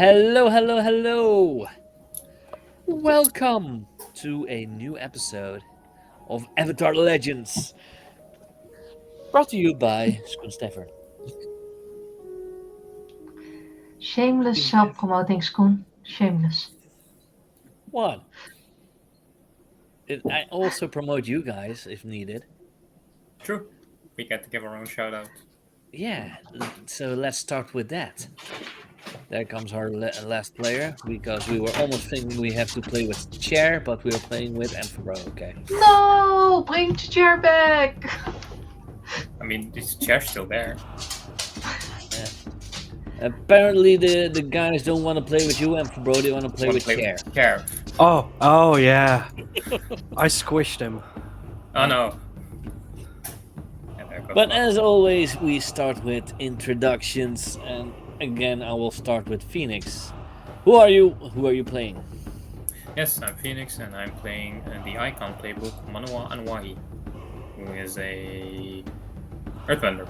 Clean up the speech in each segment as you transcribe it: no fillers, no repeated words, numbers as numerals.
Hello, hello, hello! Welcome to a new episode of Avatar Legends. Brought to you by Schoon Steffer. Shameless self-promoting, Schoon. Shameless. What? I also promote you guys if needed. True. We get to give our own shout out. Yeah, so let's start with that. There comes our last player, because we were almost thinking we have to play with Chair, but we were playing with Emperor, okay. No! Bring the chair back! I mean, this chair's still there. Apparently the guys don't want to play with you, Emperor, they want to play with Chair. Chair. Oh yeah. I squished him. Oh no. And there goes But one. as always, we start with introductions, and again, I will start with Phoenix. Who are you? Who are you playing? Yes, I'm Phoenix, and I'm playing the Icon playbook Manoa Anuai, who is a earthbender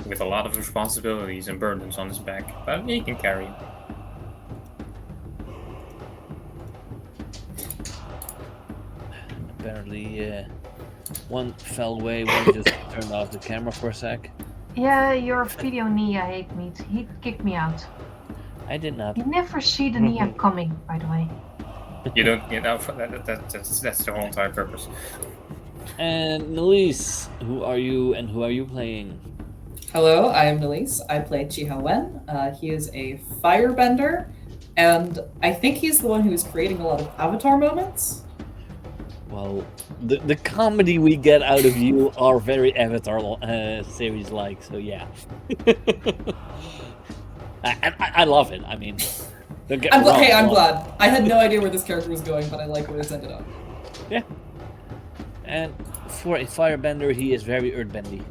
with a lot of responsibilities and burdens on his back, but he can carry it. Apparently, one fell away when he just turned off the camera for a sec. Yeah, your video Nia hate meat. He kicked me out. I did not. You never see the Nia coming, by the way. You don't get out. That's the whole entire purpose. And Nelise, who are you and who are you playing? Hello, I am Nelise. I play Jiahao. He is a firebender, and I think he's the one who's creating a lot of Avatar moments. Well, the comedy we get out of you are very Avatar series-like, so yeah. I love it. I mean, don't get me wrong. Hey, I'm glad. I had no idea where this character was going, but I like where it's ended up. Yeah. And for a firebender, he is very earthbendy.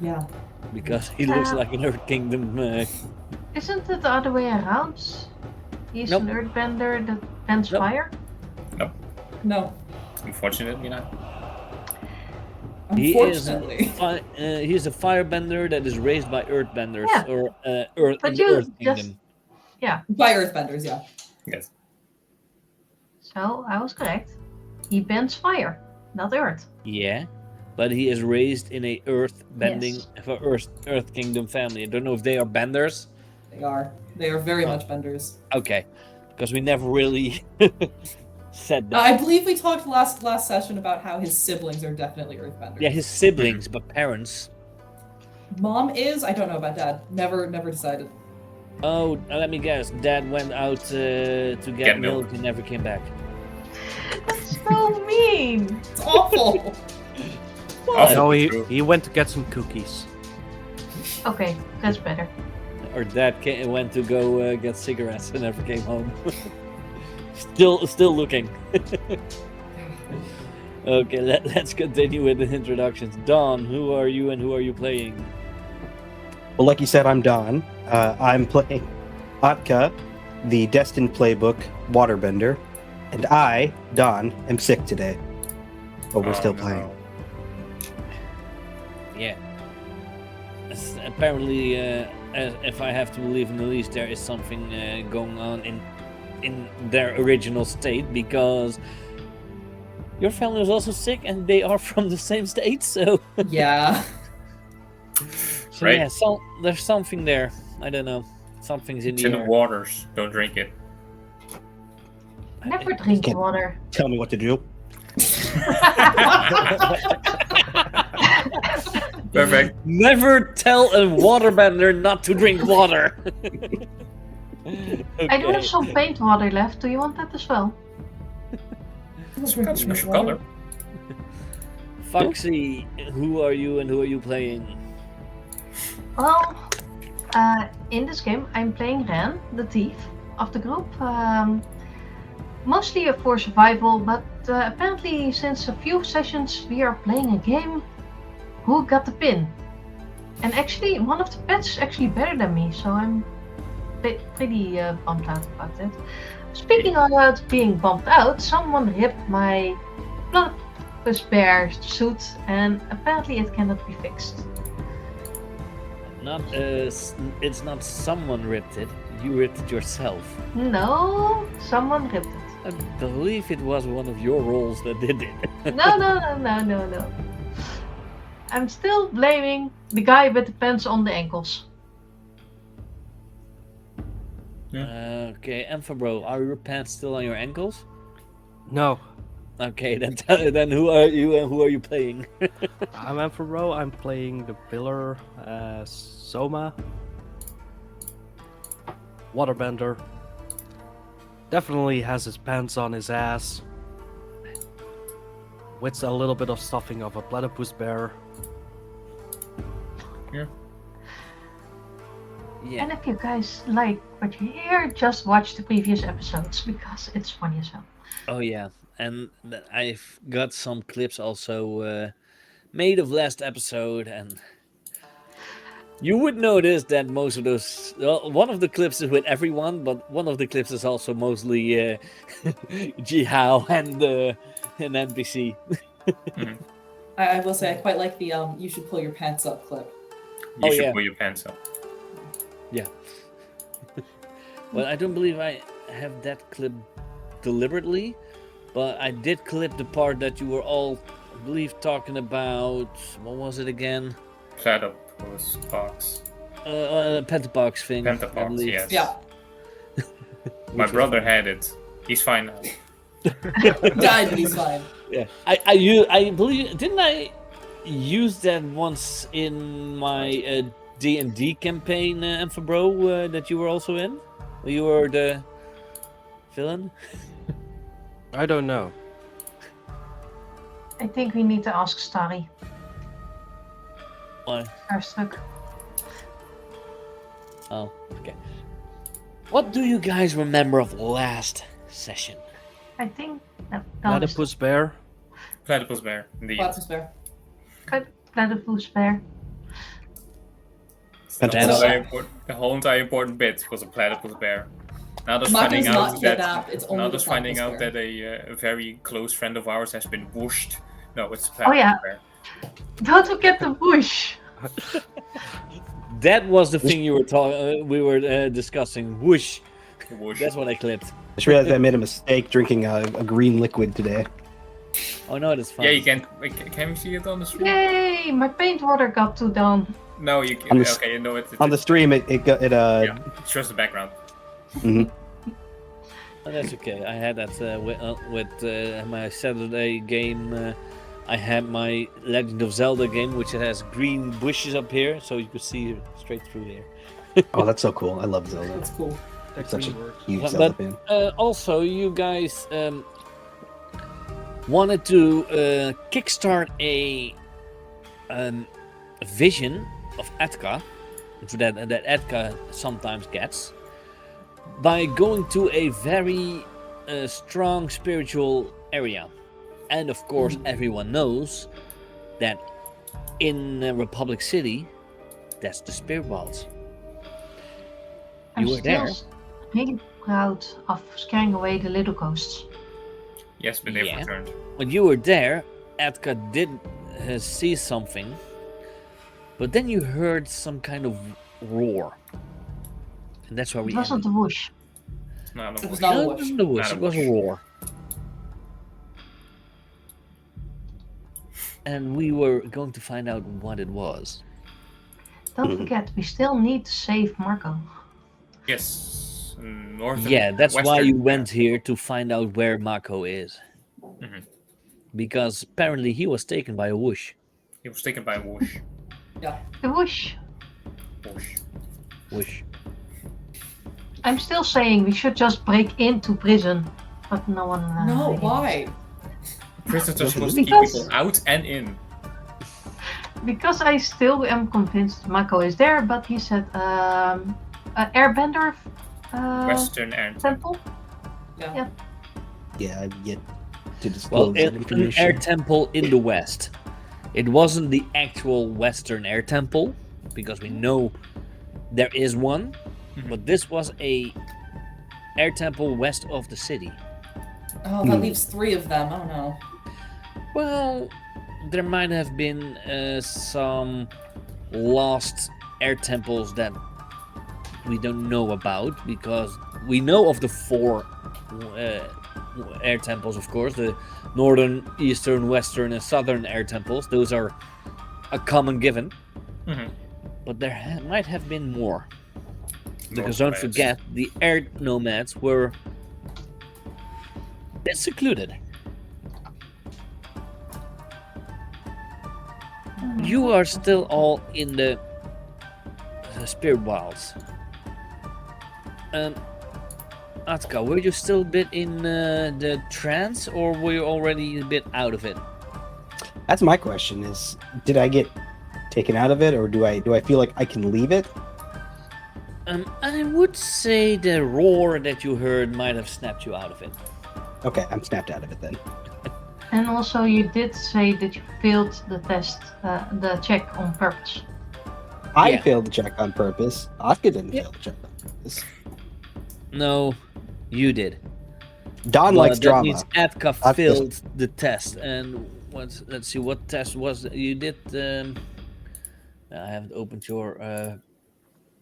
Yeah. Because he looks like an Earth Kingdom. Isn't it the other way around? He's Nope. an earthbender that bends Nope. fire? No. Unfortunately, not. He is Unfortunately. he is a firebender that is raised by earthbenders, Yeah. or Earth, But in the you Earth just- Kingdom. By earthbenders, yeah. Yes. So, I was correct. He bends fire, not earth. Yeah, but he is raised in a earth-bending Yes. for Earth Kingdom family. I don't know if they are benders. They are. They are very much benders. Okay, because we never really said that. I believe we talked last session about how his siblings are definitely earthbenders. Yeah, his siblings, but parents. Mom is. I don't know about dad. Never decided. Oh, let me guess. Dad went out to get Get milk milk. and never came back. That's so mean! It's awful. Awful. No, True. he went to get some cookies. Okay, that's better. Or Dad went to go get cigarettes and never came home. Still looking. Okay, let's continue with the introductions. Don, who are you and who are you playing? Well, like you said, I'm Don. I'm playing Atka, the Destined Playbook Waterbender, and I, Don, am sick today. But we're still playing. Yeah. Apparently, if I have to believe in the least, there is something going on in their original state, because your family is also sick and they are from the same state, so Yeah. Right. yeah, so there's something there. I don't know. Something's in It's the in the air. waters. Don't drink it. Never drink Can't- water. Tell me what to do. Perfect. Never tell a waterbender not to drink water. I do Okay. have some paint water left. Do you want that as well? It's got special color. Foxy, who are you and who are you playing? Well, in this game, I'm playing Ren, the thief of the group. Mostly for survival, but apparently since a few sessions we are playing a game, who got the pin? And actually, one of the pets is actually better than me, so I'm pretty bummed out about it. Speaking about being bummed out, someone ripped my platypus bear suit, and apparently it cannot be fixed. not it's not someone ripped it. You ripped it yourself. No, someone ripped it. I believe it was one of your rolls that did it. No. I'm still blaming the guy with the pants on the ankles. Okay, Amphibro, are your pants still on your ankles? No, Okay, then who are you and who are you playing? I'm Ampharoe. I'm playing the pillar, Soma. Waterbender. Definitely has his pants on his ass. With a little bit of stuffing of a platypus bear. Yeah. And if you guys like what you hear, just watch the previous episodes because it's funny as hell. Oh yeah, and I've got some clips also made of last episode, and you would notice that most of those. Well, one of the clips is with everyone, but one of the clips is also mostly Jiahao and an NPC. I will say I quite like the you should pull your pants up clip. You Oh, should yeah. pull your pants up. Yeah. Well, I don't believe I have that clip deliberately, but I did clip the part that you were all, I believe, talking about. What was it again? Platypus box. Pentapox thing. I Pentapox, believe. yes. Yeah. My Which was brother fun. had it. He's fine now. Died, but he's fine. Yeah, I believe, didn't I use that once in my D&D campaign, Amphibro, that you were also in? You were the villain? I don't know. I think we need to ask Starry. Why? Starstruck. Oh, okay. What do you guys remember of last session? I think that Platypus bear. Platypus bear, indeed. Platypus bear. Platypus bear. The whole entire important bit was a platypus bear. Now just Mako's finding not out kidnapped, that it's only now the just finding platypus out bear. that a very close friend of ours has been whooshed. No, it's a Oh, platypus yeah. bear. Don't forget the bush. That was the thing you were we were discussing. Whoosh. Whoosh. That's what I clipped. I just realized I made a mistake drinking a green liquid today. Oh no, that's fine. Yeah, you can. Can we see it on the screen? Yay! My paint water got too down. No, you can. On the Okay, you know it. On the stream, it Yeah, it shows the background. mhm. Oh, that's okay. I had that with my Saturday game. I had my Legend of Zelda game, which has green bushes up here, so you could see straight through there. Oh, that's so cool. I love Zelda. That's cool. That Such a green works. huge But- Zelda fan. Also, you guys wanted to kickstart a vision of Atka that Atka sometimes gets by going to a very strong spiritual area. And of course, everyone knows that in Republic City, that's the Spirit Vaults. I'm You were still there. really proud of scaring away the little ghosts. Yes, but they've Yeah. returned. When you were there, Atka did see something, but then you heard some kind of roar. And that's where we It wasn't ended. the whoosh. No, no It was whoosh. not a No, it whoosh. wasn't a whoosh, Not a it was a whoosh. roar. And we were going to find out what it was. Don't forget, we still need to save Marco. Yes, north. and Yeah, that's why western. you went here, to find out where Mako is. Mhm. Because apparently he was taken by a whoosh. He was taken by a whoosh. The whoosh. Whoosh. Whoosh. I'm still saying we should just break into prison, but no one. No, really- why? Prisons are supposed to keep Because- people out and in. Because I still am convinced Marco is there, but he said airbender Western and temple. Yeah. Yeah, I've yet to Well, disclose that an information. air temple in the west. It wasn't the actual Western air temple, because we know there is one, Mhm. but this was a air temple west of the city. Oh, that leaves 3 of them. Oh no. Well, there might have been some lost air temples that we don't know about, because we know of the 4 air temples, of course, the northern, eastern, western, and southern air temples. Those are a common given. Mhm. But there might have been more. Because More don't nomads. forget, the air nomads were a bit secluded. You are still all in the spirit wilds. Atka, were you still a bit in the trance, or were you already a bit out of it? That's my question: is did I get taken out of it, or do I feel like I can leave it? I would say the roar that you heard might have snapped you out of it. Okay, I'm snapped out of it then. And also, you did say that you failed the test, the check on purpose. I Yeah. failed the check on purpose. Atka didn't fail the check on purpose. No, you did. Don But likes that drama. means Atka Atka- failed the test. And let's see, what test was it? You did? I haven't opened your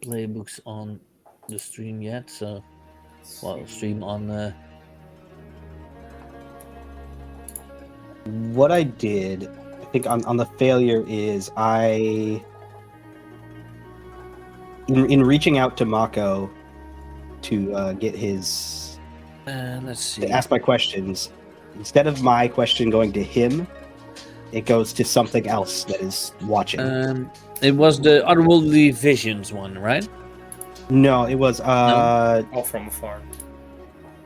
playbooks on the stream yet, so stream on. What I did, I think on the failure is in reaching out to Mako to get his Let's see. to ask my questions, instead of my question going to him, it goes to something else that is watching. It was the otherworldly visions one, right? No, it was All from afar.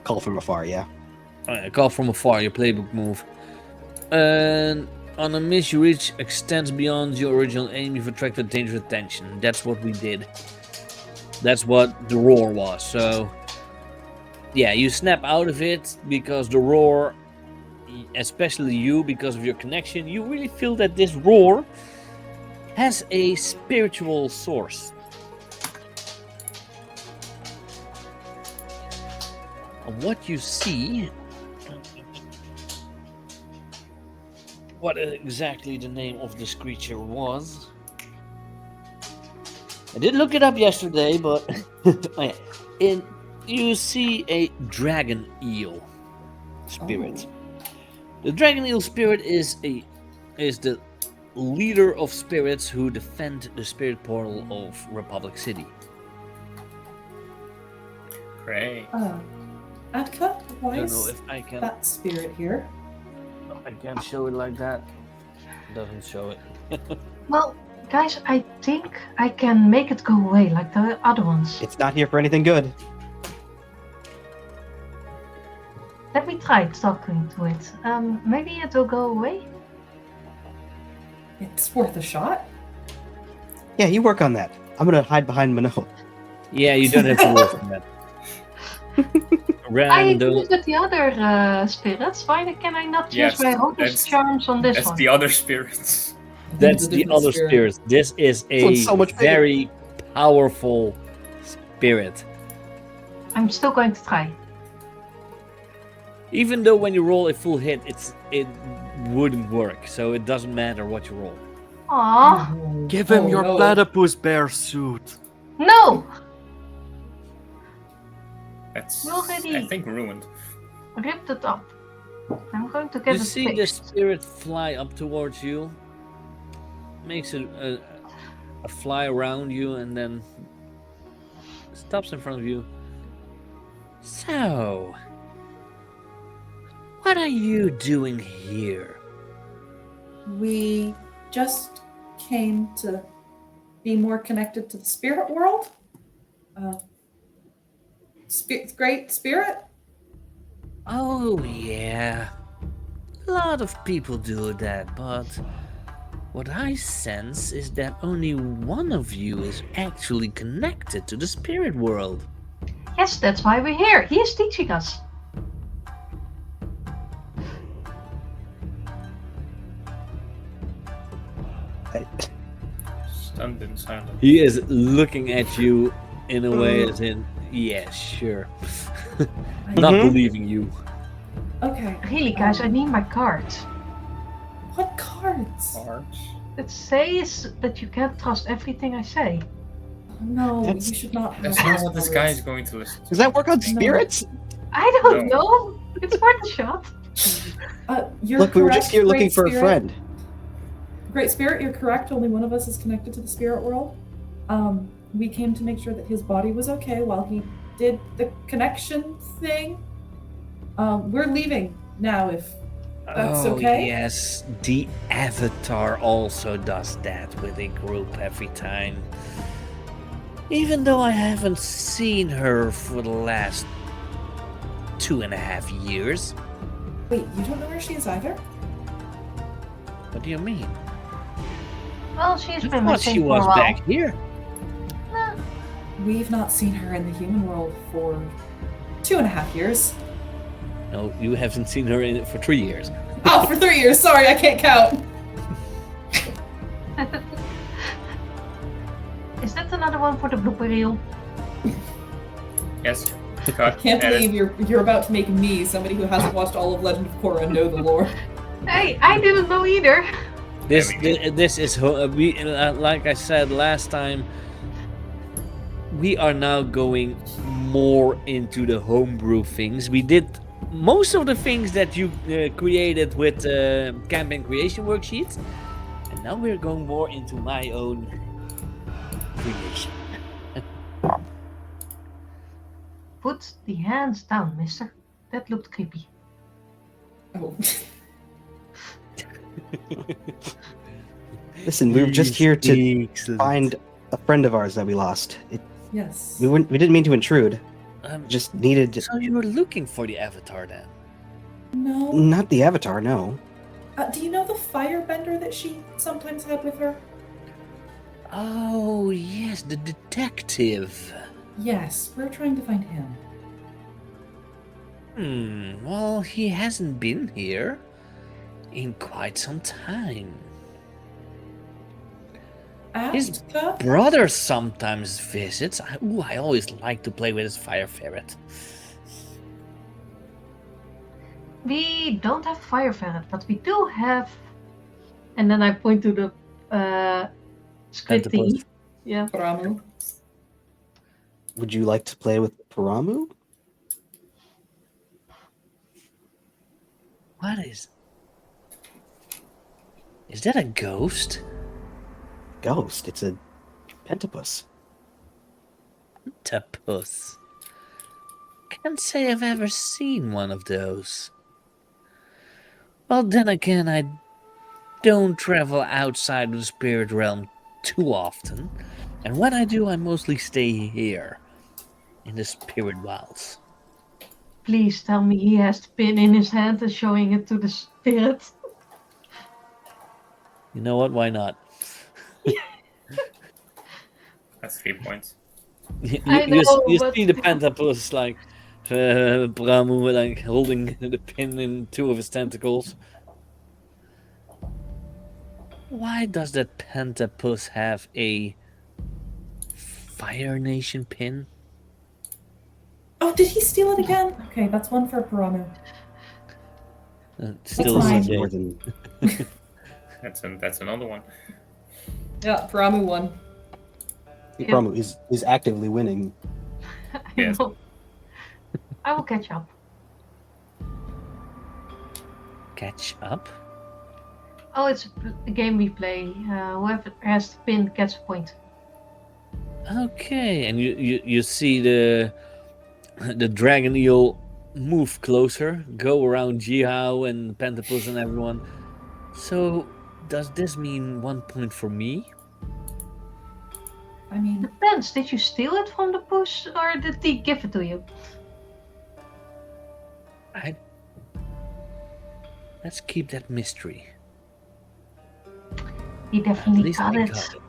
Call from Afar, yeah. Call from afar, your playbook move. And on a miss, you reach extends beyond your original aim. You've attracted dangerous attention. That's what we did. That's what the roar was. So, yeah, you snap out of it because the roar, especially you, because of your connection, you really feel that this roar has a spiritual source. And what you see, what exactly the name of this creature was, I did look it up yesterday, but you see a dragon eel spirit. The dragon eel spirit is the leader of spirits who defend the spirit portal of Republic City. Great. Atka, why I don't is know if I can. that spirit here? I can't show it like that. Doesn't show it. Well, guys, I think I can make it go away like the other ones. It's not here for anything good. Let me try talking to it. Maybe it will go away. It's worth a shot. Yeah, you work on that. I'm gonna hide behind Manoa. Yeah, you don't have to work on that. I Random. use with the other spirits. Why can I not use Yes, my Hocus that's- charms on this That's one? the other spirits. That's It's a the different other spirit. This is a one's so much bigger. very powerful spirit. I'm still going to try. Even though when you roll a full hit, it wouldn't work. So it doesn't matter what you roll. Aww, Oh, Give him oh, your no. platypus bear suit. no! That's, You already- I think, ruined. Ripped it up. I'm going to get You it see the fixed. spirit fly up towards you, makes a fly around you, and then stops in front of you. So, what are you doing here? We just came to be more connected to the spirit world. Great spirit. Oh, yeah. A lot of people do that, but what I sense is that only one of you is actually connected to the spirit world. Yes, that's why we're here. He is teaching us. Stunned and silent. He is looking at you in a way as in, yeah, sure. Not Mhm. believing you. Okay. Really, guys, I need my card. What cards? Cards. It says that you can't trust everything I say. No, That's- you should not have That's not those what this guy is powers. going to listen to. Does that work on spirits? I don't No. know. It's worth a shot. You're Look, we were just correct, here looking Great for a Spirit. friend. Great Spirit, you're correct. Only one of us is connected to the spirit world. We came to make sure that his body was okay while he did the connection thing. We're leaving now, if that's Oh, okay. yes, the Avatar also does that with a group every time. Even though I haven't seen her for the last 2.5 years. Wait, you don't know where she is either? What do you mean? Well, she's I been thought missing she for a was while. back here. We've not seen her in the human world for 2.5 years. No, you haven't seen her in it for 3 years. Oh, for 3 years. Sorry, I can't count. Is that another one for the blooper reel? Yes. I Cut. can't Edit. believe you're about to make me, somebody who hasn't watched all of Legend of Korra, know the lore. Hey, I didn't know either. This Yeah, this is we like I said last time. We are now going more into the homebrew things. We did most of the things that you created with campaign creation worksheets, and now we're going more into my own creation. Put the hands down, mister. That looked creepy. Oh. Listen, we were just here to Excellent. find a friend of ours that we lost. Yes. We didn't mean to intrude. Just needed So you were looking for the Avatar then? No. not the avatar, no. Do you know the firebender that she sometimes had with her? Oh yes, the detective. Yes, we're trying to find him. Well, he hasn't been here in quite some time. His Atka? Brother sometimes visits. I always like to play with his fire ferret. We don't have fire ferret, but we do have. And then I point to the script Pentapus. thingy. Yeah. Ramu? Would you like to play with Paramu? What is? Is that a ghost? Ghost. It's a pentapus. Pentapus. Can't say I've ever seen one of those. Well, then again, I don't travel outside of the spirit realm too often, and when I do, I mostly stay here in the spirit wilds. Please tell me he has the pin in his hand and showing it to the spirit. You know what? Why not? That's 3 points. I know, you but- see the pentapus like Bramu like holding the pin in two of his tentacles. Why does that pentapus have a Fire Nation pin? Oh, did he steal it again? Okay, that's one for Paramu. Still fine. CJ. More than That's another one. Yeah, Paramu won. Yep. Paramu is actively winning. I Yes. know. I will catch up. Catch up? Oh, it's a game we play. Whoever has the pin gets a point. Okay, and you see the dragon eel move closer, go around Jiahao and Pentapus and everyone. So, does this mean 1 point for me? I mean, Depends. Did you steal it from the push or did he give it to you? Let's keep that mystery. He At definitely least got I it. got it.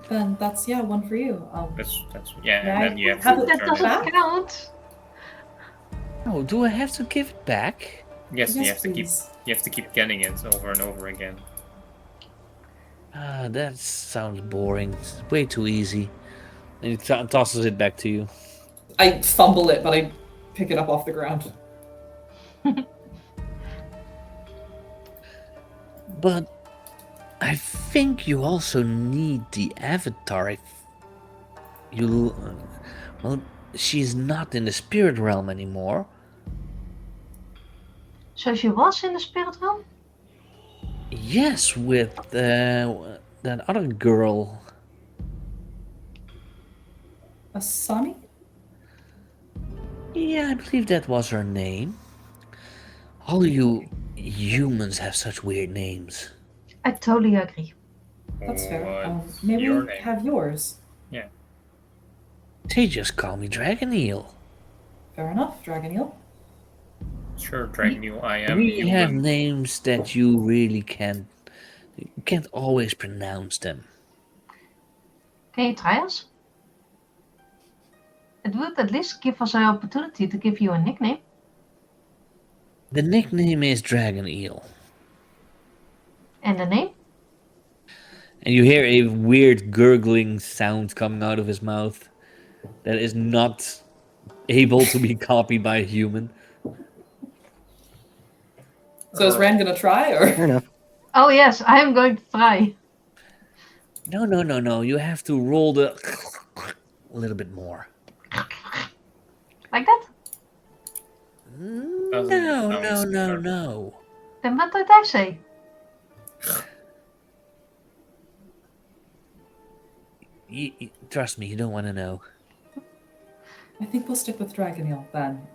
then that's one for you. That's Yeah, and then you have have to it- That return doesn't it. count. Oh, do I have to give it back? Yes, you have to please. keep getting it over and over again. Ah, that sounds boring. It's way too easy. And he tosses it back to you. I fumble it, but I pick it up off the ground. But I think you also need the avatar. You, well, she's not in the spirit realm anymore. So she was in the spirit realm? Yes, with that other girl. Asami? Yeah, I believe that was her name. All you humans have such weird names. I totally agree. That's fair. What's Maybe your we name? have yours. Yeah. They just call me Dragon Eel. Fair enough, Dragon Eel. Sure, Dragon Eel, I am We have human. names that you really can't always pronounce them. Can you try us? It would at least give us an opportunity to give you a nickname. The nickname is Dragon Eel. And the name? And you hear a weird gurgling sound coming out of his mouth that is not able to be copied by a human. So is Rand gonna try, Fair or enough. Oh yes, I am going to try. No. You have to roll the a little bit more. Like that? No. Then what did I say? Trust me, you don't want to know. I think we'll stick with Dragon Eel then.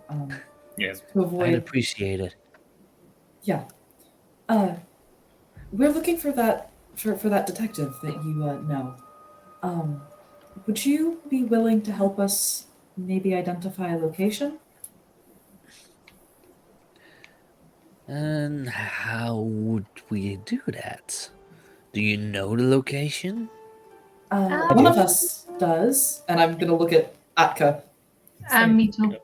Yes. To I'd avoid. appreciate it. Yeah. We're looking for that for that detective that you know. Would you be willing to help us maybe identify a location? And how would we do that? Do you know the location? One of us does, and I'm gonna look at Atka. Me too.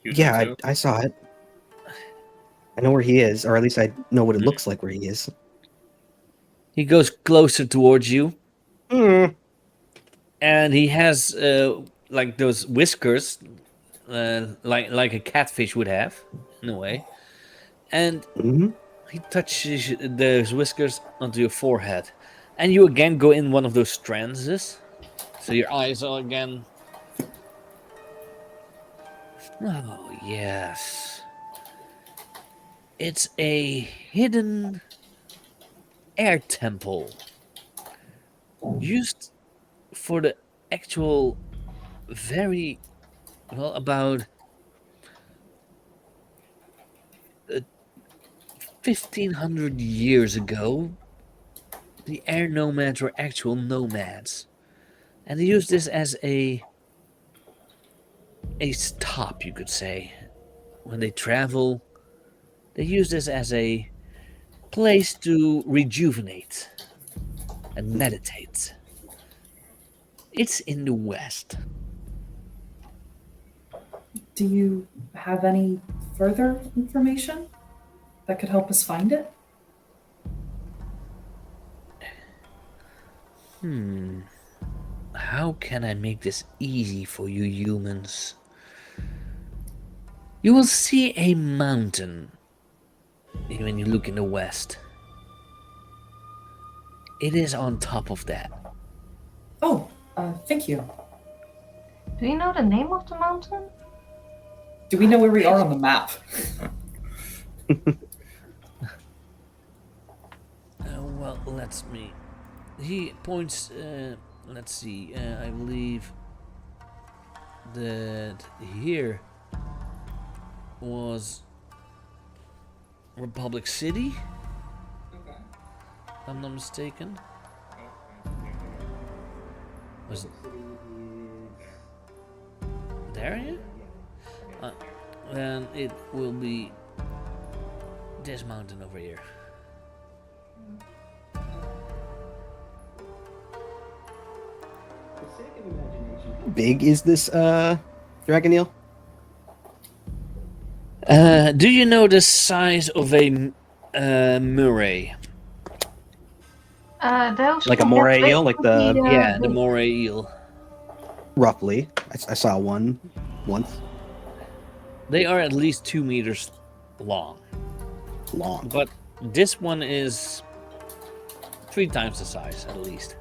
You Yeah, too? I saw it. I know where he is, or at least I know what it looks like where he is. He goes closer towards you, Hmm. and he has like those whiskers, like a catfish would have, in a way. And Hmm. he touches those whiskers onto your forehead, and you again go in one of those trances. So your eyes are again. Oh yes, it's a hidden air temple used for the actual very well about 1500 years ago. The air nomads were actual nomads, and they used this as a stop, you could say. When they travel, they use this as a place to rejuvenate and meditate. It's in the west. Do you have any further information that could help us find it? How can I make this easy for you humans? You will see a mountain when you look in the west. It is on top of that. Oh, thank you. Do you know the name of the mountain? Do we know where we are on the map? Well, let's me. He points. Let's see. I believe that here was Republic City. If I'm not mistaken. Was it there? Yeah. Then it will be this mountain over here. How big is this Dragon Eel? Do you know the size of a Murray? Those Like a who moray get eel, like the- Yeah, the Moray eel. Roughly. I saw one once. They are at least 2 meters long, Long. but this one is 3 times the size at least.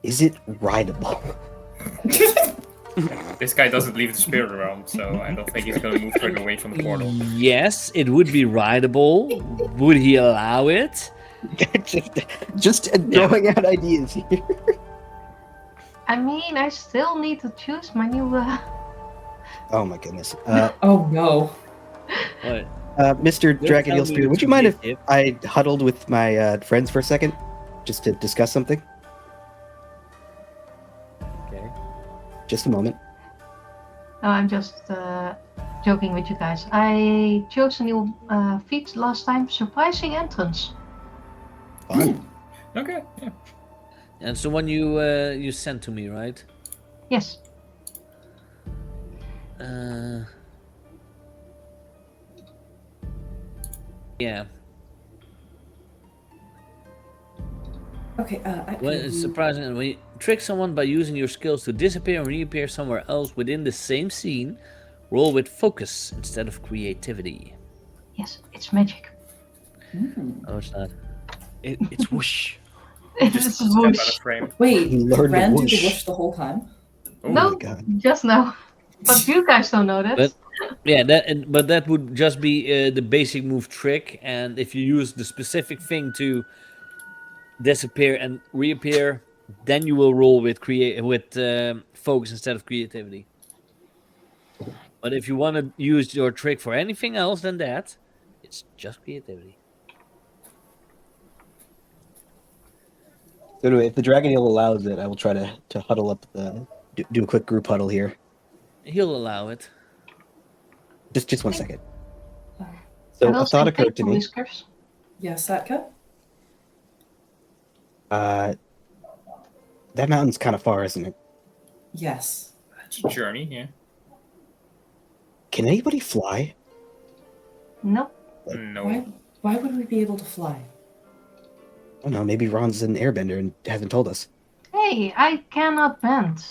Is it rideable? This guy doesn't leave the spirit realm, so I don't think he's gonna move further away from the portal. Yes, it would be rideable. Would he allow it? just throwing out ideas here. I mean, I still need to choose my new. Oh my goodness. Oh no. What? Mr. Dragon Eel Spear, would you mind if Subjective. I huddled with my friends for a second? Just to discuss something? Okay. Just a moment. No, I'm just joking with you guys. I chose a new feat last time. Surprising entrance. Fun. Okay, yeah. And it's the one you sent to me, right? Yes. Yeah. Okay, Well, it's surprising when you trick someone by using your skills to disappear and reappear somewhere else within the same scene. Roll with focus instead of creativity. Yes, it's magic. Oh, it's not. It's whoosh. It's Step out whoosh. of frame. Wait, You did learned the Ren do the whoosh. whoosh the whole time? Oh No, my God. just now. But you guys don't know that. But yeah, but that would just be the basic move trick, and if you use the specific thing to disappear and reappear, then you will roll with focus instead of creativity. But if you want to use your trick for anything else than that, it's just creativity. So anyway, if the Dragon Eel allows it, I will try to huddle up do a quick group huddle here. He'll allow it. Just 1 second. I So will a thought say occurred to thank you, me. Whiskers. Yes, Atka? That mountain's kind of far, isn't it? Yes. It's a journey, yeah. Can anybody fly? No. No. Why would we be able to fly? I don't know. Maybe Ron's an airbender and hasn't told us. Hey, I cannot bend.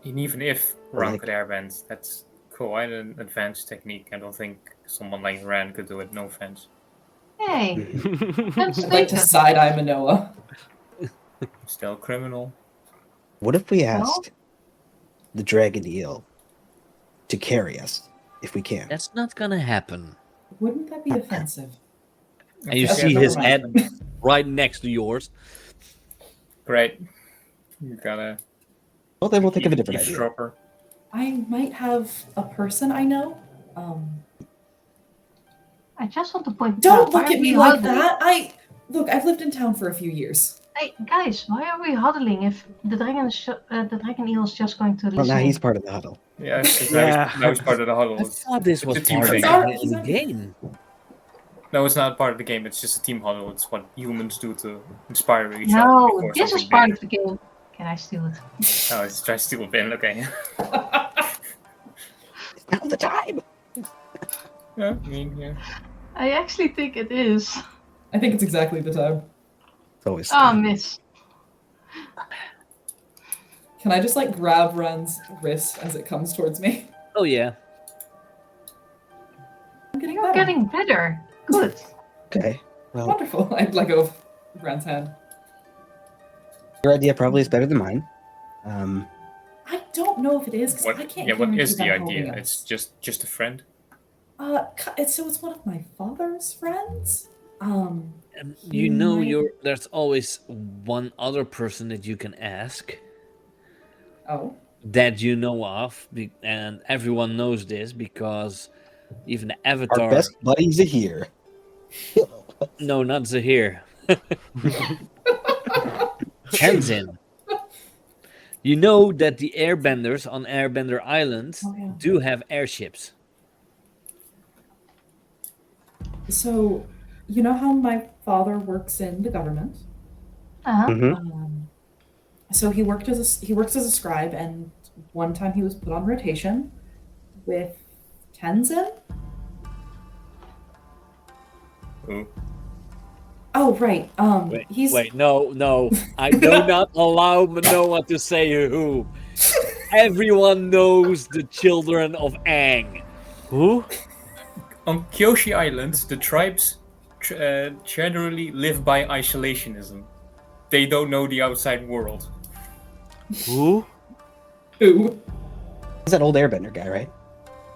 And even if Ran Like- could airbend, that's quite an advanced technique. I don't think someone like Ran could do it, no offense. Hey, Mm-hmm. that's I'd like to taken. side-eye Manoa. Still criminal. What if we asked the Dragon Eel to carry us, if we can? That's not gonna happen. Wouldn't that be offensive? And you Okay, see never his mind. head right next to yours. Great. You gotta Well, then we'll think of a different idea. eavesdropper. I might have a person I know. I just want to point Don't out. why look are at we me like huddling? that. I've lived in town for a few years. Hey, guys, why are we huddling if the dragon eel is just going to Well, listen? now he's part of the huddle. Yeah, 'cause Yeah. now he's part of the huddle. I thought this was It's a team part of thing. He's the our- game. No, it's not part of the game. It's just a team huddle. It's what humans do to inspire each other. No, before this is something part big. of the game. Can I steal it? Oh, it's try to steal a pin. Okay. Now the time! Yeah, I mean, yeah. I actually think it is. I think it's exactly the time. It's always Oh, miss. Can I just like grab Ren's wrist as it comes towards me? Oh yeah. I'm getting You're better. getting better. Good. okay. Well, Wonderful. I'd let go of Ren's hand. your idea probably is better than mine. I don't know if it is because I What? can't. Yeah. What guarantee is the them holding idea? us. It's just a friend. It's one of my father's friends. You know, might- there's always one other person that you can ask Oh. that you know of, and everyone knows this because even the Our Avatar. best buddies are here. No, not Zahir. Tenzin. You know that the airbenders on Airbender Island Oh, yeah. do have airships. So, you know how my father works in the government? Uh-huh. Mhm. So he works as a scribe, and one time he was put on rotation with Tenzin. Ooh. Oh right. Wait, no. I do not allow Manoa to say who. Everyone knows the children of Aang. Who? On Kyoshi Island, the tribes generally live by isolationism. They don't know the outside world. Who? Ooh. He's that old airbender guy, right?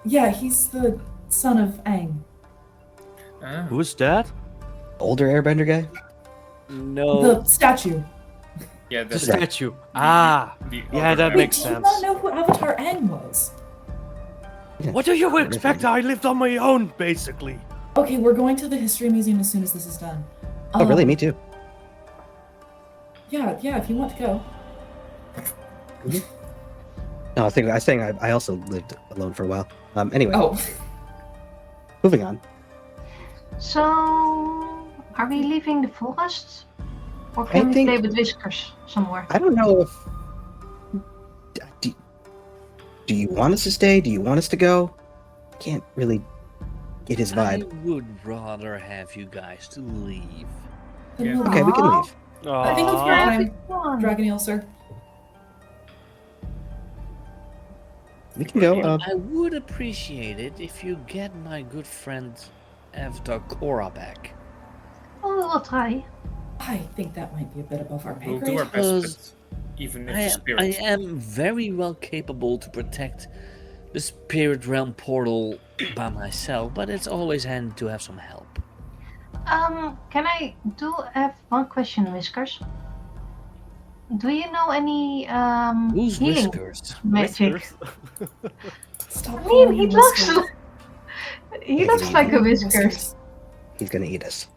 Yeah, he's the son of Aang. Ah. Who's that? Older airbender guy? No. The statue. Yeah, The that's statue. Ah. the Yeah, other that Aang. makes Wait, do you sense. not know who Avatar Aang was? Yeah. What do you Older expect? airbender. I lived on my own, basically. Okay, we're going to the History Museum as soon as this is done. Oh, really? Me too. Yeah, if you want to go. No, I was saying I also lived alone for a while. Anyway, Oh, moving on. So, are we leaving the forest? Or I can we think- play with Whiskers somewhere? I don't know if. Do you want us to stay? Do you want us to go? Can't really get his I vibe. would rather have you guys to leave. then Yeah. we'll Okay, we can Aw. leave. I think it's your Aw. time, Fun. Dragon Eel, sir. We can go. I would appreciate it if you get my good friend Avatar Korra back. Oh, we will try. I think that might be a bit above our pay We'll do our grade. best, but even if the I spirits. am very well capable to protect the spirit realm portal by myself, but it's always handy to have some help. Can I have one question, Whiskers? Do you know any Who's healing Whiskers? magic? Whiskers? Stop I mean, calling he him looks Whiskers. he looks like a Whiskers. He's gonna eat us.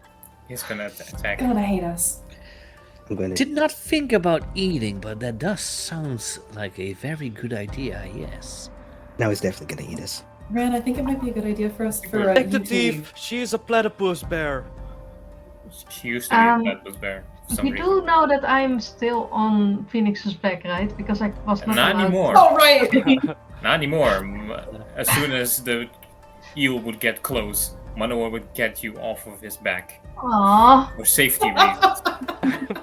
He's gonna attack. Gonna hate us. I'm going to. Did not think about eating, but that does sounds like a very good idea. Yes. Now he's definitely gonna eat us. Ran, I think it might be a good idea for us for Take you the to leave. thief. She is a platypus bear. She used to be Um, a platypus bear. For some You reason. do know that I'm still on Phoenix's back, right? Because I was not Not allowed. anymore. Oh, right! Not anymore. As soon as the eel would get close, Manoa would get you off of his back Aww. for safety reasons.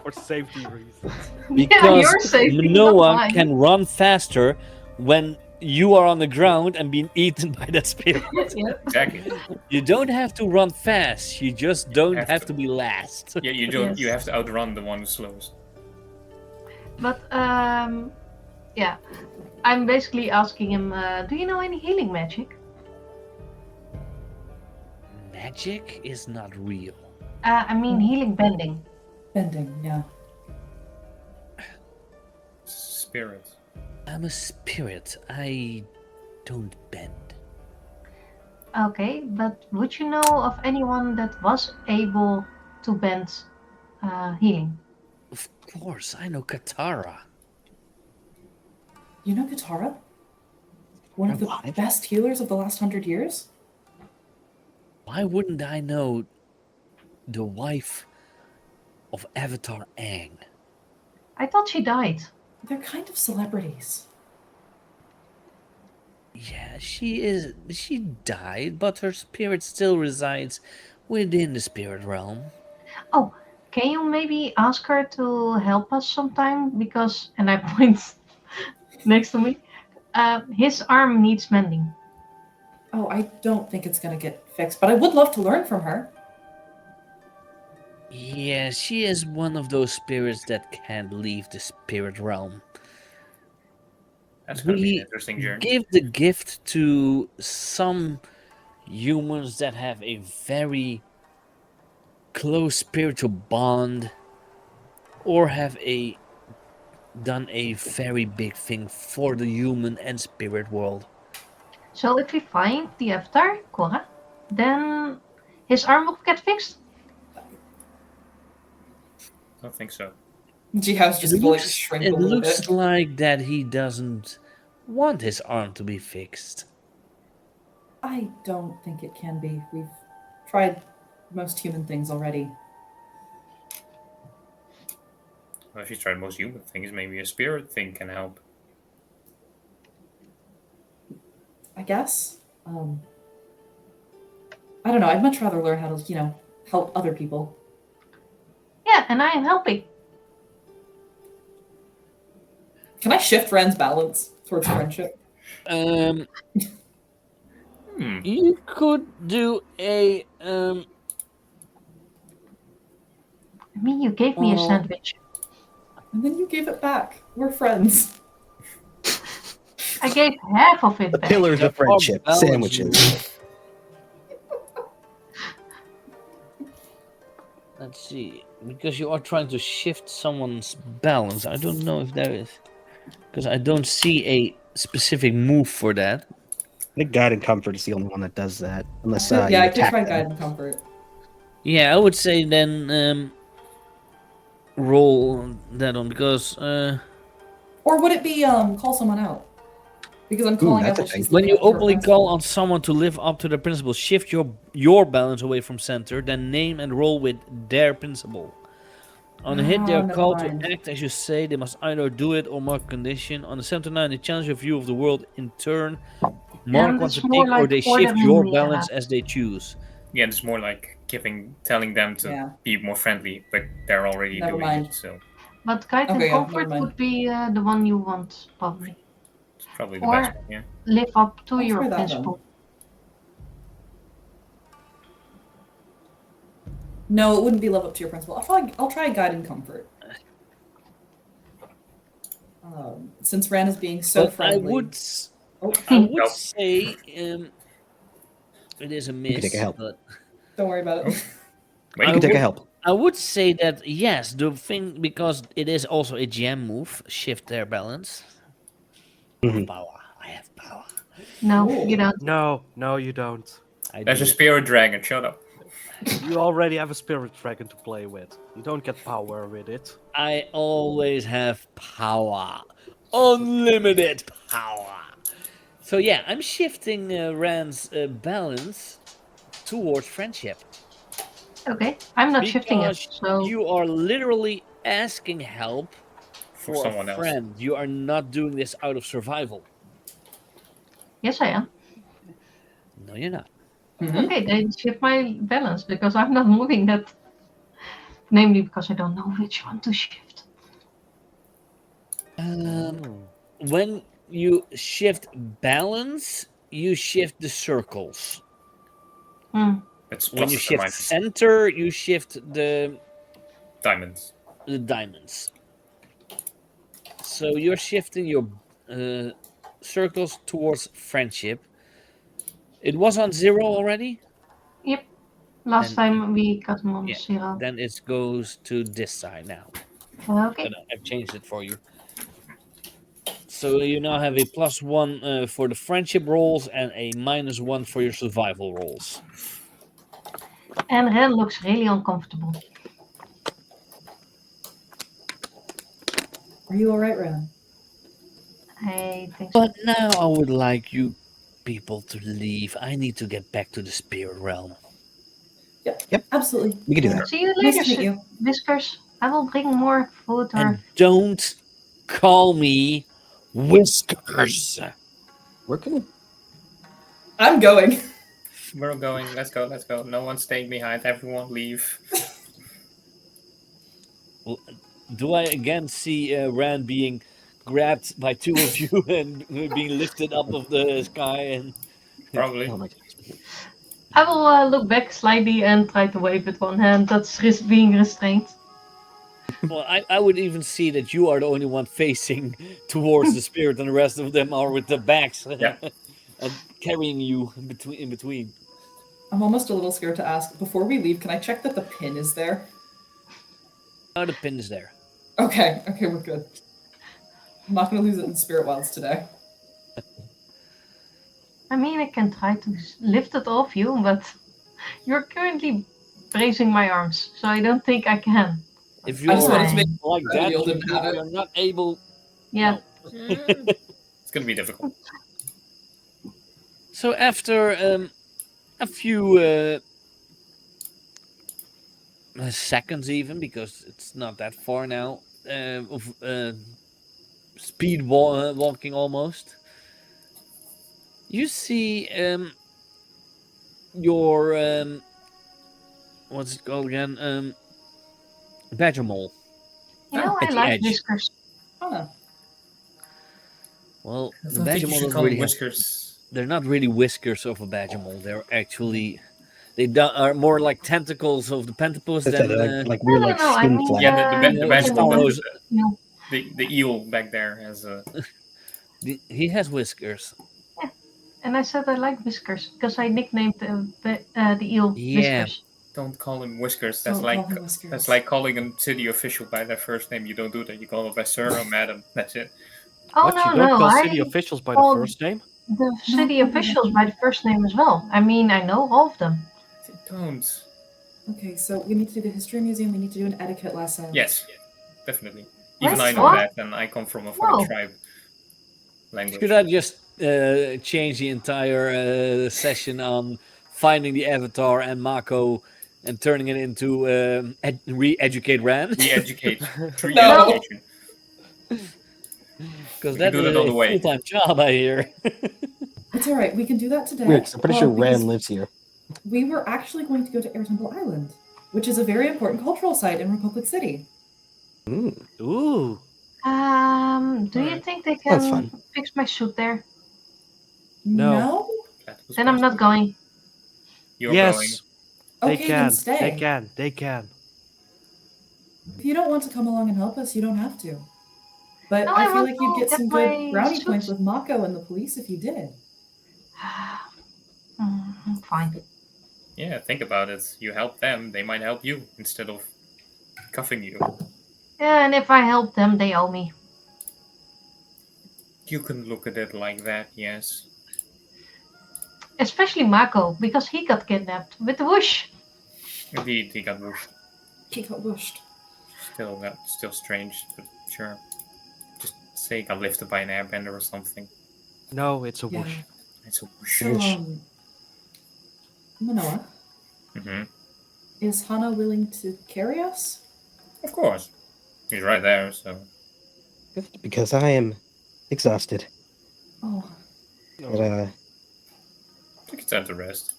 For safety reasons. Yeah, you're safe. Manoa not can run faster when you are on the ground and being eaten by that spirit. Yeah. Exactly. You don't have to run fast. You just don't Have have to. to be last. Yeah, you don't. Yes. You have to outrun the one who's slowest. But yeah, I'm basically asking him. Do you know any healing magic? Magic is not real. I mean healing bending. Bending, yeah. Spirit. I'm a spirit. I don't bend. Okay, but would you know of anyone that was able to bend healing? Of course, I know Katara. You know Katara? One of the Alive? best healers of the last 100 years? Why wouldn't I know the wife of Avatar Aang? I thought she died. They're kind of celebrities. Yeah, she is. She died, but her spirit still resides within the spirit realm. Oh, can you maybe ask her to help us sometime? Because, and I point next to me, his arm needs mending. Oh, I don't think it's gonna get fixed, but I would love to learn from her. Yeah, she is one of those spirits that can't leave the spirit realm. That's gonna be We an interesting journey. give the gift to some humans that have a very close spiritual bond or have done a very big thing for the human and spirit world. So if we find the avatar, Korra, then his arm will get fixed. Don't think so. Jihao's just going to shrink a It little looks bit. like that he doesn't want his arm to be fixed. I don't think it can be. We've tried most human things already. Well, if you tried most human things, maybe a spirit thing can help. I guess. I don't know. I'd much rather learn how to, help other people. Yeah, and I am helping. Can I shift Ren's balance towards friendship? Hmm. You could do a Me, you gave me a Oh. sandwich. And then you gave it back. We're friends. I gave half of it The back. pillars There of friendship, are balance sandwiches. rules. Let's see, because you are trying to shift someone's balance. I don't know if there is, because I don't see a specific move for that. I think Guide and Comfort is the only one that does that, unless Yeah, you I could attack try them. Guide and Comfort. Yeah, I would say then roll that on because Or would it be call someone out? Because I'm calling out that's a that she's thing. when living you up to her openly principle. call on someone to live up to their principle, shift your balance away from center, then name and roll with their principle. On a hit, they are never called mind. to act as you say. They must either do it or mark a condition. On the 7 to 9, they challenge your view of the world in turn. Mark And one it's to more take, or like they shift ordering your me, balance as they choose. Yeah, it's more like telling them to Yeah. be more friendly, but they're already Never doing mind. it, so But Guide Okay, and yeah, Comfort never mind. would be the one you want, probably. it's probably the Or- best one. Yeah. Live up to I'll your try that then. principle. No, it wouldn't be live up to your principle. I'll try Guide and Comfort. Since Ran is being so But friendly. I would Nope. say it is a miss. take a help. But Don't worry about it. Wait, You can take a help. I would say that yes, the thing, because it is also a GM move, shift their balance. Mhm. Power. I have power. No, Ooh. you don't. No, you don't. I there's do. a spirit dragon. Shut up. You already have a spirit dragon to play with. You don't get power with it. I always have power. Unlimited power. So yeah, I'm shifting Rand's balance towards friendship. Okay, I'm not shifting it. Because So you are literally asking help For for someone a else. friend. You are not doing this out of survival. yes, I am. No, you're not. Mhm. Okay, then shift my balance because I'm not moving that. Namely because I don't know which one to shift. When you shift balance, you shift the circles. Hmm. It's When you pluses and shift minuses. center, you shift the Diamonds. diamonds. So you're shifting your circles towards friendship. It was on 0 already. Yep. Last And- time we got him on Yeah. 0. Then it goes to this side now. Okay. But I've changed it for you. So you now have a +1 for the friendship rolls and a -1 for your survival rolls. And Ren looks really uncomfortable. Are you alright, Ran? I think so. But now I would like you people to leave. I need to get back to the spirit realm. Absolutely. We can do that. See you Nice later, to meet you. Whiskers. I will bring more food or And don't call me Whiskers. We're gonna. I'm going. We're going. Let's go. Let's go. No one's staying behind. Everyone leave. Do I again see Rand being grabbed by two of you and being lifted up of the sky? And Probably. Oh my I will look back slightly and try to wave with one hand. That's being restrained. well, I would even see that you are the only one facing towards the spirit, and the rest of them are with the backs Yeah. and carrying you in between. I'm almost a little scared to ask. Before we leave, can I check that the pin is there? Oh, the pin is there. Okay, we're good. I'm not going to lose it in Spirit Wilds today. I mean, I can try to lift it off you, but you're currently bracing my arms, so I don't think I can. If I just you're wanted to make like sure that, you didn't have it. you're not able. Yeah. No. It's gonna be difficult. So after a few seconds, even because it's not that far now, of speed walking almost, you see your what's it called again? Badger mole. You know, I At the like edge. Whiskers. Oh, Well, I the don't think badger you mole should doesn't call really them have. whiskers. They're not really whiskers of a badger mole. They're actually are more like tentacles of the pentapus It's than like weird, No, like no, I skin mean, flaps. Yeah, the you know, bench Stone knows the eel back there has a. he has whiskers. and I said I like Whiskers because I nicknamed the eel Yeah. Whiskers. Don't call him Whiskers. Don't call him Whiskers. That's like calling a city official by their first name. You don't do that. You call them by sir or madam. That's it. Oh What, no, you don't no, call I city officials by the called first name? the city officials by the first name as well. I mean, I know all of them. Don't. Okay, so we need to do the history museum. We need to do an etiquette lesson. Yes, definitely. What? Even I know What? that, and I come from a fucking Whoa. tribe language. Should I just change the entire session on finding the avatar and Mako and turning it into re-educate Ran? Re-educate. Tree No. education. Because We that can do is that on a the way. full-time job, I hear. It's all right. We can do that today. Weird, 'cause I'm pretty sure because Ran lives here. We were actually going to go to Air Temple Island, which is a very important cultural site in Republic City. Ooh. Do you Alright. think they That's can fun. fix my suit there? No. That was Then I'm not going. You're Yes. going. They Okay, can. then stay. They can. They can. If you don't want to come along and help us, you don't have to. But No, I I feel want like you'd to get get some my good brownie points suits. with Mako and the police if you did. Fine. Yeah, think about it. You help them, they might help you instead of cuffing you. Yeah, and if I help them, they owe me. You can look at it like that, yes. Especially Mako, because he got kidnapped with the whoosh. Indeed, he got whooshed. He got whooshed. Still strange, but sure. Just say he got lifted by an airbender or something. No, it's a Yeah. whoosh. It's a whoosh. So, Manoa, Mm-hmm. is Hana willing to carry us? Of course. He's right there, so. Because I am exhausted. Oh, It Take your time to rest.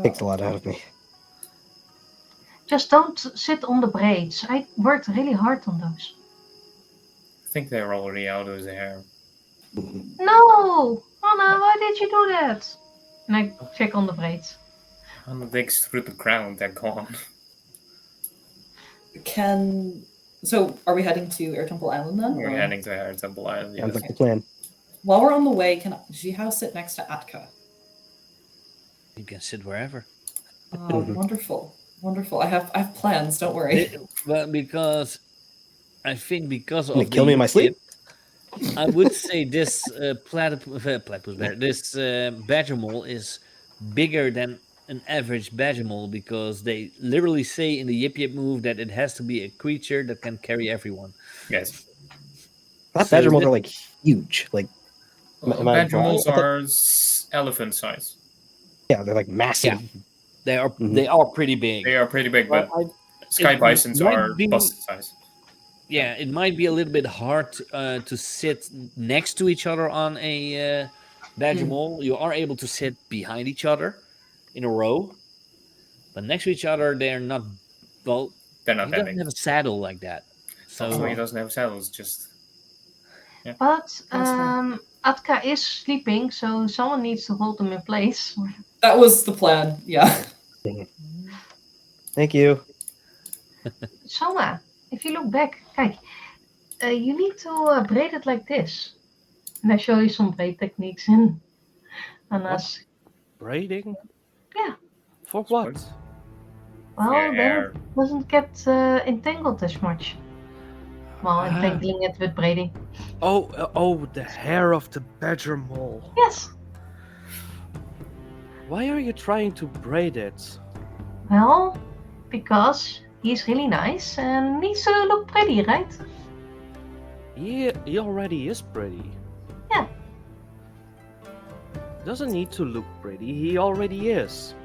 takes a lot out of me. Just don't sit on the braids. I worked really hard on those. I think they're already out of his hair. No! Anna, why did you do that? And I check on the braids. On the digs through the ground, they're gone. So, are we heading to Air Temple Island then? We're or- heading to Air Temple Island. Sounds Yes. like the plan. While we're on the way, can Jiahao sit next to Atka? You can sit wherever. Oh, wonderful, wonderful. I have plans. Don't worry. But because I think because Gonna of kill me in my sleep? I would say this platypus bear, this badger mole is bigger than an average badger mole because they literally say in the Yip Yip move that it has to be a creature that can carry everyone. Yes. That So badger moles that- are like huge. Like, am I Badger wrong? moles I thought- are elephant size. yeah, they're like massive. They are Mhm. they are pretty big. They are pretty big, but Well, sky it bisons might are be- busted size. Yeah, it might be a little bit hard to sit next to each other on a badger mole. You are able to sit behind each other in a row, but next to each other, they're not. Well, They're he not that doesn't big. have a saddle like that. So Also, he doesn't have saddles, just. But fine. Atka is sleeping, so someone needs to hold him in place. That was the plan. Yeah. Thank you. Soma, if you look back, kijk, you need to braid it like this. And I show you some braid techniques in Anna's. Braiding? Yeah. For what? Well, Yeah, then hair. it doesn't get entangled as much. Well, Ah. entangling it with braiding. Oh, the hair of the badger mole. Yes. Why are you trying to braid it? Well, because he's really nice and needs to look pretty, right? He already is pretty. Yeah. Doesn't need to look pretty. He already is.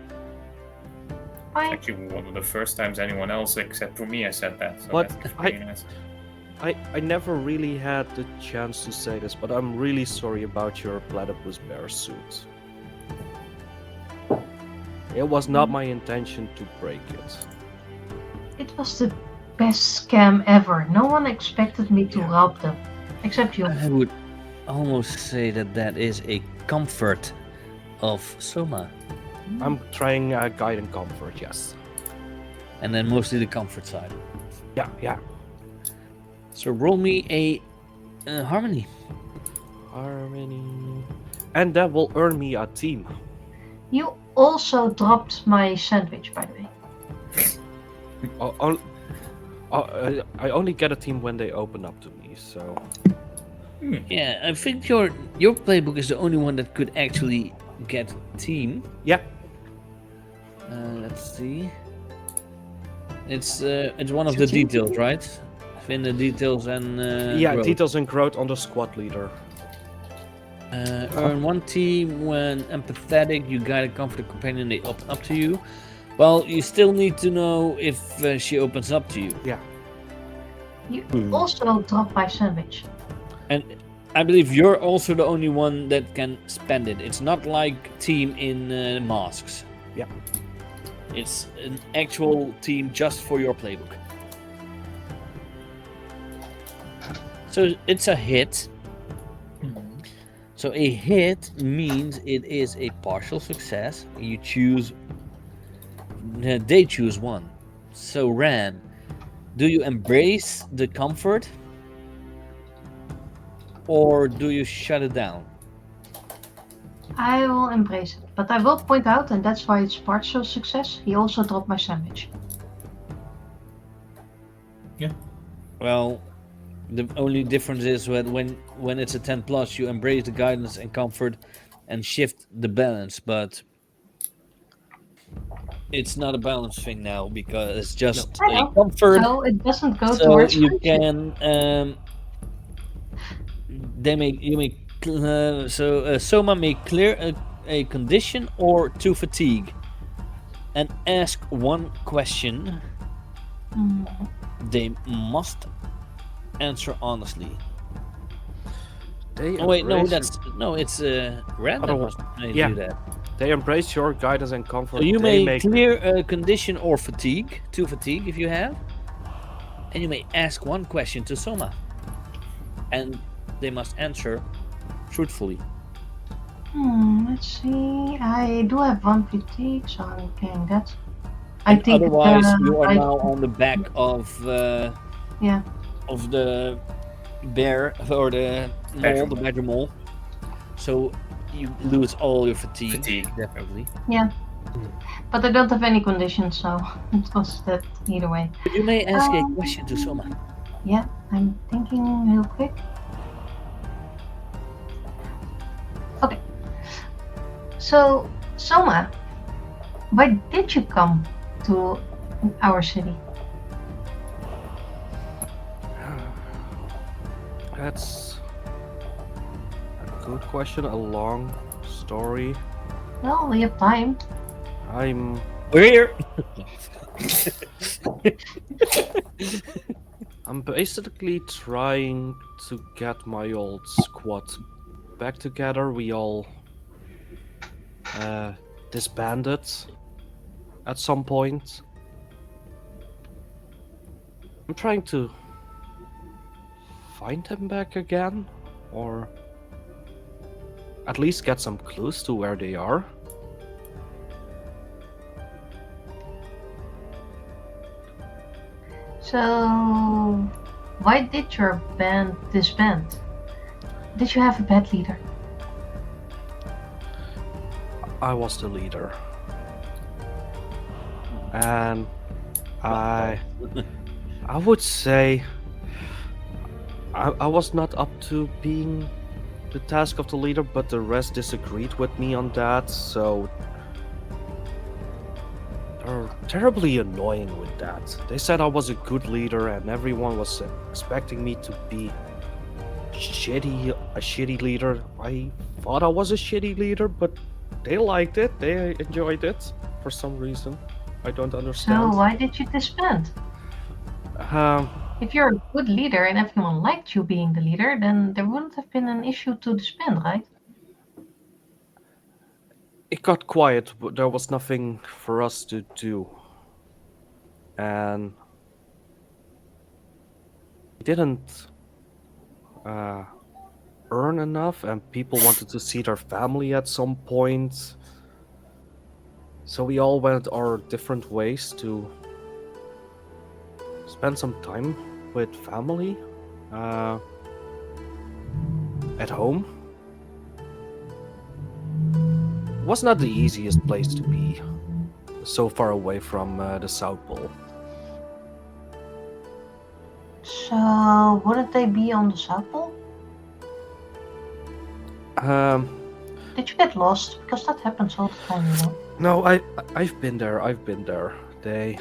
Fine. Actually, one of the first times anyone else except for me has said that. So But that's pretty nice. I never really had the chance to say this, but I'm really sorry about your platypus bear suit. It was not my intention to break it. It was the best scam ever. No one expected me to rob them. Except you. I would almost say that that is a comfort of Soma. I'm trying guide and comfort. Yes. And then mostly the comfort side. Yeah. So roll me a harmony. Harmony. And that will earn me a team. You also dropped my sandwich, by the way. I only get a team when they open up to me, so... Yeah, I think your playbook is the only one that could actually get team. Yeah. Let's see. It's one of the details, right? In the details and growth. Details and growth on the squad leader. Earn one team when empathetic. You guide a comfort companion. They open up to you. Well, you still need to know if she opens up to you. Yeah. You also dropped my sandwich. And I believe you're also the only one that can spend it. It's not like team in masks. Yeah. It's an actual team just for your playbook. So it's a hit. So a hit means it is a partial success. You choose. They choose one. So Ran, do you embrace the comfort, or do you shut it down? I will embrace it, but I will point out, and that's why it's partial success, he also dropped my sandwich. Well, the only difference is when it's a 10 plus, you embrace the guidance and comfort and shift the balance, but it's not a balance thing now because it's just a comfort. So it doesn't go So towards you friendship. can Soma may clear a condition or to fatigue and ask one question. They must answer honestly. It's random. Yeah. Do that. They embrace your guidance and comfort. So you They may clear a condition or fatigue, to fatigue if you have, and you may ask one question to Soma, and they must answer truthfully. Let's see. I do have one fatigue, so I'm getting that. And otherwise, you are now on the back of of the bear or the mole, the badger mole. So you lose all your fatigue. Definitely. Yeah. But I don't have any conditions, so it was that either way. But you may ask a question to Soma. Yeah, I'm thinking real quick. Okay. So, Soma, why did you come to our city? That's a good question. A long story. Well, we have time. We're here. I'm basically trying to get my old squad back together. We all disbanded at some point. I'm trying to find them back again, or at least get some clues to where they are. So, why did your band disband? Did you have a bad leader? I was the leader. And I would say I was not up to being the task of the leader, but the rest disagreed with me on that, so they're terribly annoying with that. They said I was a good leader and everyone was expecting me to be a shitty leader. I thought I was a shitty leader, but they liked it. They enjoyed it for some reason. I don't understand. So why did you disband? If you're a good leader and everyone liked you being the leader, then there wouldn't have been an issue to disband, right? It got quiet, but there was nothing for us to do. And we didn't earn enough, and people wanted to see their family at some point. So we all went our different ways to spend some time with family at home. Was not the easiest place to be, so far away from the South Pole. So, wouldn't they be on the South Pole? Did you get lost? Because that happens all the time, you know. No, I've been there. I've been there. They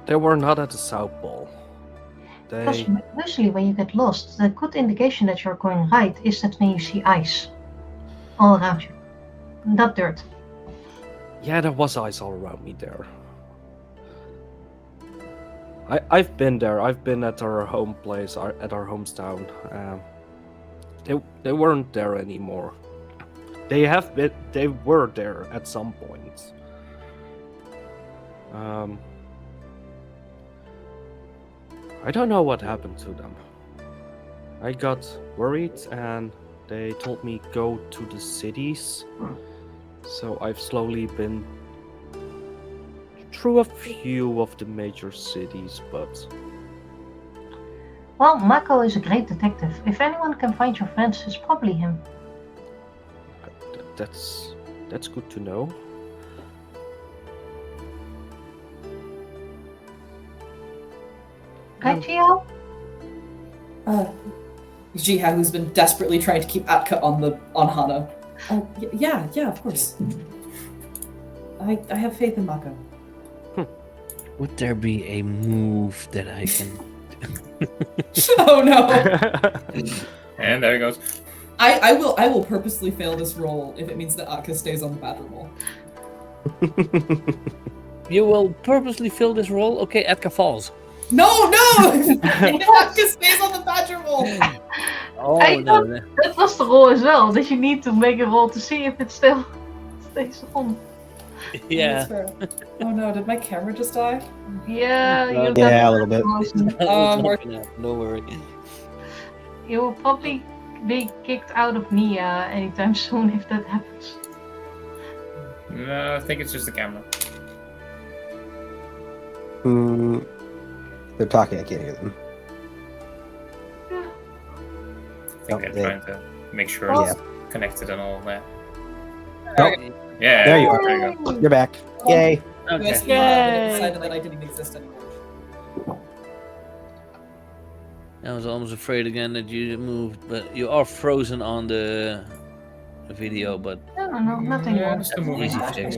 were not at the South Pole. Because They usually when you get lost, the good indication that you're going right is that when you see ice all around you. Not dirt. Yeah, there was ice all around me there. I've been there. I've been at our home place, at our hometown. They weren't there anymore. They were there at some point. I don't know what happened to them. I got worried and they told me go to the cities. So I've slowly been through a few of the major cities, but Well, Mako is a great detective. If anyone can find your friends, it's probably him. that's good to know. Right, Jiahao? Jiahao, who's been desperately trying to keep Atka on Hana. Yeah, of course. I have faith in Mako. Would there be a move that I can? Oh no! And there he goes. I will purposely fail this roll if it means that Atka stays on the badger roll. You will purposely fill this role? Okay, Atka falls. No! Atka stays on the badger roll. Oh I no! thought that was the roll as well, that you need to make a roll to see if it still stays on. Yeah. That's fair. Oh no, did my camera just die? Yeah, you Yeah, a little bit. More- No worry. You will probably be kicked out of Nia anytime soon if that happens. No, I think it's just the camera. They're talking. I can't hear them. I think they're yeah. trying to make sure Oh. it's connected and all that. Oh, Yeah, there you are. There you go. You're back. Yay. Okay. I decided that I didn't exist anymore. I was almost afraid again that you moved, but you are frozen on the video. But No, not Yeah, anymore. just the movie. Easy fix.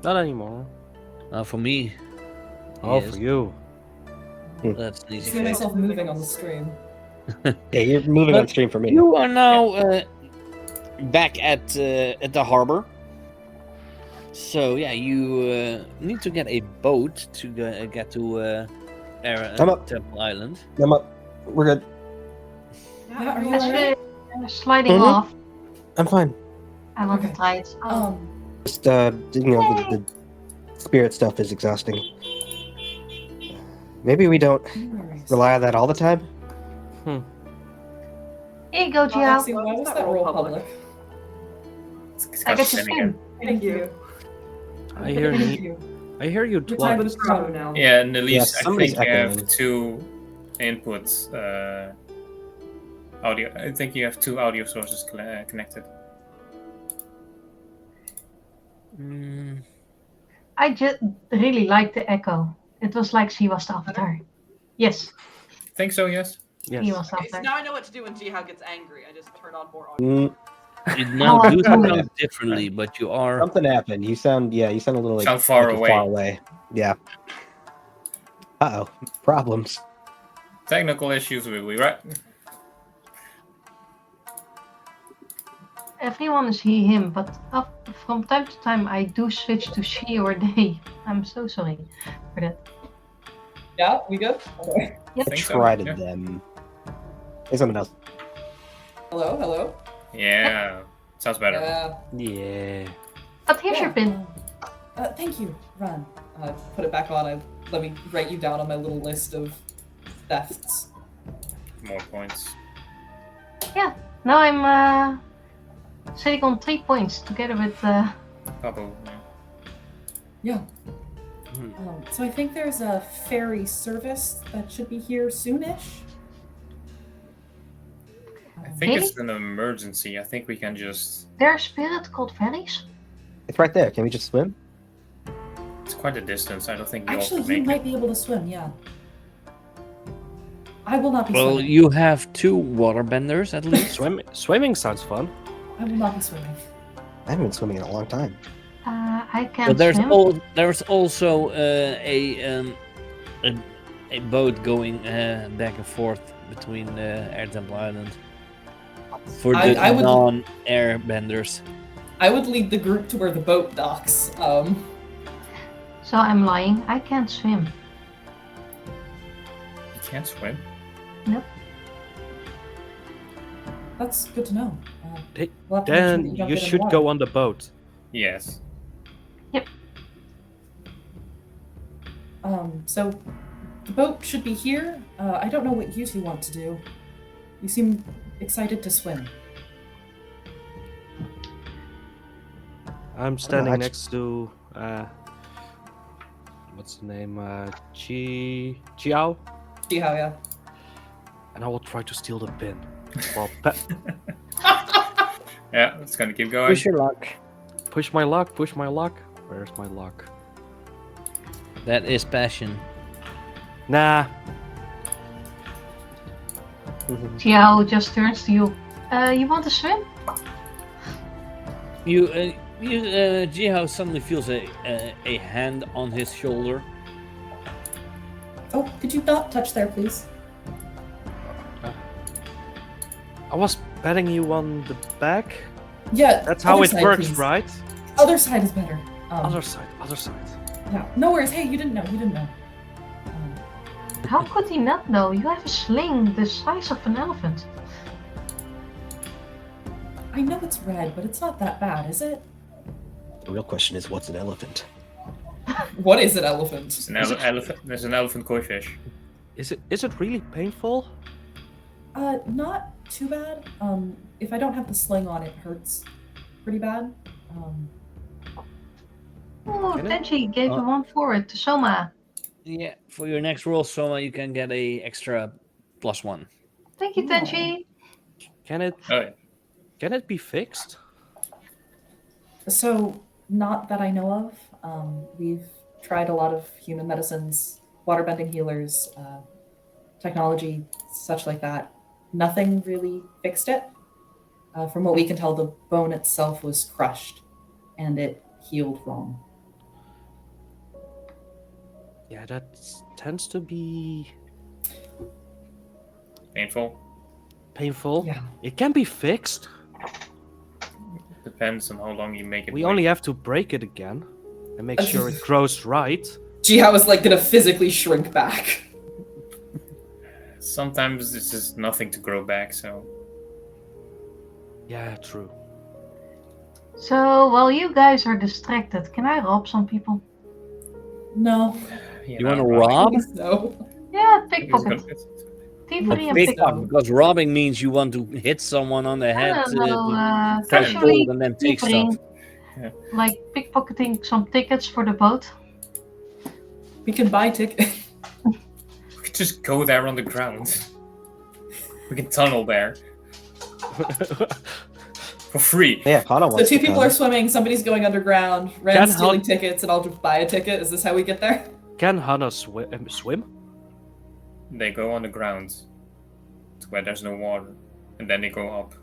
Not anymore. for me, Oh, yes, for you. that's an I easy see fix. myself moving on the stream. Yeah, you're moving But on stream for me. You are now back at the harbor. So yeah, you need to get a boat to get to I'm up. Temple Island. I'm up. We're good. Yeah, are you As alright? we're sliding Mhm. off, I'm fine. I want Okay. to try it. Just the spirit stuff is exhausting. Maybe we don't No worries. rely on that all the time. Here you go, Jiahao. Alexi, why was that roll public? It's I got get to spin again. spin. Thank you. I hear Thank you. you. I hear you Your time twice. is pro now. Yeah, and at least I somebody's think you have echoing. two inputs. Audio. I think you have two audio sources connected. I just really liked the echo. It was like she was the avatar. Yes, Think so? Yes. he Yes. was the Okay, so avatar. now I know what to do when Jiahao gets angry. I just turn on more audio. You now do Oh. sound differently, but you are. Something happened. You sound a little like Sound far you're away. Far away. Yeah. Uh-oh. Problems. Technical issues, will we? Right. Everyone is he, him, but from time to time I do switch to she or they. I'm so sorry for that. Yeah, we good? Okay. Yep. Think so, Try to yeah. them. Hey, something else. Hello? Yeah. Sounds better. Yeah. But here's your Yeah. pin. Thank you, Ron. Put it back on. Let me write you down on my little list of thefts. More points. Now I'm sitting on 3 points together with Pablo. Yeah. Hmm. So I think there's a ferry service that should be here soonish. I think Really? it's an emergency. I think we can just. There's a spirit called ferries? It's right there. Can we just swim? It's quite a distance. I don't think you all Actually, can you make might it. be able to swim. Yeah. I will not be Well, swimming. you have 2 waterbenders at least. Swimming sounds fun. I will not be swimming. I haven't been swimming in a long time. I can't But there's swim. there's also a boat going back and forth between Air Temple Island for the I would- non-airbenders. I would lead the group to where the boat docks. So I'm lying. I can't swim. You can't swim. That's good to know. Hey, We'll have to make sure that Then don't you get in the should water. go on the boat. Yes. So the boat should be here. I don't know what you two want to do. You seem excited to swim. I'm standing I- next to what's the name? Jiahao, Jiahao, yeah. and I will try to steal the pin. Well, Yeah, it's gonna keep going. Push your luck. push my luck, push my luck. Where's my luck? That is passion. Nah. Jiahao just turns to you. You want to swim? Jiahao suddenly feels a hand on his shoulder. Oh, could you not touch there, please? I was patting you on the back. Yeah. That's how other it side, works, please. right? Other side is better. Other side, other side. Yeah. No worries. Hey, you didn't know. You didn't know. How could he not know? You have a sling the size of an elephant. I know it's red, but it's not that bad, is it? The real question is, what's an elephant? What is an elephant? It's an elephant. There's an elephant koi fish. Is it really painful? Not too bad. If I don't have the sling on, it hurts pretty bad. Oh, Can it? Tenchi gave a 1 forward to Soma. Yeah, for your next roll, Soma, you can get a extra +1. Thank you, Tenchi. Can it Oh yeah. can it be fixed? So, not that I know of. We've tried a lot of human medicines, waterbending healers, technology, such like that. Nothing really fixed it. From what we can tell, the bone itself was crushed, and it healed wrong. Yeah, that tends to be Painful. painful. Yeah. It can be fixed. Depends on how long you make it. We wait. only have to break it again and make sure it grows right. Jiahao is like gonna physically shrink back. Sometimes it's just nothing to grow back. So Yeah, true. So, while you guys are distracted, can I rob some people? No. You want to rob? No. Yeah, It's pickpocket. gonna- it's- Thievery and Pickpocket, pickpocket. because robbing means you want to hit someone on the head, to casually and then take thievery, stuff. Yeah. like pickpocketing some tickets for the boat. We can buy tickets. We could just go there on the ground. We can tunnel there for free. Yeah, Hana So wants two to people come. are swimming, somebody's going underground, Can Rand's stealing help- tickets, and I'll just buy a ticket. Is this how we get there? Can Hana swim? They go on the ground to where there's no water, and then they go up.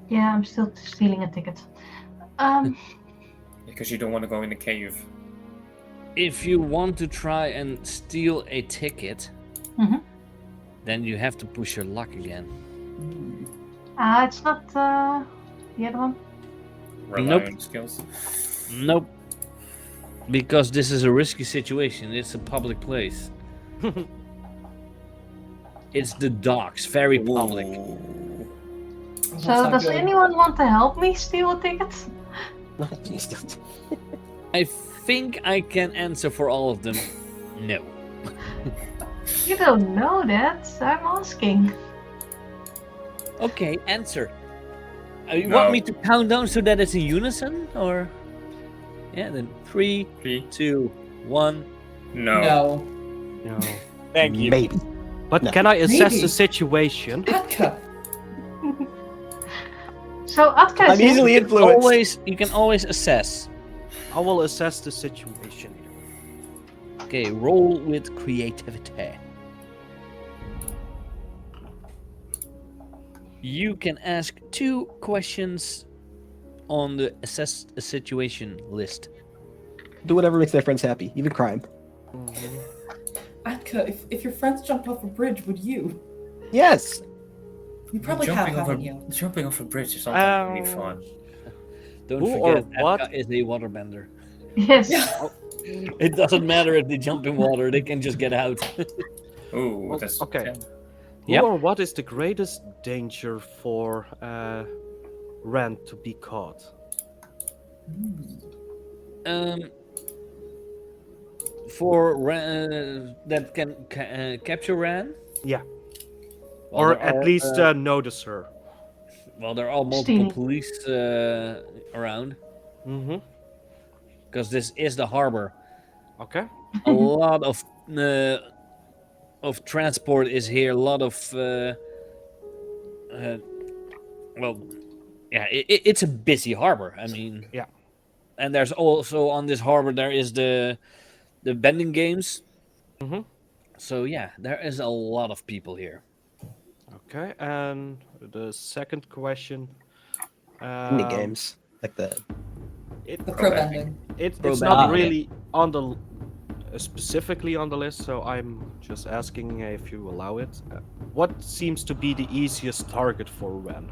Yeah, I'm still stealing a ticket. Because you don't want to go in the cave. If you want to try and steal a ticket, Mhm. then you have to push your luck again. It's not the other one. Rely Nope. on skills. Nope. Because this is a risky situation. It's a public place. It's the docks, very public. Ooh. Oh, So, that's not does good. anyone want to help me steal a ticket? I think I can answer for all of them. No. You don't know that. I'm asking. Okay, answer. You No. want me to count down so that it's in unison, or? Yeah, then 3, 3. 2, 1. No. No. No. Thank you. Maybe. But No. can I assess Maybe. the situation? Atka. So Atka I'm is in. easily influenced. You can always assess. I will assess the situation. Okay, roll with creativity. You can ask 2 questions on the assess a situation list. Do whatever makes their friends happy, even crime. Atka, if your friends jumped off a bridge, would you? Yes. You probably have, haven't you? Jumping off a bridge is something really fun. Don't Who or forget, what? Atka is a waterbender. Yes. It doesn't matter if they jump in water; they can just get out. Ooh, Well, that's okay. 10. Who Yep. or what is the greatest danger for Ren to be caught? For that can capture Ran. Yeah. Well, Or there at are, least notice her. well, there are multiple Stealing. police around Mm-hmm. because this is the harbor. Okay. A lot of transport is here. A lot of well, yeah, it's a busy harbor. I mean, Yeah. and there's also on this harbor there is the bending games. Mm-hmm. So yeah, there is a lot of people here. Okay. And the second question. Mini games like the The pro bending. It's Pro not bending, really on the specifically on the list, so I'm just asking if you allow it. What seems to be the easiest target for Ren?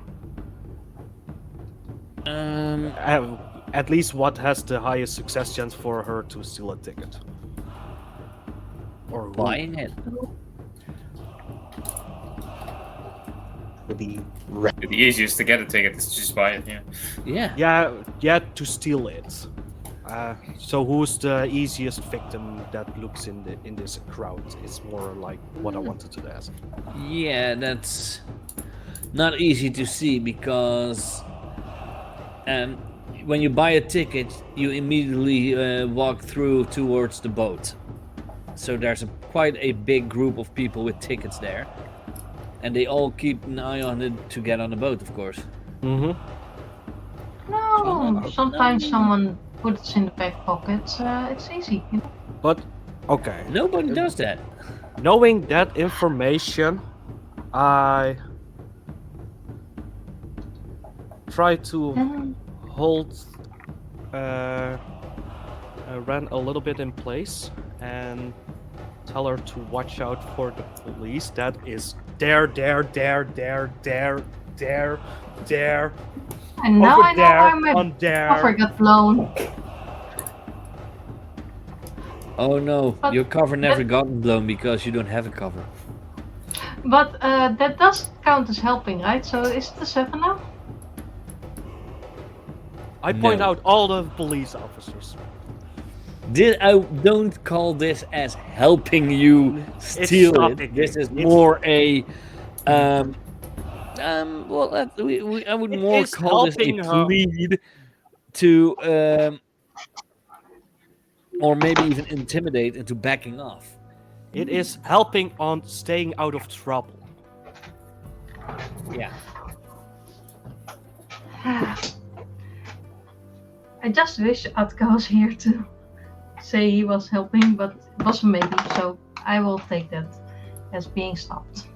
At least what has the highest success chance for her to steal a ticket? Or who? Buying it. the The easiest to get a ticket is just buy it, yeah. Yeah. Yeah, to steal it. So who's the easiest victim that looks in this crowd? Is more like what I wanted to ask. Yeah, that's not easy to see because when you buy a ticket, you immediately walk through towards the boat. So there's quite a big group of people with tickets there, and they all keep an eye on it to get on the boat, of course. Mm-hmm. No, sometimes someone puts it in the back pocket. It's easy. You know? But okay. Nobody does that. Knowing that information, I try to Um, hold Ren a little bit in place and tell her to watch out for the police. That is there. and now Over I know there, why my on there. cover got blown. Oh no, But your cover never gotten blown because you don't have a cover. But that does count as helping, right? So is it a 7 now? I point No. out all the police officers. I don't call this as helping you steal stopping it. This you. is It's- more a well, I would It more is call this a helping her. plead to or maybe even intimidate into backing off. It is helping on staying out of trouble. Yeah. I just wish Atka was here to say he was helping, but it was a maybe, so I will take that as being stopped.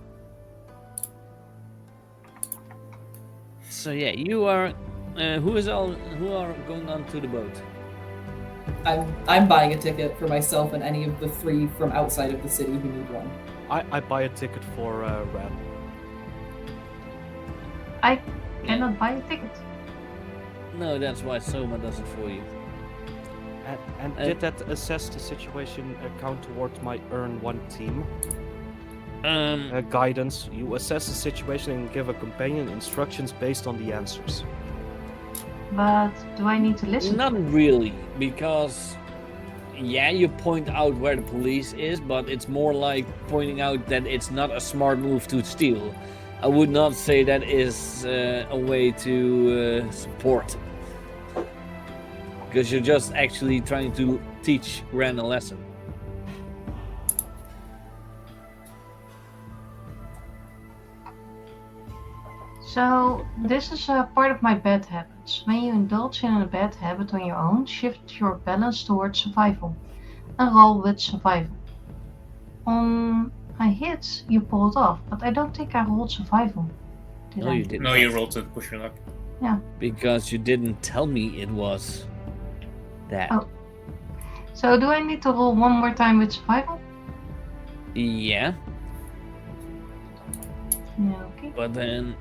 So yeah, you are. Who are going on to the boat? I'm buying a ticket for myself and any of the 3 from outside of the city who need one. I buy a ticket for Ren. I cannot buy a ticket. No, that's why Soma does it for you. And did that assess the situation count towards my earn 1 team? Guidance. You assess the situation and give a companion instructions based on the answers. But do I need to listen? Not really, because yeah, you point out where the police is, but it's more like pointing out that it's not a smart move to steal. I would not say that is a way to support. Because you're just actually trying to teach Ren a lesson. So, this is a part of my bad habits. When you indulge in a bad habit on your own, shift your balance towards survival and roll with survival. On a hit, you pulled off, but I don't think I rolled survival. Did No, I? you didn't. No, you rolled to push your luck. Because you didn't tell me it was that. Oh. So, do I need to roll one more time with survival? Yeah, Yeah, okay. but then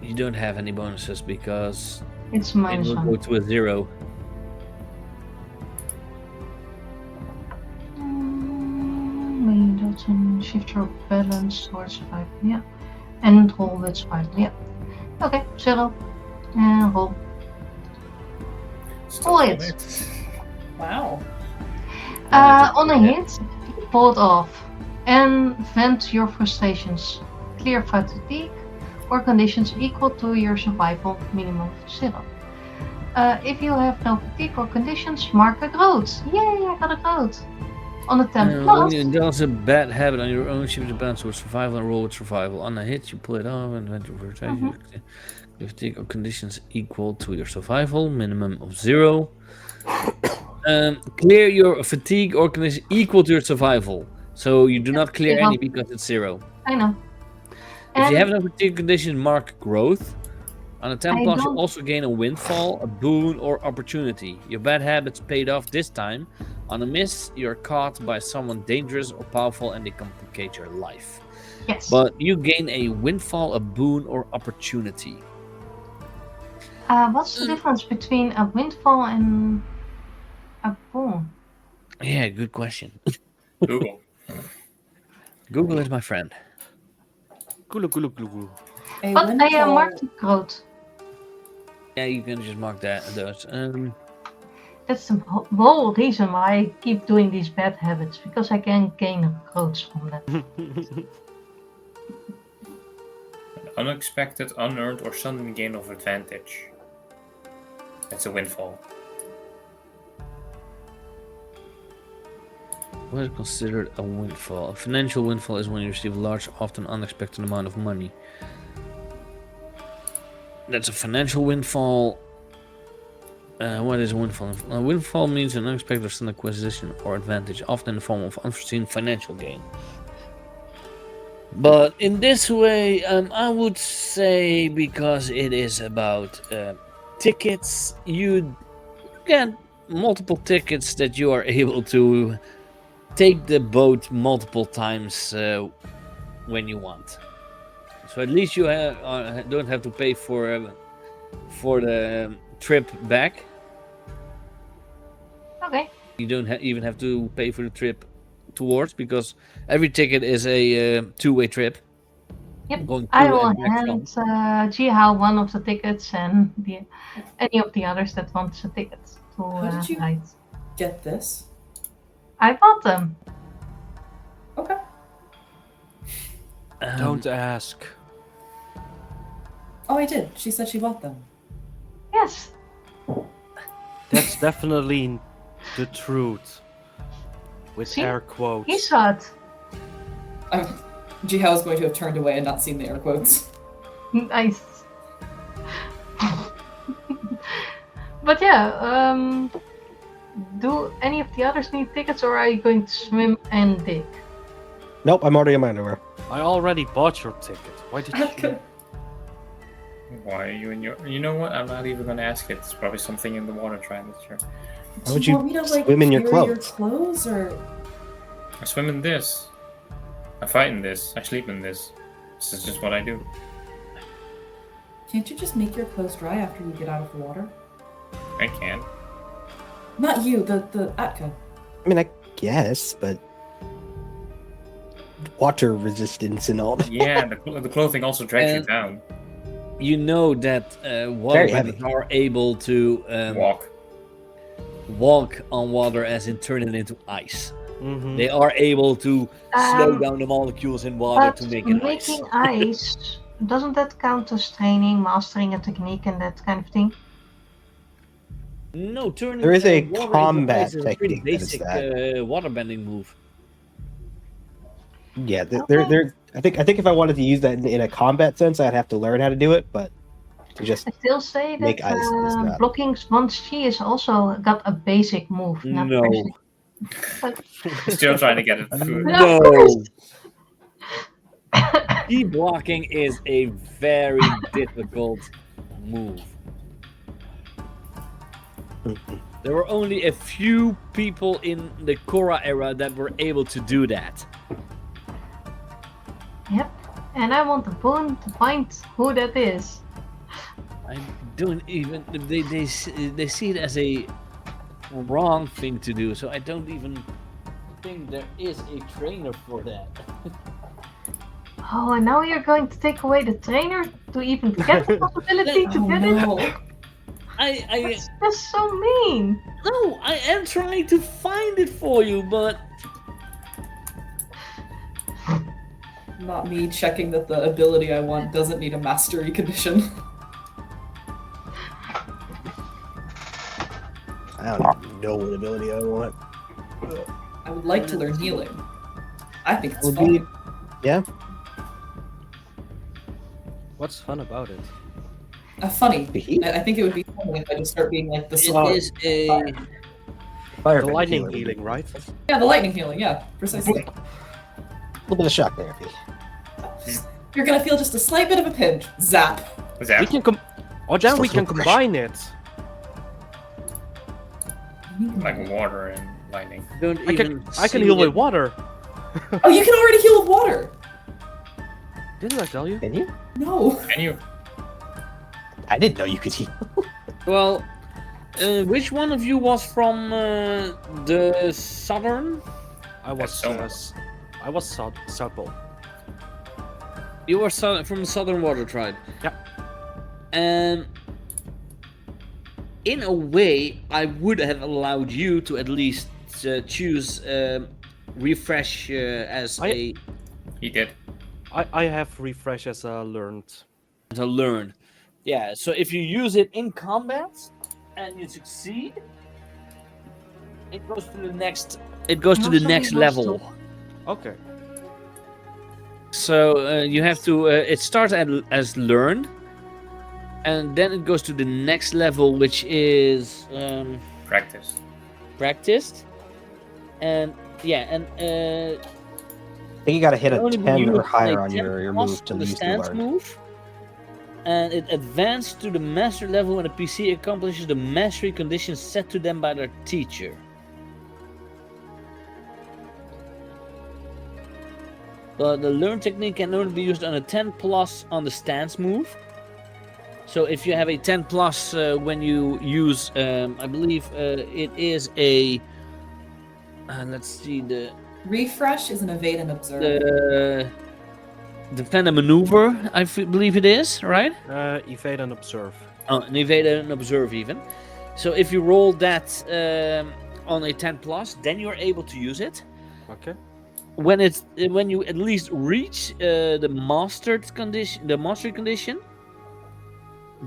you don't have any bonuses because It's it minus will 1. go to a 0. When you indulge in shift your balance towards survival, yeah. And roll with survival, yeah. Okay, 0. And roll. Still Oh, on it's- it. Wow. On a hit, pull it off and vent your frustrations. Clear fatigue or conditions equal to your survival minimum of 0. If you have no fatigue or conditions, mark a growth. Yay, I got a growth. On a 10 When plus, you indulge a bad habit on your own, shift the balance towards survival and roll with survival. On a hit, you pull it off and vent your frustration. If fatigue or conditions equal to your survival minimum of 0. Clear your fatigue or condition equal to your survival. So you do not clear 0. any because it's 0. I know. If you And have no fatigue condition, mark growth. On a 10 I plus, you don't- also gain a windfall, a boon, or opportunity. Your bad habits paid off this time. On a miss, you're caught by someone dangerous or powerful and they complicate your life. yes. But you gain a windfall, a boon, or opportunity. What's the difference between a windfall and a boon? Yeah, good question. Google. Google is my friend. Gulu gulu gulu gulu. A But I windfall- marked the growth. Yeah, you can just mark that those. That's the whole reason why I keep doing these bad habits, because I can gain growth from them. Unexpected, unearned, or sudden gain of advantage. That's a windfall. What is considered a windfall? A financial windfall is when you receive a large, often unexpected amount of money. That's a financial windfall. What is a windfall? A windfall means an unexpected or sudden acquisition or advantage, often in the form of unforeseen financial gain. But in this way, I would say because it is about tickets, you get multiple tickets that you are able to take the boat multiple times when you want. So at least you don't have to pay for the trip back. Okay. You don't even have to pay for the trip towards, because every ticket is a two-way trip. Yep. Going I to will and back from. hand Jiahao one of the tickets and any of the others that wants a ticket to How did you- ride. Get this. I bought them. Okay. Don't ask. Oh, I did. She said she bought them. Yes. That's definitely the truth. With See? air quotes. He saw it. Jihao is going to have turned away and not seen the air quotes. Nice. But yeah, do any of the others need tickets, or are you going to swim and dig? Nope, I'm already in my underwear. I already bought your ticket. Why did you? Why are you in your... You know what? I'm not even going to ask it. It's probably something in the water trying to sure. Why would Do you want me to, like, swim in your carry clothes? clothes, or I swim in this. I fight in this. I sleep in this. This is just what I do. can't you just make your clothes dry after you get out of the water? I can. Not you, the Atka. I mean, I guess, but water resistance and all that. Yeah, the clothing also drags you And- down. You know that Very waterbenders heavy. are able to walk on water, as in turn it into ice. Mm-hmm. They are able to slow Um, down the molecules in water But to make it ice. making ice doesn't that count as training, mastering a technique, and that kind of thing? No, turning There is a water into combat ice is a pretty technique that is basic that. waterbending move. Yeah, they're. I think if I wanted to use that in a combat sense, I'd have to learn how to do it. But to just I still say that make ice is not. blocking 1G is also got a basic move. Not No. actually. Still trying to get it food. No. Of course. Key blocking is a very difficult move. There were only a few people in the Korra era that were able to do that. Yep. And I want the boon to find who that is. I don't even. They see it as a wrong thing to do, so I don't even think there is a trainer for that. Oh, and now you're going to take away the trainer to even get the possibility to Oh get it? no. That's so mean. No, I am trying to find it for you, but Not me checking that the ability I want doesn't need a mastery condition. I don't even know what ability I want. I would like to learn healing. I think it's Would fun. be- Yeah. What's fun about it? Funny. The heat. I think it would be funny if I just start being like the it slot. is a. Fire The bend lightning healer. healing, right? Yeah, the lightning healing, yeah, precisely. A little bit of shock therapy. You're gonna feel just a slight bit of a pinch. Zap. What's We that? can Oh, then we Social can pressure. combine it. Like water and lightning. Don't I even. can see heal it. with water. Oh, you can already heal with water. Didn't I tell you? Can you? No. Can you? I didn't know you could heal. Well, which one of you was from the southern? I was Soma. I was South. You were from the Southern Water Tribe. Yeah. And in a way, I would have allowed you to at least choose refresh as I- He did. I have refresh as learned. to learn. Yeah. So if you use it in combat and you succeed, it goes to the next. It goes to No, the somebody next wants level. Okay. So you have to. It starts as learned, and then it goes to the next level, which is Practice. practiced. And yeah, and I think you got to hit a only be 10 used or on higher a on 10 your plus move to on the use the stance learn. move. And it advanced to the master level when a PC accomplishes the mastery conditions set to them by their teacher. But the learn technique can only be used on a 10 plus on the stance move. So if you have a 10 plus when you use, I believe it is a. Let's see the Refresh is an evade and observe. defend and maneuver. Believe it is right. Evade and observe. Oh, an evade and observe even. So if you roll that on a 10 plus, then you're able to use it. Okay. When you at least reach the mastered condition, the mastery condition,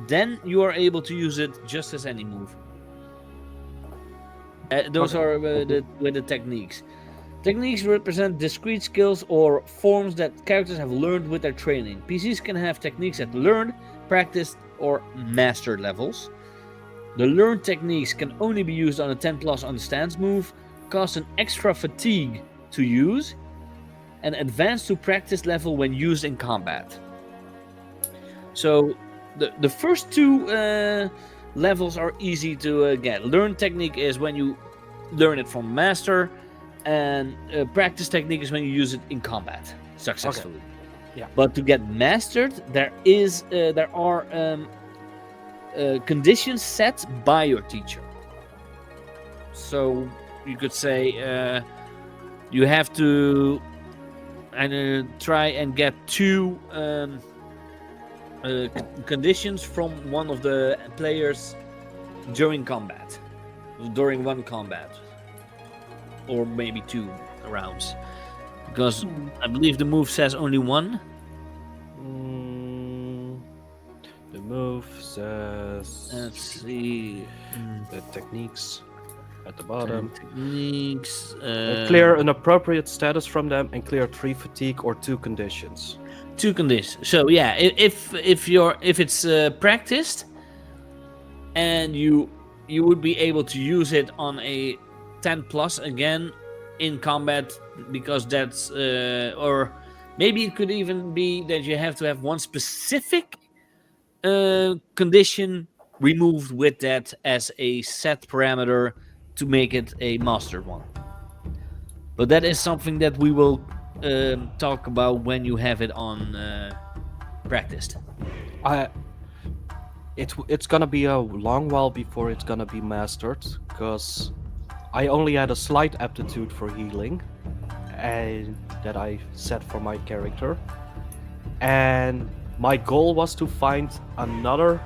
then you are able to use it just as any move. Those Okay. are with the techniques. Techniques represent discrete skills or forms that characters have learned with their training. PCs can have techniques at learned, practiced, or mastered levels. The learned techniques can only be used on a 10 plus on the stance move, cost an extra fatigue to use, and advance to practice level when used in combat. So the first two levels are easy to get. Learn technique is when you learn it from master, and practice technique is when you use it in combat successfully. Yeah. But to get mastered, there are conditions set by your teacher. So you could say you have to try and get two conditions from one of the players during one combat, or maybe two rounds, because I believe the move says only one. move says Let's see. the techniques at the bottom. Techniques. Clear an appropriate status from them and clear 3 fatigue or 2 conditions. 2 conditions. So yeah, if it's practiced, and you would be able to use it on a 10 plus again in combat, because that's or maybe it could even be that you have to have one specific condition removed with that as a set parameter to make it a mastered one. But that is something that we will talk about when you have it on practiced. It's gonna be a long while before it's gonna be mastered, because I only had a slight aptitude for healing, and that I set for my character. And my goal was to find another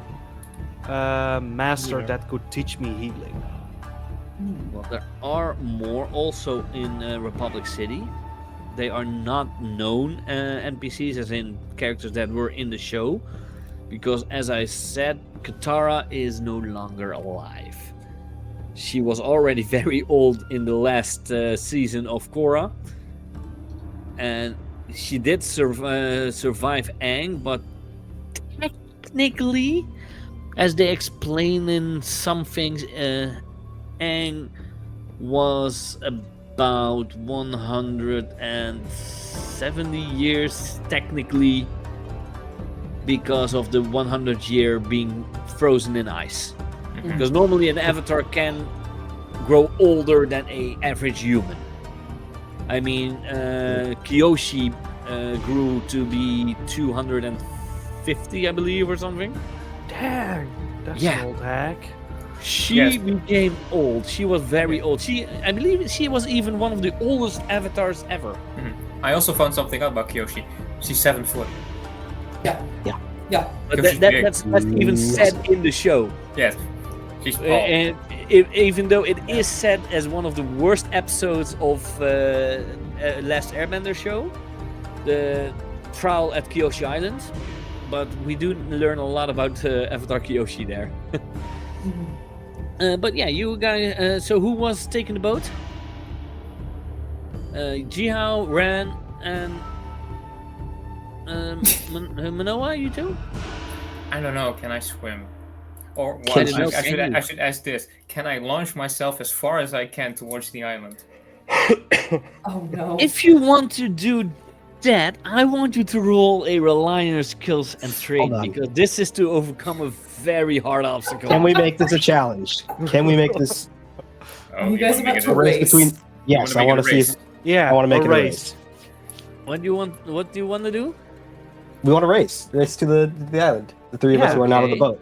master that could teach me healing. Well, there are more also in Republic City. They are not known NPCs, as in characters that were in the show, because as I said, Katara is no longer alive. She was already very old in the last season of Korra, and she did survive Aang, but technically, as they explain in some things, Aang was about 170 years technically, because of the 100 year being frozen in ice. Because normally an avatar can grow older than an average human. I mean, Kyoshi grew to be 250, I believe, or something. Dang, that's Yeah. an old hack. She became old. She was very old. I believe she was even one of the oldest avatars ever. I also found something out about Kyoshi. She's 7 foot. Yeah. Yeah. Yeah. But Because she's big. that's even said in the show. Yes. She's tall. And even though it is said as one of the worst episodes of Last Airbender show, the trial at Kyoshi Island, but we do learn a lot about Avatar Kyoshi there. But yeah, you guys. So who was taking the boat? Jiahao, Ran, and Manoa. You two? I don't know. Can I swim? Or Can what? you- I should ask this. Can I launch myself as far as I can towards the island? Oh no. If you want to do that, I want you to roll a rely on your skills and train, Hold on. because this is to overcome a very hard obstacle. Can we make this a challenge? Can we make this Oh, You guys wanna about make it to a race race? between? Yes, I want to see. If, Yeah, I want to make a it a race. What do you want? What do you want to do? We want to race to the island. The three of us Yeah, who are not on the okay. boat.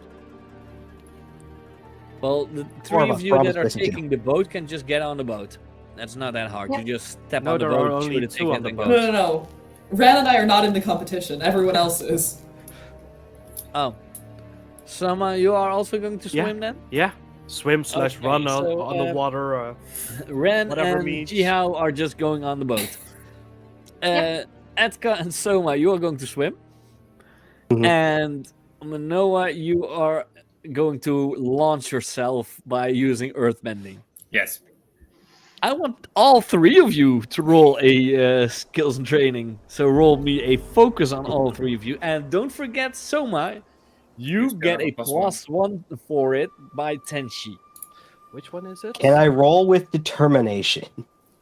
Well, the Four three of of us, you four of that us are basically. taking the boat can just get on the boat. That's not that hard. Yeah. You just step No, on the there are boat, only shoot a two ticket, on the and boat. go. No. Ran and I are not in the competition. Everyone else is. Oh, Soma, you are also going to Yeah. swim then? Yeah, swim slash Okay, run so, on the water. Ren Whatever and means. Jiahao are just going on the boat. Yep. Atka and Soma, you are going to swim. Mhm. And Manoa, you are going to launch yourself by using earthbending. Yes. I want all three of you to roll a skills and training. So roll me a focus on all three of you. And don't forget, Soma, you Just get got a a plus +1 for it by Tenshi. Which one is it? Can I roll with determination?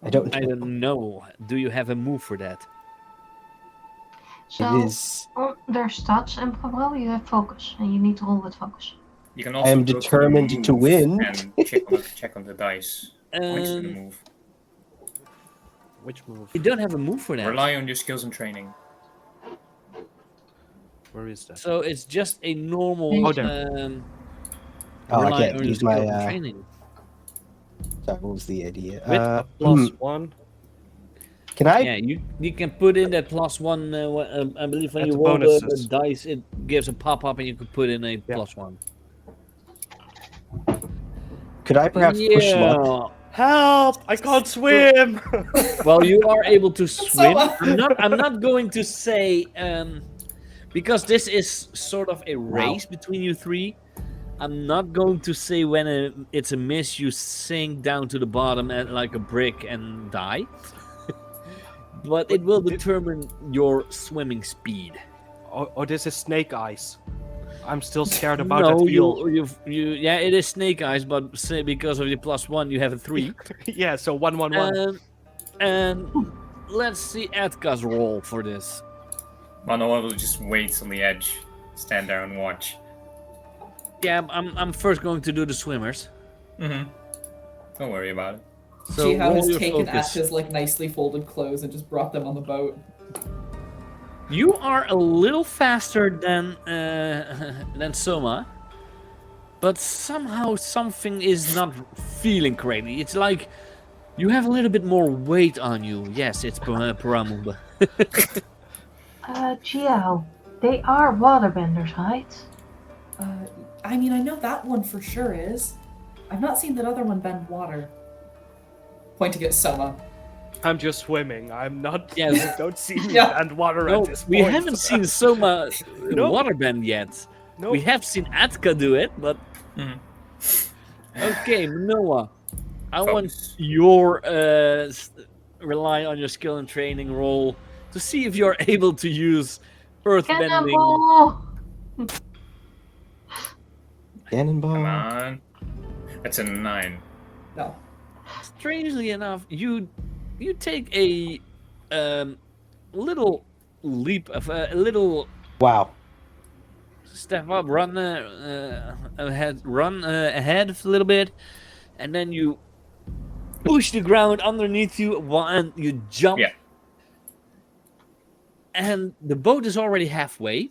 I don't I know. don't know. Do you have a move for that? So It is. on their stats and Pablo, you have focus, and you need to roll with focus. You can also am go to the determined to move win. and check on the dice. Points to the move. Which move? You don't have a move for that. Rely on your skills and training. Where is that? So it's just a normal. Oh, there. Oh, I rely can't on your use my. skills and training. Sorry, what was the idea? With a plus hmm, one. Can I? Yeah, you can put in that +1. I believe when At you the roll the bonuses. dice, it gives a pop up, and you can put in a Yeah. +1. Could I perhaps push luck? Yeah. Help! I can't swim. Well, you are able to swim. Soma. I'm not going to say Because this is sort of a race between you three, I'm not going to say when it's a miss, you sink down to the bottom like a brick and die. But it will determine your swimming speed. Or this is snake eyes. I'm still scared about that No, field. yeah, it is snake eyes, but say because of the +1, you have a 3. Yeah, so 1-1-1. And let's see Atka's roll for this. Manoa will just wait on the edge, stand there and watch. Yeah, I'm first going to do the swimmers. Mm-hmm. Don't worry about it. So Jiahao roll has your taken focus. Atka's like nicely folded clothes and just brought them on the boat. You are a little faster than Soma, but somehow something is not feeling correctly. It's like you have a little bit more weight on you. Yes, it's Paramumba. Jiahao, they are waterbenders, right? I mean, I know that one for sure is. I've not seen that other one bend water. Pointing at Soma. I'm just swimming. I'm not. Yes. Don't see me Yeah. and water No, at this we point. haven't seen Soma No. waterbend yet. No. We have seen Atka do it, but Mhm. okay, Manoa. I want Focus. your rely on your skill and training roll to see if you're able to use earthbending. Cannonball! Cannonball. Come on. That's a 9. No. Strangely enough, you take a little leap of a little Wow. step up, run ahead, run ahead a little bit, and then you push the ground underneath you and you jump. Yeah. And the boat is already halfway.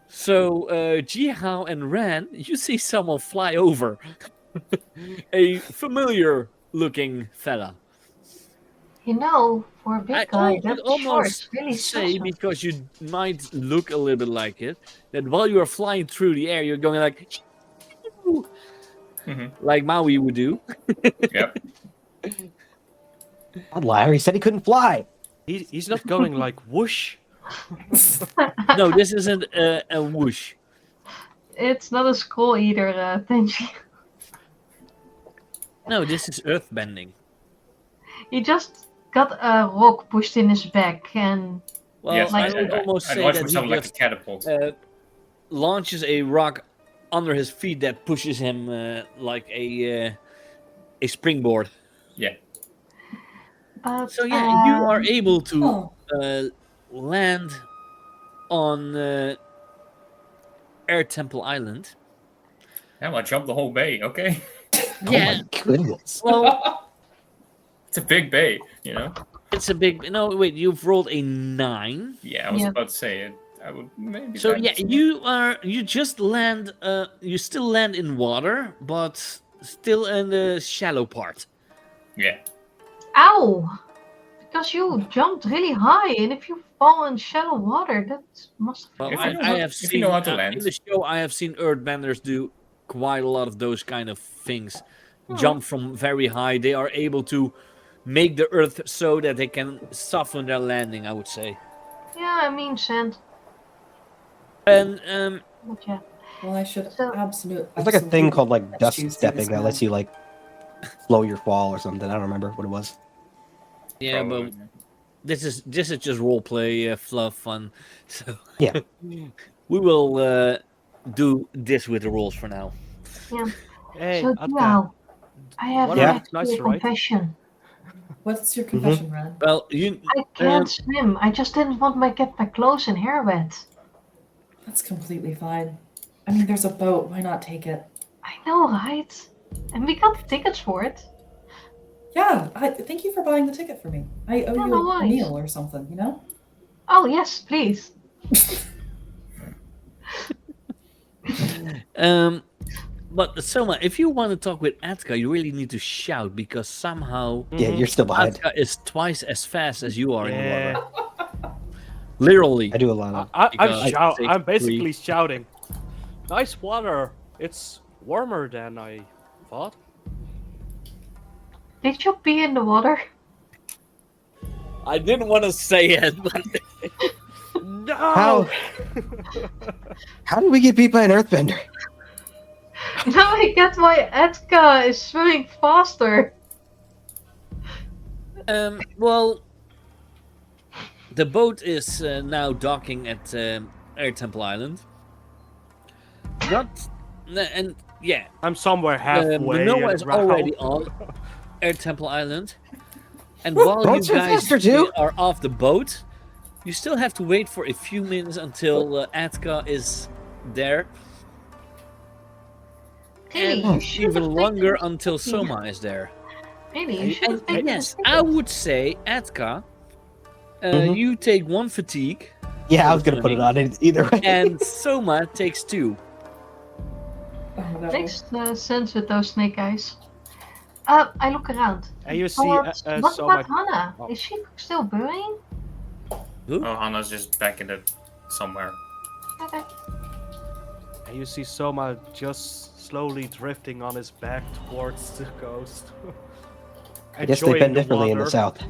So Jiahao and Ran, you see someone fly over. A familiar looking fella. You know, for a big I guy, would that's almost short. Really say, sus. because you might look a little bit like it, that while you are flying through the air, you're going like, Mhm. like Maui would do. Yep. I'd lie. He said he couldn't fly. He's not going like whoosh. No, this isn't a whoosh. It's not a skull eater, Tenji. No, this is earthbending. He just got a rock pushed in his back and Well, Yes, I like- would almost I'd say watch that for he something like a just catapult. launches a rock under his feet that pushes him like a springboard. Yeah. but, So yeah, you are able to Oh. land on Air Temple Island. Yeah, well, I jumped the whole bay, okay? Yeah, Goodness. well, It's a big bay, you know? it's a big. No, wait, you've rolled a 9. Yeah, I was Yeah. about to say it. I would maybe. So land yeah, somewhere. you just land. You still land in water, but still in the shallow part. Yeah. Ow! Because you jumped really high, and if you fall in shallow water, that must have Well, If I, you know I how- have if you seen know how to in land. the show. I have seen earthbenders do quite a lot of those kind of things. Hmm. Jump from very high. They are able to make the earth so that they can soften their landing. I would say. Yeah, I mean sand. And But yeah. Well, I should So- absolutely. There's like a thing called like Let's dust choose stepping this that now. lets you like slow your fall or something. I don't remember what it was. yeah, Probably. but this is just role play, fluff, fun. So Yeah. we will do this with the rules for now. Hey, So Atka, Jiahao, I have Yeah. actually Nice, a right? confession. What's your confession, Ren? Well, you I can't swim. I just didn't want to get my clothes and hair wet. That's completely fine. I mean, there's a boat. Why not take it? I know, right? And we got the tickets for it. Yeah, thank you for buying the ticket for me. I owe Yeah, you no a worries. meal or something, you know? Oh yes, please. But Soma, if you want to talk with Atka, you really need to shout because somehow Yeah, you're still behind. Atka is twice as fast as you are in the Yeah. water. Literally. I do a lot of. I'm Because it I'm takes basically shouting. Nice water. It's warmer than I thought. Did you pee in the water? I didn't want to say it, but How did we get beat by an earthbender? Now I get why Atka is swimming faster. Well, the boat is now docking at Air Temple Island. And yeah, I'm somewhere halfway. Manoa is around. already on Air Temple Island. And while you Boats are guys faster, too. are off the boat, you still have to wait for a few minutes until Atka is there. Really, And you should even have longer taken- until Soma is there. Really, you should have And taken yes, the I would say, Atka, Mhm. you take 1 fatigue, Yeah, I was gonna put it on it either way. and Soma takes 2. Oh, no. Makes sense with those snake eyes. I look around. And you see, What so about my Hannah? Oh. Is she still burning? Oh, Hannah's just back in the somewhere. Okay. and you see Soma just slowly drifting on his back towards the coast. I guess they Enjoying bend the differently in the water. south.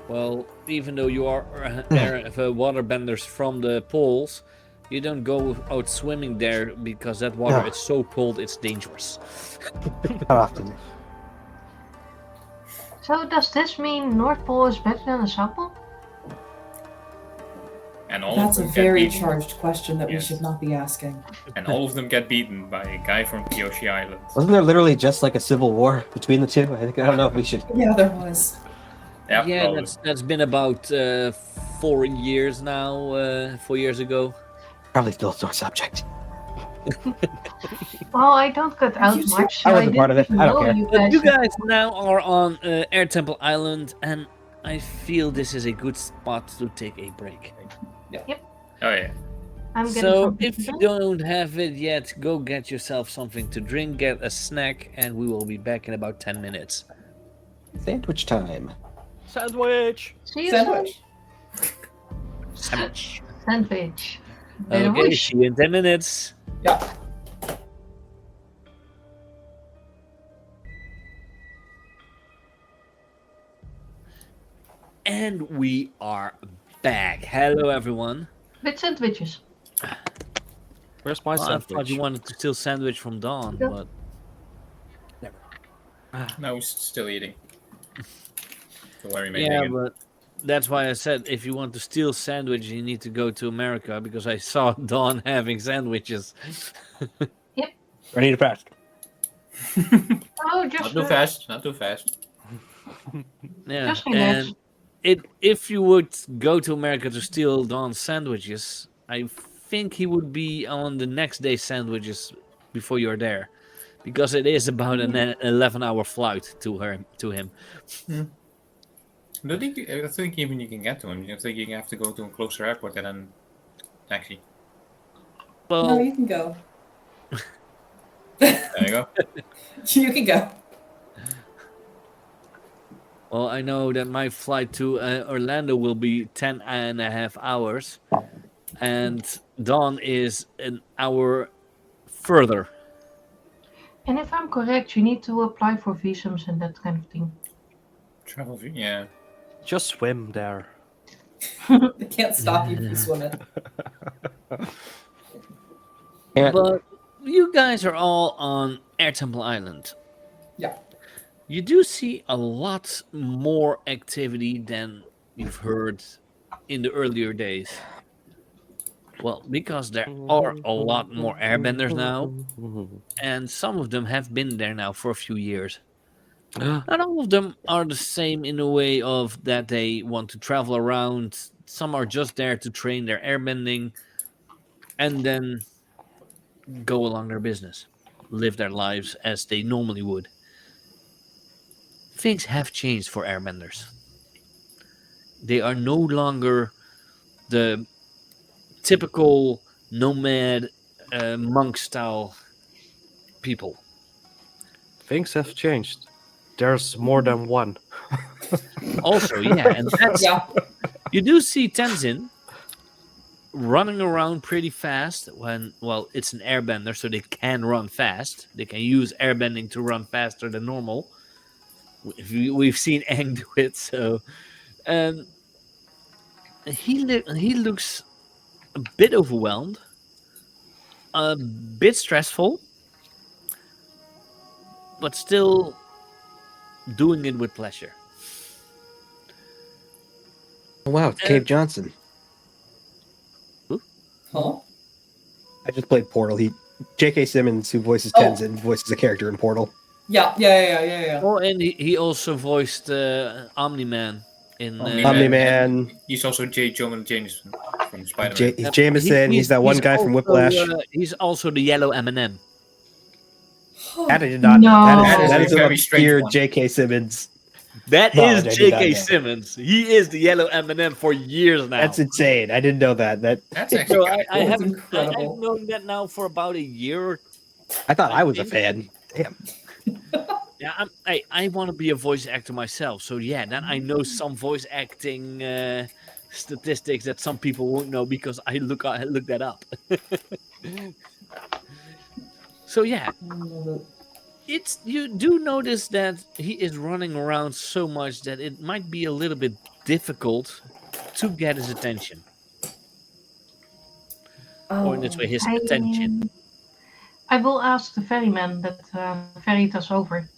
Well, even though you are waterbenders from the poles, you don't go out swimming there because that water No. is so cold it's dangerous. How often? So does this mean North Pole is better than the South Pole? And all That's of a them very get beaten. charged question that we Yes. should not be asking. And all of them get beaten by a guy from Kyoshi Island. Wasn't there literally just like a civil war between the two? I don't know if we should. Yeah, there was. Yeah, Yeah, probably. that's been about 4 years now. 4 years ago. Probably still a sore subject. Well, I don't cut out You too. much, so I I wasn't didn't part of it. even I don't know care. you But guys. you guys now are on Air Temple Island, and I feel this is a good spot to take a break. Oh yeah. I'm getting So something if to you drink. don't have it yet, go get yourself something to drink, get a snack, and we will be back in about 10 minutes. Sandwich time. Sandwich! See you soon. Sandwich. Sandwich. Sandwich. Better Okay, wish. see you in 10 minutes. Yeah. And we are back. Hello, everyone. With sandwiches. Where's my Well, I thought sandwich? you wanted to steal sandwich from Dawn, Yeah. but No, we're still eating. Don't worry, making yeah, it. but that's why I said if you want to steal sandwich, you need to go to America because I saw Dawn having sandwiches. Ready to fast. Oh, Not just too fast. Not too fast. Yeah, Just relax. and if you would go to America to steal Dawn's sandwiches, I think he would be on the next day's sandwiches before you're there, because it is about an 11-hour flight to him. I think even you can get to him. I think you have to go to a closer airport and then taxi. No, Well, you can go. There you go. You can go. well, I know that my flight to Orlando will be 10.5 hours, and Dawn is an hour further. And if I'm correct, you need to apply for visums and that kind of thing. Travel view. Yeah. Just swim there. They can't stop you if you swim it. Yeah. But you guys are all on Air Temple Island. Yeah. You do see a lot more activity than you've heard in the earlier days. Well, because there are a lot more airbenders now, and some of them have been there now for a few years. Not all of them are the same in a way of that they want to travel around. Some are just there to train their airbending and then go along their business, live their lives as they normally would. Things have changed for airbenders. They are no longer the typical nomad monk style people. Things have changed. There's more than one. Also, yeah, and that's Yeah. you do see Tenzin running around pretty fast when, well, it's an airbender, so they can run fast. They can use airbending to run faster than normal. We've seen Aang do it, so he looks a bit overwhelmed, a bit stressful, but still doing it with pleasure. Oh, wow, it's Cave Johnson. Huh? I just played Portal. J.K. Simmons, who voices Oh. Tenzin, voices a character in Portal. Yeah. Oh, and he also voiced Omni-Man in. Omni-Man. He's also J. Jonah Jameson from Spider-Man. He's Jameson. He's that one guy from Whiplash. He's also the yellow M&M. That I did not know. No. That is a an very strange obscure one. J.K. Simmons. That Knowledge is I did not J.K. know. Simmons. He is the yellow M&M for years now. That's insane. I didn't know that. That's actually So kinda I cool. haven't. incredible. I've known that now for about a year. I thought I I was a think- fan. Damn. Yeah, I want to be a voice actor myself. So yeah, then I know some voice acting statistics that some people won't know because I look that up. So yeah, it's you do notice that he is running around so much that it might be a little bit difficult to get his attention, or in this way, his attention. I will ask the ferryman that ferried us over.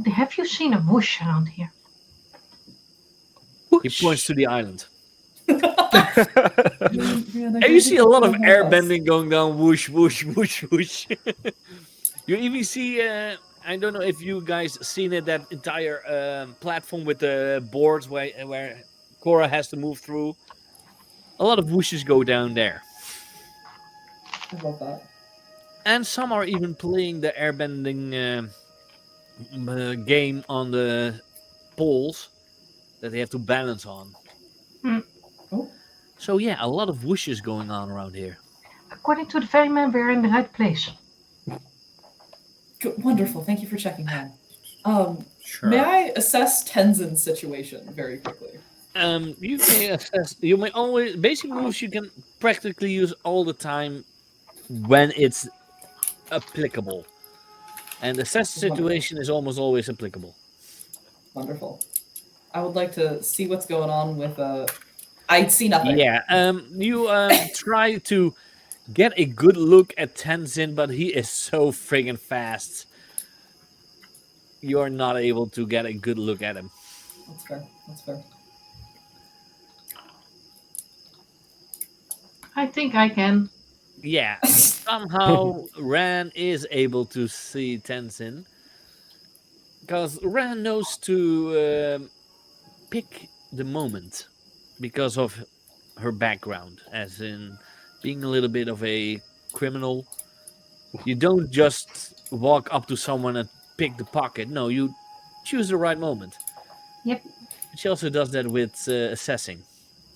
Have you seen a whoosh around here? He points to the island. Man, And you see a lot of air bending going down, whoosh, whoosh, whoosh, whoosh. You even see, I don't know if you guys seen it, that entire platform with the boards where Cora has to move through. A lot of whooshes go down there. I love that. And some are even playing the airbending game on the poles that they have to balance on. Oh. So yeah, a lot of whooshes going on around here. According to the ferryman, we're in the right place. Good, wonderful. Thank you for checking that. Sure. May I assess Tenzin's situation very quickly? You may assess. You may always basic moves you can practically use all the time when it's applicable, and assess the situation is almost always applicable. Wonderful. I would like to see what's going on with I see nothing. Yeah. You try to get a good look at Tenzin, but he is so friggin' fast. You are not able to get a good look at him. That's fair. That's fair. I think I can. Yeah. Somehow Ran is able to see Tenzin, because Ran knows to pick the moment because of her background, as in being a little bit of a criminal. You don't just walk up to someone and pick the pocket. No, you choose the right moment. Yep. She also does that with assessing.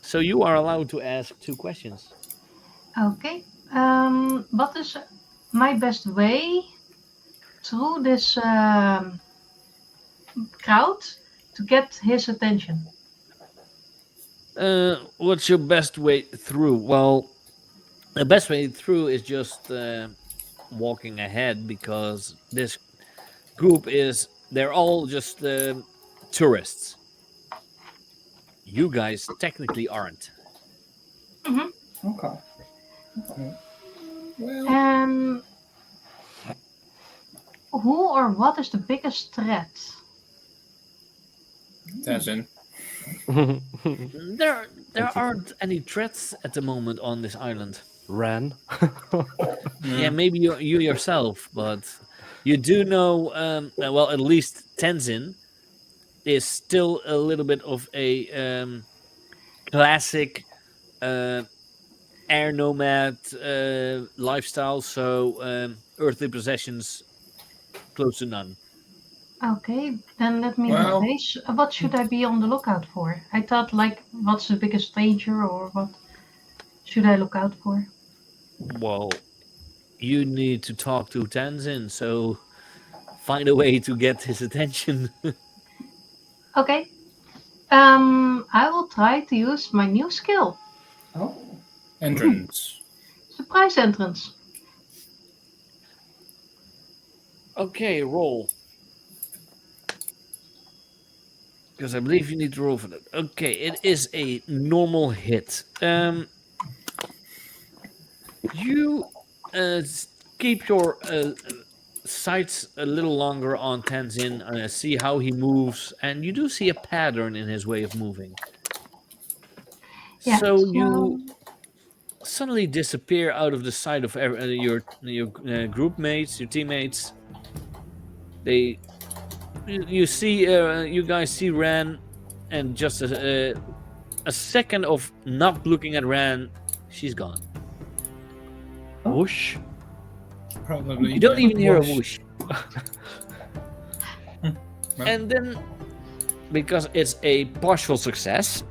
So you are allowed to ask 2 questions. Okay. What is my best way through this crowd to get his attention? What's your best way through? Well, the best way through is just walking ahead, because this group they're all just tourists. You guys technically aren't. Okay. Well. Who or what is the biggest threat? Tenzin. There aren't any threats at the moment on this island. Ran. Yeah, maybe you yourself, but you do know. Well, at least Tenzin is still a little bit of a classic air nomad lifestyle. So earthly possessions close to none. Okay, then let me Well- rephrase. What should I be on the lookout for? I thought, like, what's the biggest danger, or what should I look out for? Well, you need to talk to Tenzin, so find a way to get his attention. Okay. I will try to use my new skill, Oh. Entrance. surprise entrance. Okay, roll. Because I believe you need to roll for that. Okay, it is a normal hit. You keep your sights a little longer on Tenzin, see how he moves, and you do see a pattern in his way of moving. Yeah, So you suddenly disappear out of the sight of your group mates, your teammates. You see, you guys see Ran, and just a second of not looking at Ran, she's gone. Whoosh. Probably. You don't even hear a whoosh. whoosh. And then, because it's a partial success,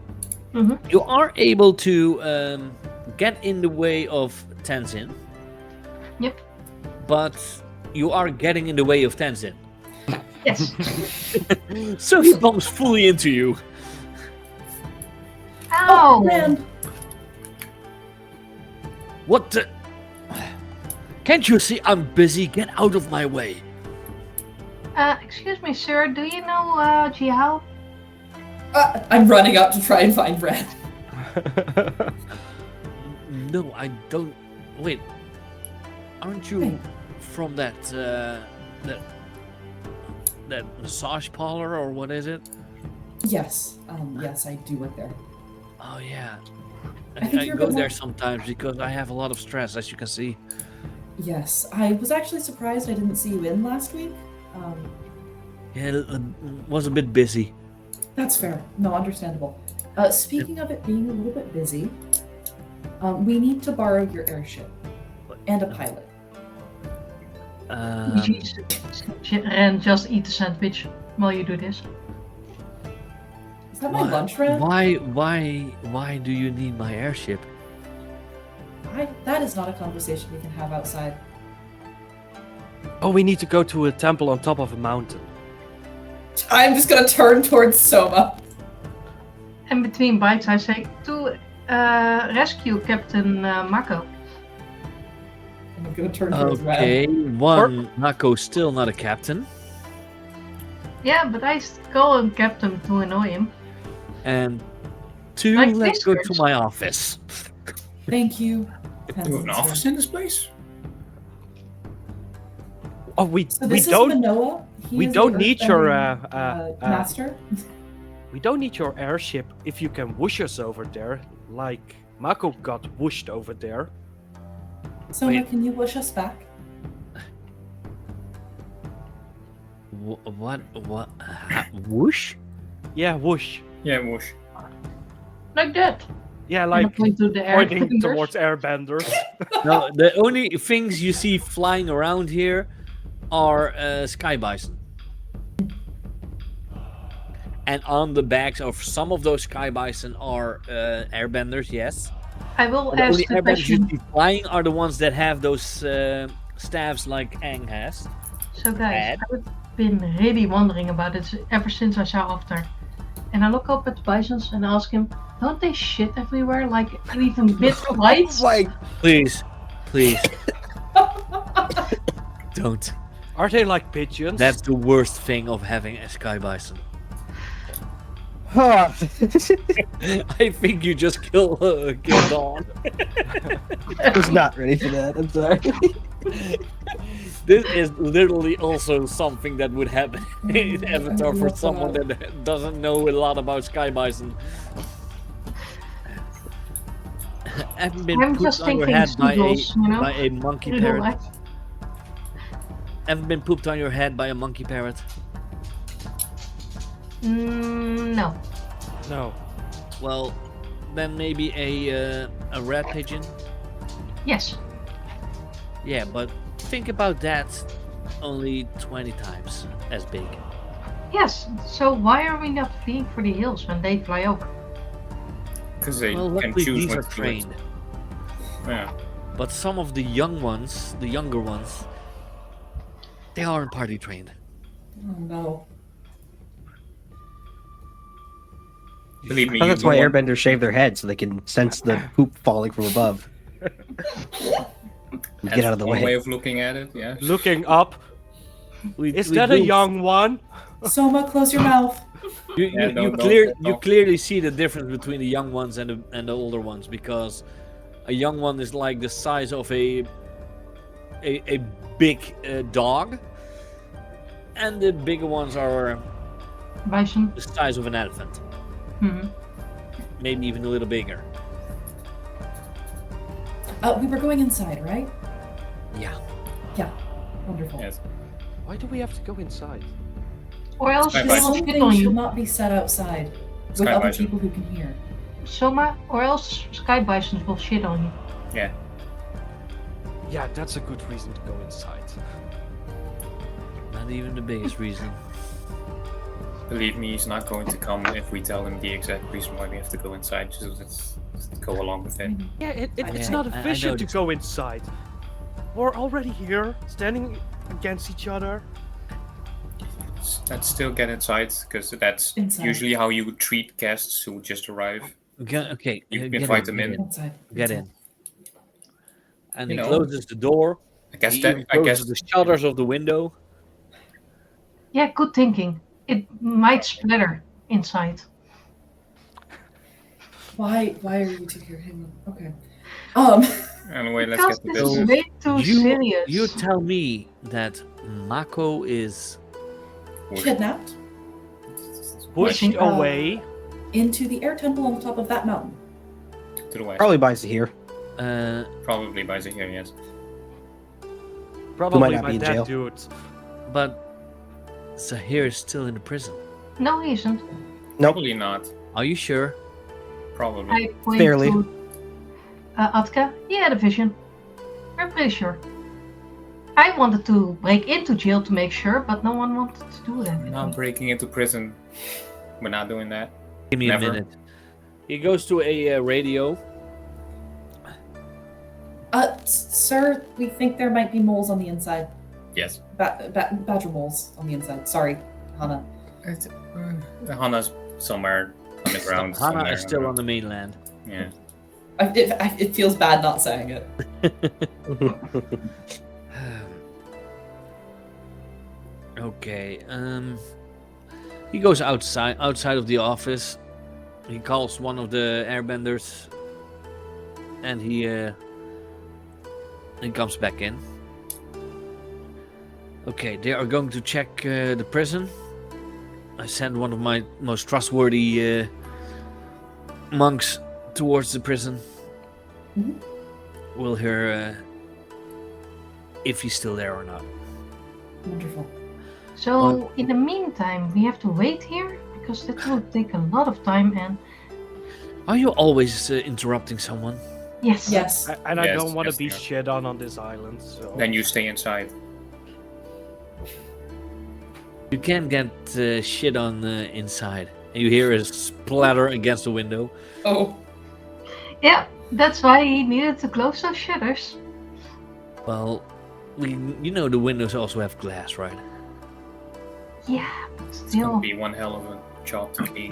you are able to get in the way of Tenzin. Yep. But you are getting in the way of Tenzin. Yes. So he bumps fully into you. Ow! Rand. What the? Can't you see I'm busy? Get out of my way. Excuse me, sir. Do you know Jiahao? I'm running up to try and find Rand. No, I don't. Wait. Aren't you Hey. from that massage parlor, or what is it? Yes. Yes, I do work there. Oh yeah. I think I you're go gonna- there sometimes because I have a lot of stress, as you can see. Yes. I was actually surprised I didn't see you in last week. Yeah, it was a bit busy. That's fair. No, understandable. Speaking of it being a little bit busy, we need to borrow your airship and a pilot. And just eat a sandwich while you do this. Is that my lunch, Rand? Why do you need my airship? That is not a conversation we can have outside. Oh, we need to go to a temple on top of a mountain. I'm just gonna turn towards Soma. And between bites, I say to rescue Captain Mako. I'm gonna turn towards Rand. Okay, one, Nako's still not a captain. Yeah, but I call him Captain to annoy him. And two, Like let's go to whiskers. my office. Thank you. Do you have an office in this place? Oh, we So we this is don't Manoa. He we is don't the need your earthbending, master. we don't need your airship if you can whoosh us over there, like Mako got whooshed over there. Soma, Wait. can you wish us back? What? Whoosh? Yeah, whoosh. Yeah, whoosh. Like that. Yeah, And I like point to the air pointing fingers. towards airbenders. No, the only things you see flying around here are sky bison. And on the backs of some of those sky bison are airbenders, yes. I will The ask only the airbenders you question. see flying are the ones that have those staves like Aang has. So guys, Ed? I've been really wondering about it ever since I saw After. And I look up at the bisons and ask him, don't they shit everywhere, like even bit lights? Please, please. Don't. Are they like pigeons? That's the worst thing of having a sky bison. Huh. I think you just killed Dawn. I was not ready for that. I'm sorry. This is literally also something that would happen in Avatar for someone that doesn't know a lot about sky bison. Haven't been I'm pooped just on your thinking head seagulls, you know? by a monkey Real parrot. life. Haven't been pooped on your head by a monkey parrot. No. No. Well, then maybe a red pigeon. Yes. Yeah, but think about that. Only 20 times as big. Yes. So why are we not fleeing for the hills when they fly over? Because they Well, can luckily choose these what are to do. trained. Yeah. But some of the young ones, the younger ones, they aren't party trained. Oh no. Believe me, Well, that's you why don't- airbenders shave their heads so they can sense the poop falling from above. That's Get out of the one way way. of looking at it, yeah. Looking up. Is that a young one? Soma, close your mouth. You clearly see the difference between the young ones and the older ones, because a young one is like the size of a big dog, and the bigger ones are Bison. the size of an elephant, Hmm. maybe even a little bigger. We were going inside, right? Yeah. Yeah. Wonderful. Yes. Why do we have to go inside? Or else Sky they Bison. will Some shit on things you. should not be said outside with Sky other Bison. people who can hear. Soma, or else Sky Bisons will shit on you. Yeah. Yeah, that's a good reason to go inside. Not even the biggest reason. Believe me, he's not going to come if we tell him the exact reason why we have to go inside. Just let's go along with it. Yeah, it's Yeah, not I efficient to noticed. go inside. We're already here, standing against each other. Let's still get inside, because that's Inside. usually how you treat guests who just arrive. Okay, You get invite in, them in. Inside. Get inside. in. And You he know, closes the door. I guess He that even I guess closes the shutters of the window. Yeah, good thinking. It might splatter inside. Why are you two here? Hang on. Okay. anyway, let's Because get to this is business. way too serious. You tell me that Mako is Kidnapped Pushed think, away. into the air temple on the top of that mountain. To the west. Probably buys it here. Probably by Zahir, yes. Probably not by be in that jail. dude. but Zahir is still in the prison. No, he isn't. Nope. Probably not. Are you sure? Probably. I point Fairly. to Atka. He had a vision. I'm pretty sure. I wanted to break into jail to make sure, but no one wanted to do that. We're not breaking into prison. We're not doing that. Give me Never. a minute. He goes to a radio. Sir, we think there might be moles on the inside. Yes. Badger moles on the inside. Sorry, Hana. Hana's somewhere on the ground. Hana somewhere. is still on the mainland. Yeah. It feels bad not saying it. Okay. He goes outside of the office. He calls one of the airbenders, and he comes back in. Okay, they are going to check the prison. I send one of my most trustworthy monks towards the prison. Mhm. We'll hear if he's still there or not. Wonderful. So, in the meantime, we have to wait here because that will take a lot of time. And Are you always interrupting someone? yes, Yes. And I Yes, don't want to yes, be yeah. shit on this island, so... Then you stay inside. You can get shit on inside. And you hear a splatter against the window. Oh. yeah, that's why he needed to close those shutters. Well, you know the windows also have glass, right? Yeah, but It's still. gonna be one hell of a job to be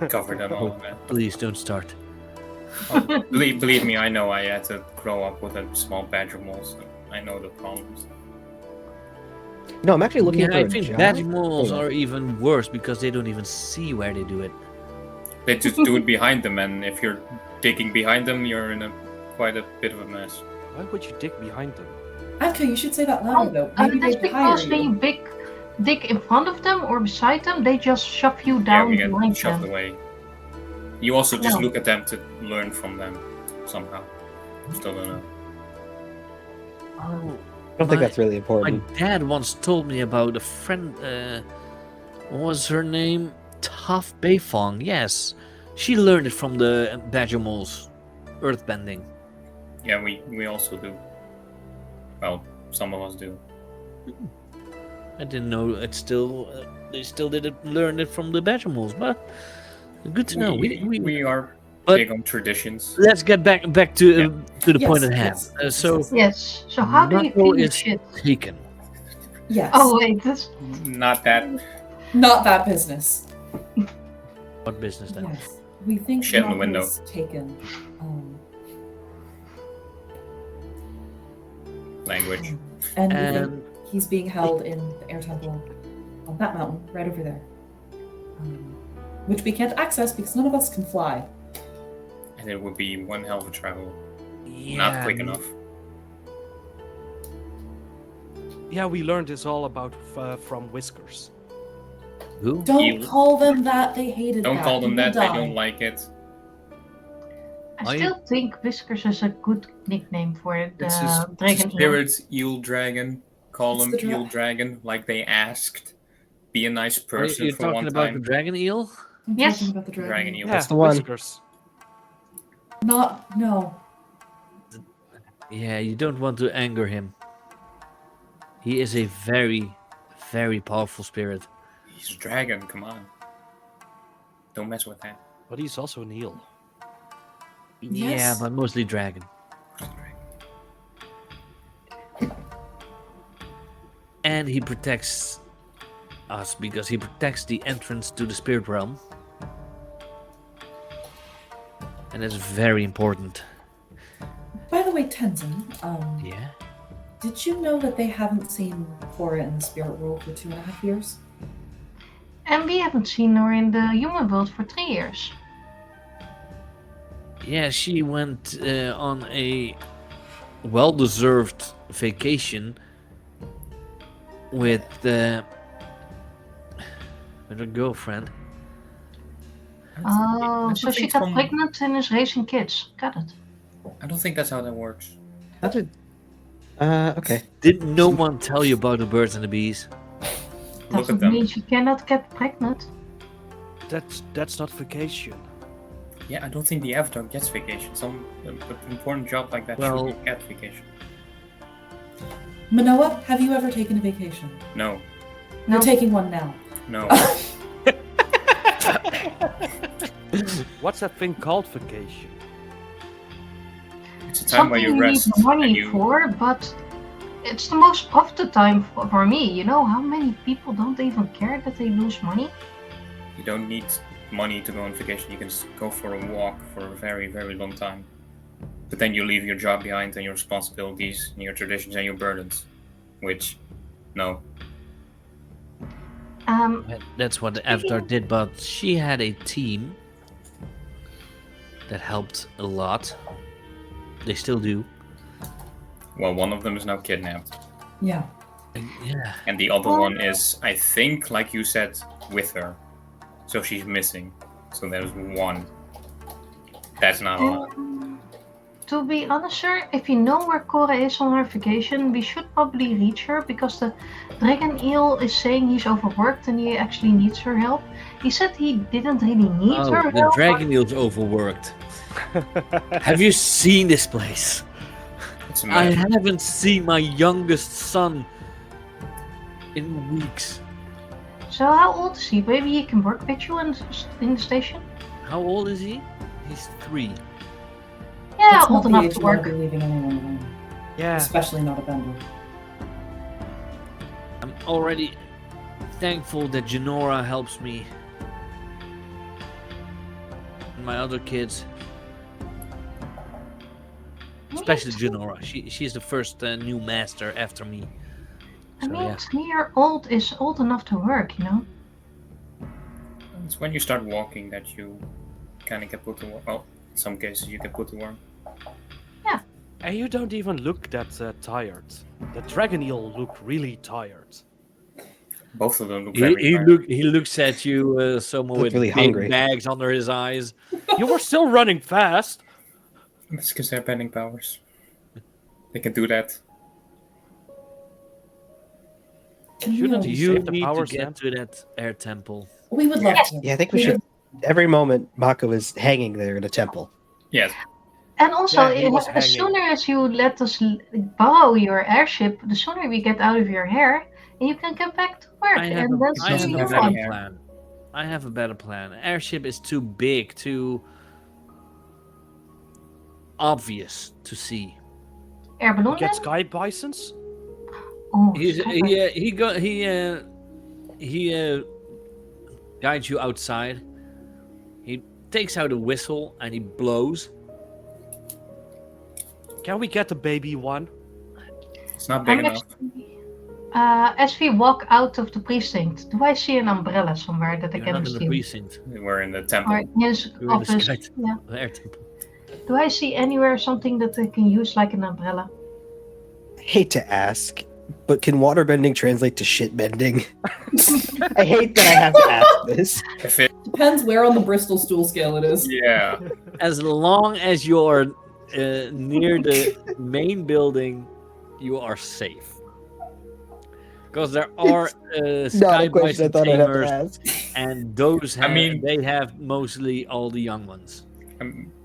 covered and all of that. Please don't start. Believe me, I know I had to grow up with a small badger mole, so I know the problems. No, I'm actually looking Yeah, for I a think job. badger moles Oh. are even worse because they don't even see where they do it. They just do it behind them, and if you're digging behind them, you're in quite a bit of a mess. Why would you dig behind them? Atka, you should say that louder though. Maybe That's they'd hire because when you. you dig in front of them or beside them, they just shove you Yeah, down we get behind shoved them. away. You also just No. look at them to learn from them somehow. Still don't know. Oh, I don't think that's really my important. dad once told me about a friend. What was her name? Tough Beifong. Yes, she learned it from the badger moles, earthbending. Yeah, we also do. Well, some of us do. I didn't know it still. They still didn't learn it from the badger moles, but good to know. We are But- big on traditions. Let's get back to the Yes, point at hand. yes, So yes. Yes. So how do you Mako clean is shit? taken. Yes. Oh wait, this. Not that. Not that business. What business then? Yes. We think Shit in the Mako window. is taken. Language. And we think And he's being held in the air temple on that mountain right over there, which we can't access because none of us can fly. And it would be one hell of a travel. Yeah, Not quick enough. Yeah, we learned this all about from Whiskers. Who? Don't Eel. call them that. They hated Don't that. call them People that, they die. don't like it. I still think Whiskers is a good nickname for It's the a dragon eel. spirit eel dragon. Call It's him the dra- eel dragon like they asked. Be a nice Are person you for talking one about time. the dragon eel? I'm Yes. talking about the dragon. Dragon eel. Yeah, That's the one. Whiskers. No. Yeah, you don't want to anger him. He is a very, very powerful spirit. He's a dragon, come on. Don't mess with that. But he's also an eel. Yeah, Yes. but mostly dragon. And he protects us because he protects the entrance to the spirit realm. And that's very important. By the way, Tenzin, Yeah. did you know that they haven't seen Cora in the spirit world for 2.5 years? And we haven't seen her in the human world for 3 years. Yeah, she went on a well-deserved vacation with her girlfriend. Oh, so she got pregnant and is raising kids. Got it. I don't think that's how that works. How did? Okay. Did no one tell you about the birds and the bees? Look at Doesn't them. mean she cannot get pregnant. That's not vacation. Yeah, I don't think the Avatar gets vacation. Some important job like that Well- should get vacation. Manoa, have you ever taken a vacation? No, No. You're taking one now. no. What's that thing called vacation? It's a time where Something you rest need money and you. for, but it's the most profit time for me. You know how many people don't even care that they lose money? You don't need money to go on vacation. You can just go for a walk for a very, very long time. But then you leave your job behind and your responsibilities and your traditions and your burdens. Which, no. That's what the Avatar did, but she had a team that helped a lot. They still do. Well, one of them is now kidnapped. Yeah. And yeah. And the other one is, I think, like you said, with her. So she's missing. So there's one. That's not a lot. To be honest, sir, if you know where Cora is on her vacation, we should probably reach her because the dragon eel is saying he's overworked and he actually needs her help. He said he didn't really need Oh, her the help. dragon eel's overworked. Have you seen this place? It's a I mess. haven't seen my youngest son in weeks. So how old is he? Maybe he can work with you in the station? How old is he? He's 3. Yeah, That's old not the enough age to you want work. to be leaving anyone alone. Yeah. Especially not a bender. I'm already thankful that Janora helps me. And my other kids. Especially Janora. She's the first new master after me. I So mean, yeah. 3-year-old is old enough to work, you know? It's when you start walking that you kind of get put to work. Well, in some cases you get put to work. And you don't even look that tired. The dragon eel look really tired. Both of them look very tired. He looks at you, Soma, Look with really big hungry. bags under his eyes. You were still running fast. It's because they have bending powers. They can do that. Can Shouldn't we, he You save the need to powers get then? to that air temple. we would love to. Yeah, I think we should. Every moment, Mako is hanging there in a temple. Yes. And also, Yeah, he was as hanging. sooner as you let us borrow your airship, the sooner we get out of your hair, and you can get back to work. I have And then I doesn't have you a have better any want. hair. plan. I have a better plan. Airship is too big, too obvious to see. Air balloon Get then? sky bisons? Oh, He's, stop he it. guides you outside. He takes out a whistle and he blows. Can we get the baby one? It's not big I'm enough. actually, As we walk out of the precinct, do I see an umbrella somewhere that I You're can not in the steal? precinct. We're in the temple. Or in his You're in the office? sky Yeah. air temple. Do I see anywhere something that I can use like an umbrella? I hate to ask, but can waterbending translate to shit bending? I hate that I have to ask this. If it, Depends where on the Bristol stool scale it is. yeah. As long as you're near the main building, you are safe. Because there are sky bison tamers, ask. and those have, I mean- they have mostly all the young ones.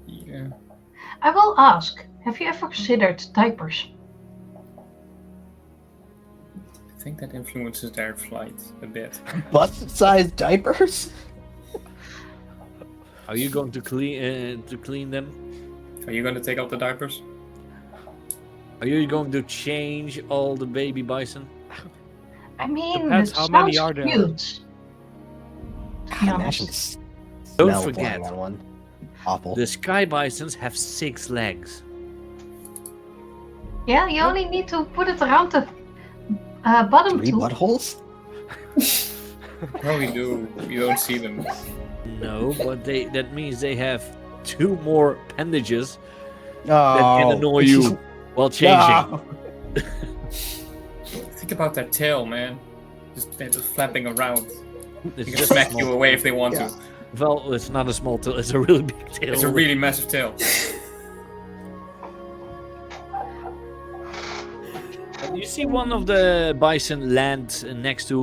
Yeah. I will ask, have you ever considered diapers? I think that influences their flight a bit. Bust-sized diapers? Are you going to clean them? Are you going to take out the diapers? Are you going to change all the baby bison? I mean, Depends it how many sounds are there. cute. To be God, honest. imagine s- Don't smell forget, flying on one. Awful. the sky bisons have 6 legs. Yeah, you only need to put it around the bottom 3 two. buttholes? Probably do. You don't see them. No, but that means they have 2 more appendages Oh, that can annoy you while changing. No. Think about that tail, man. They're just flapping around. It's They can just a smack small you away if they want Yeah. to. Well, it's not a small tail, it's a really big tail. It's a really massive tail. You see one of the bison land next to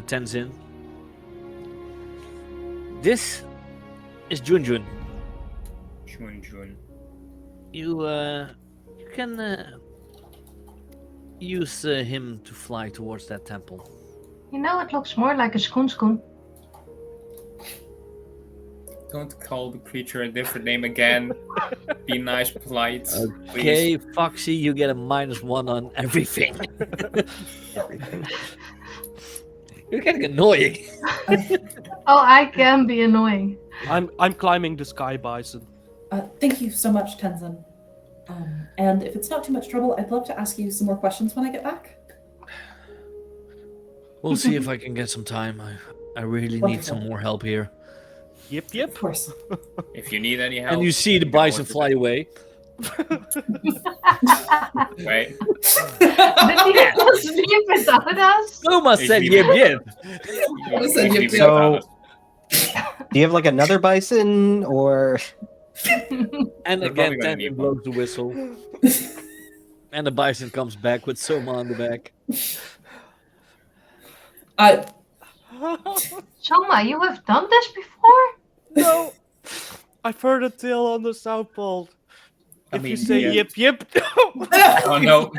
Tenzin. This is Junjun. Jun. You can use him to fly towards that temple. You know, it looks more like a skoon. Don't call the creature a different name again. Be nice, polite. Please. Okay, Foxy, you get a -1 on everything. Everything. You're getting annoying. Oh, I can be annoying. I'm climbing the sky bison. Thank you so much, Tenzin. And if it's not too much trouble, I'd love to ask you some more questions when I get back. We'll see if I can get some time. I really need some more help here. Yep. Of course. If you need any help. And you see the can go bison into fly away. that. Right? Did he just leave without us? Soma said If yip you- yip. You said leave yep, it yep. without us. Do you have like another bison or And We're again, probably gonna Tenzin need blows the whistle. And the bison comes back with Soma on the back. Soma, you have done this before? No, I've heard a tale on the South Pole. I If you mean, say yeah. yip, Oh no.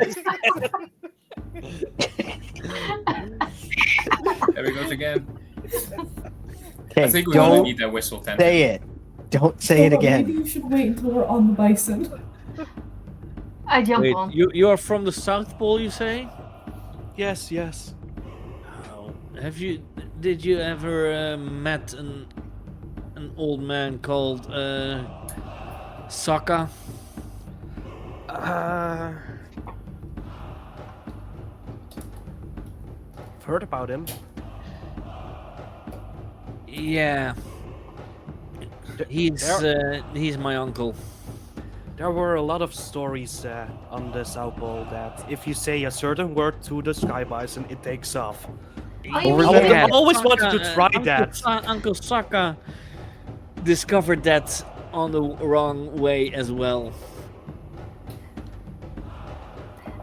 There he goes again. I okay, think we really don't need that whistle, Ten. say it. Don't say it Maybe again. you should wait until we're on the bison. I jump Wait, on. you are from the South Pole, you say? yes. Oh, did you ever met an old man called Sokka? I've heard about him. Yeah. He's my uncle. There were a lot of stories on the South Pole that if you say a certain word to the sky bison, it takes off. Oh, you Over mean there? you- I always wanted to try that. Uncle Sokka discovered that on the wrong way as well.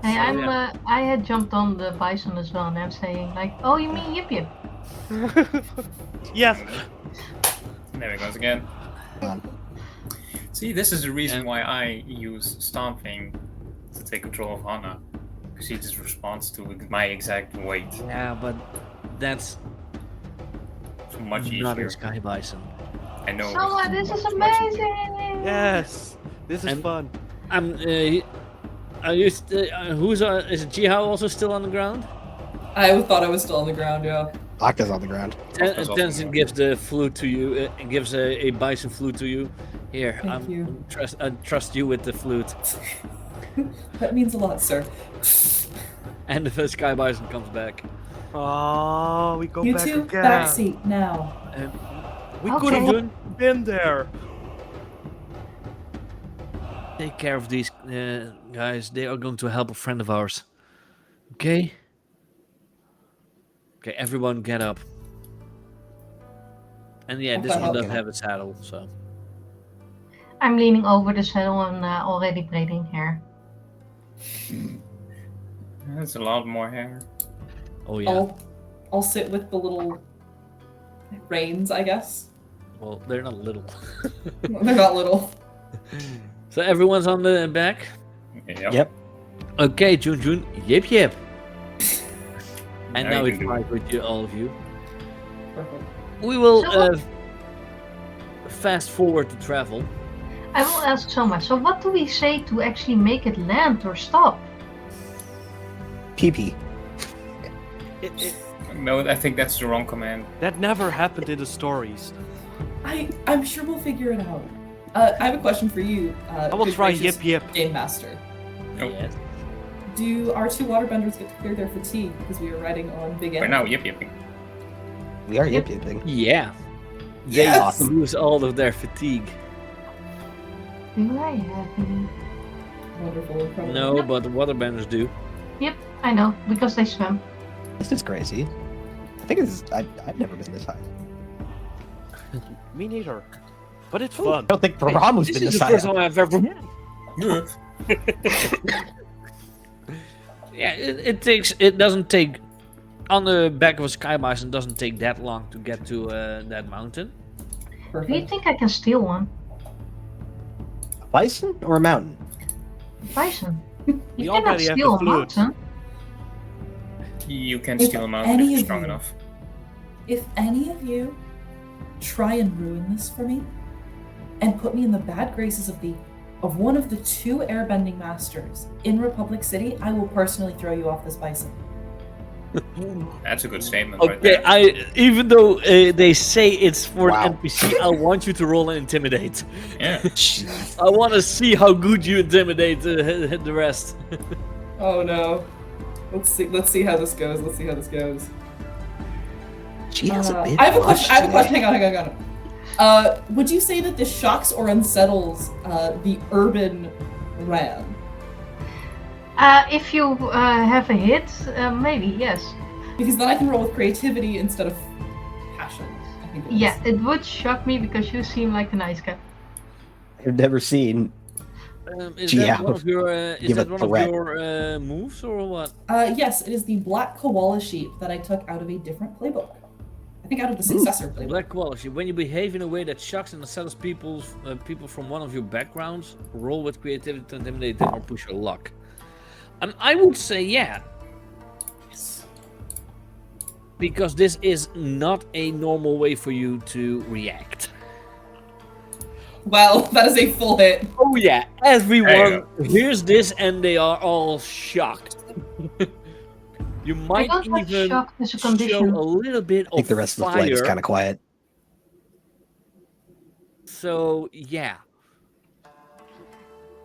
Hey, Yeah. I had jumped on the bison as well, and I'm saying like, oh, you mean yip yip? Yes. There he goes again. On. See, this is the reason why I use stomping to take control of Hana. Because he just responds to my exact weight. Yeah, but that's So much not easier. a sky bison. I know. Soma, it's this is much easier. amazing! Yes. This is And- fun. Are you? Is Jiahao also still on the ground? I thought I was still on the ground, yeah. Aka's on the ground. That's awesome. Tenzin gives the flute to you. Gives a bison flute to you. Here, Thank you. I trust you with the flute. That means a lot, sir. And the Sky Bison comes back. Oh, we go You back two, again. backseat now. We Okay. could have been there. Take care of these guys. They are going to help a friend of ours. Okay? Okay, everyone get up. And yeah, this Okay. one doesn't Okay. have a saddle, so. I'm leaning over the saddle and already braiding hair. That's a lot more hair. Oh yeah. I'll sit with the little reins, I guess. Well, they're not little. They're not little. So everyone's on the back? Yep. Okay, Jun. Yip yip. And now you it's can do right with you, all of you. Perfect. We will So fast forward to travel. I will ask Soma, so what do we say to actually make it land or stop? PP. No, I think that's the wrong command. That never happened in the stories. I'm sure we'll figure it out. I have a question for you. I will good try gracious yip yip. Game Master. Nope. Yes. Do our two waterbenders get to clear their fatigue because we are riding on Big Right N? now, yipping. We are yip yipping. Yeah. Yes! They lose all of their fatigue. Do I have any? Wonderful, incredible. No, but the waterbenders do. Yep, I know, because they swim. This is crazy. I think this is. I've never been this high. Me neither. But it's I fun. don't think Ramu's This been is this the high. first time I've ever. Yeah, it doesn't take on the back of a sky bison doesn't take that long to get to that mountain. Do you Perfect. think I can steal one? A bison or a mountain? Bison. We You cannot already have steal the a flute. mountain. You can If steal them out any if you're of strong you- enough. If any of you try and ruin this for me, and put me in the bad graces of one of the two airbending masters in Republic City, I will personally throw you off this bison. That's a good statement right Okay, there. even though they say it's for Wow. an NPC, I want you to roll and intimidate. Yeah. I want to see how good you intimidate the rest. Oh no. Let's see how this goes. She has a bit. I have a much question. today. Hang on. Would you say that this shocks or unsettles the urban ram? If you have a hit, maybe, yes. Because then I can roll with creativity instead of passion. I think it is. Yeah, it would shock me because you seem like a nice guy. I've never seen. Is that Jiahao, one of your, give a threat. moves or what? Yes, it is the black koala sheep that I took out of a different playbook. I think out of the successor playbook. Black quality. When you behave in a way that shocks and unsettles people from one of your backgrounds, roll with creativity to intimidate them or push your luck. I would say yeah, Yes. because this is not a normal way for you to react. Well, that is a full hit. Oh yeah, There everyone hears this and they are all shocked. You I might don't have even shock as a show condition. a little bit I think of the rest of the flight is fire. kind of quiet. So yeah,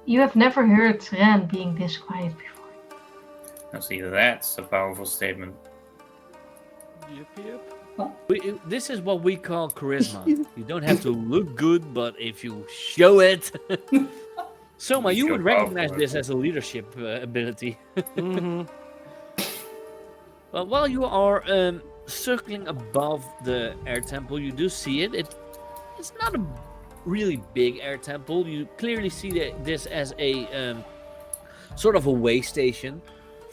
You have never heard Ren being this quiet before. Now see, that's a powerful statement. this is what we call charisma. You don't have to look good, but if you show it. Soma, you Show would recognize off. this as a leadership ability. Mm-hmm. Well, while you are circling above the air temple, you do see it. It's not a really big air temple. You clearly see this as a sort of a way station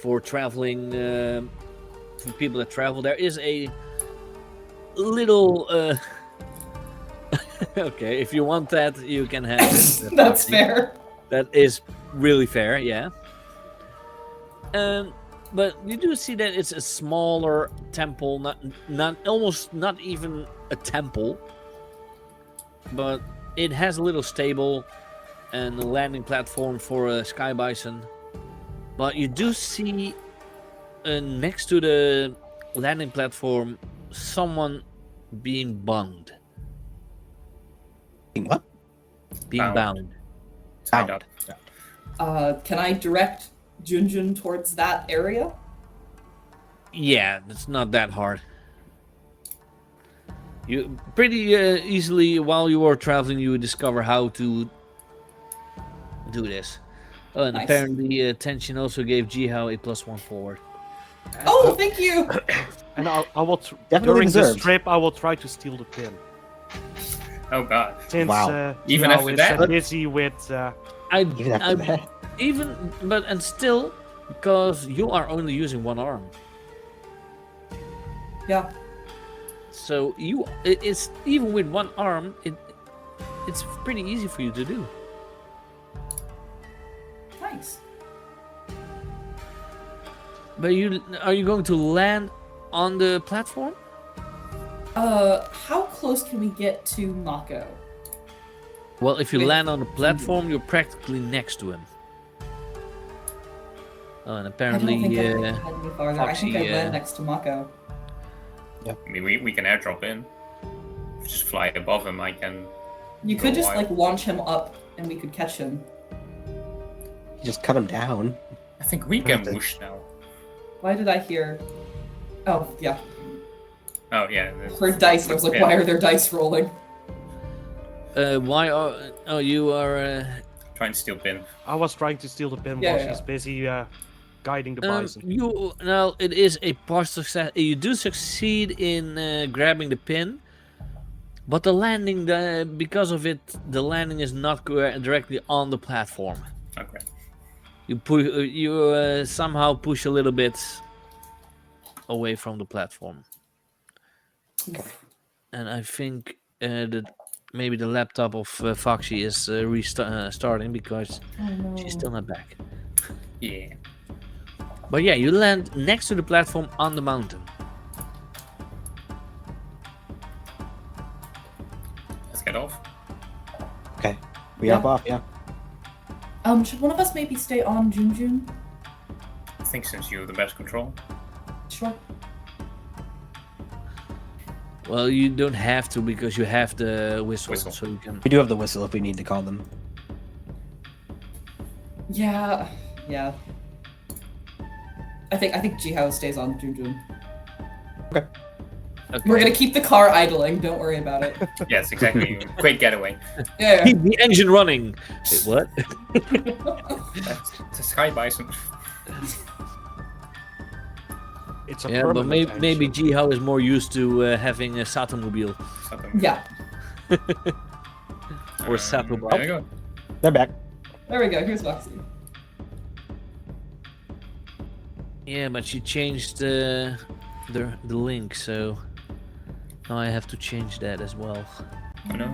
for traveling, for people that travel. There is a little. Okay, if you want that, you can have it. That's fair. That is really fair, yeah. But you do see that it's a smaller temple, not even a temple, but it has a little stable and a landing platform for a sky bison. But you do see next to the landing platform someone being bound. What? Being bound. Tied up. Can I direct Junjun towards that area? Yeah, it's not that hard. You pretty easily, while you are traveling, you would discover how to do this. Oh, and Nice. apparently Tension also gave Jiahao a +1 forward. Oh, thank you. And I will Definitely during deserved. this trip I will try to steal the pin. Oh god. Since Wow. Even Jiahao after is that? busy with Even after that. And still, because you are only using one arm, Yeah. so it's even with one arm, it's pretty easy for you to do. Nice. But are you going to land on the platform? How close can we get to Mako? Well, if you With- land on the platform, you're practically next to him. Oh, and apparently, I don't think I can head any farther. I think I Foxy, land next to Mako. I mean, we can airdrop in. If we just fly above him, I can. You could Go just wild. like launch him up, and we could catch him. You just cut him down. I think we can Okay. whoosh now. Why did I hear? Oh yeah, Oh yeah. there's- heard dice. I was like, Yeah. why are there dice rolling? why are you are Trying to steal pin. I was trying to steal the pin Yeah, while yeah. she's busy guiding the bison. it is a partial success. You do succeed in grabbing the pin, but the landing, because of it, the landing is not directly on the platform. Okay. You somehow push a little bit away from the platform, and I think that maybe the laptop of Foxy is starting because Oh no. she's still not back. Yeah. But yeah, you land next to the platform on the mountain. Let's get off. Okay. We Yeah. hop off, yeah. Should one of us maybe stay on Junjun? I think since you have the best control. Sure. Well, you don't have to because you have the whistle, Whistle. so you can. We do have the whistle if we need to call them. Yeah. Yeah. I think Jiahao stays on Junjun. Okay. We're gonna keep the car idling. Don't worry about it. Yes, exactly. Quick getaway. Yeah. keep the engine running. Wait, what? That's the Sky Bison. It's a Yeah, but permanent maybe engine. Jiahao is more used to having a Satomobile Something. Yeah. or Sato. There we go. They're back. There we go. Here's Foxy. Yeah, but she changed the link, so now I have to change that as well. Oh no.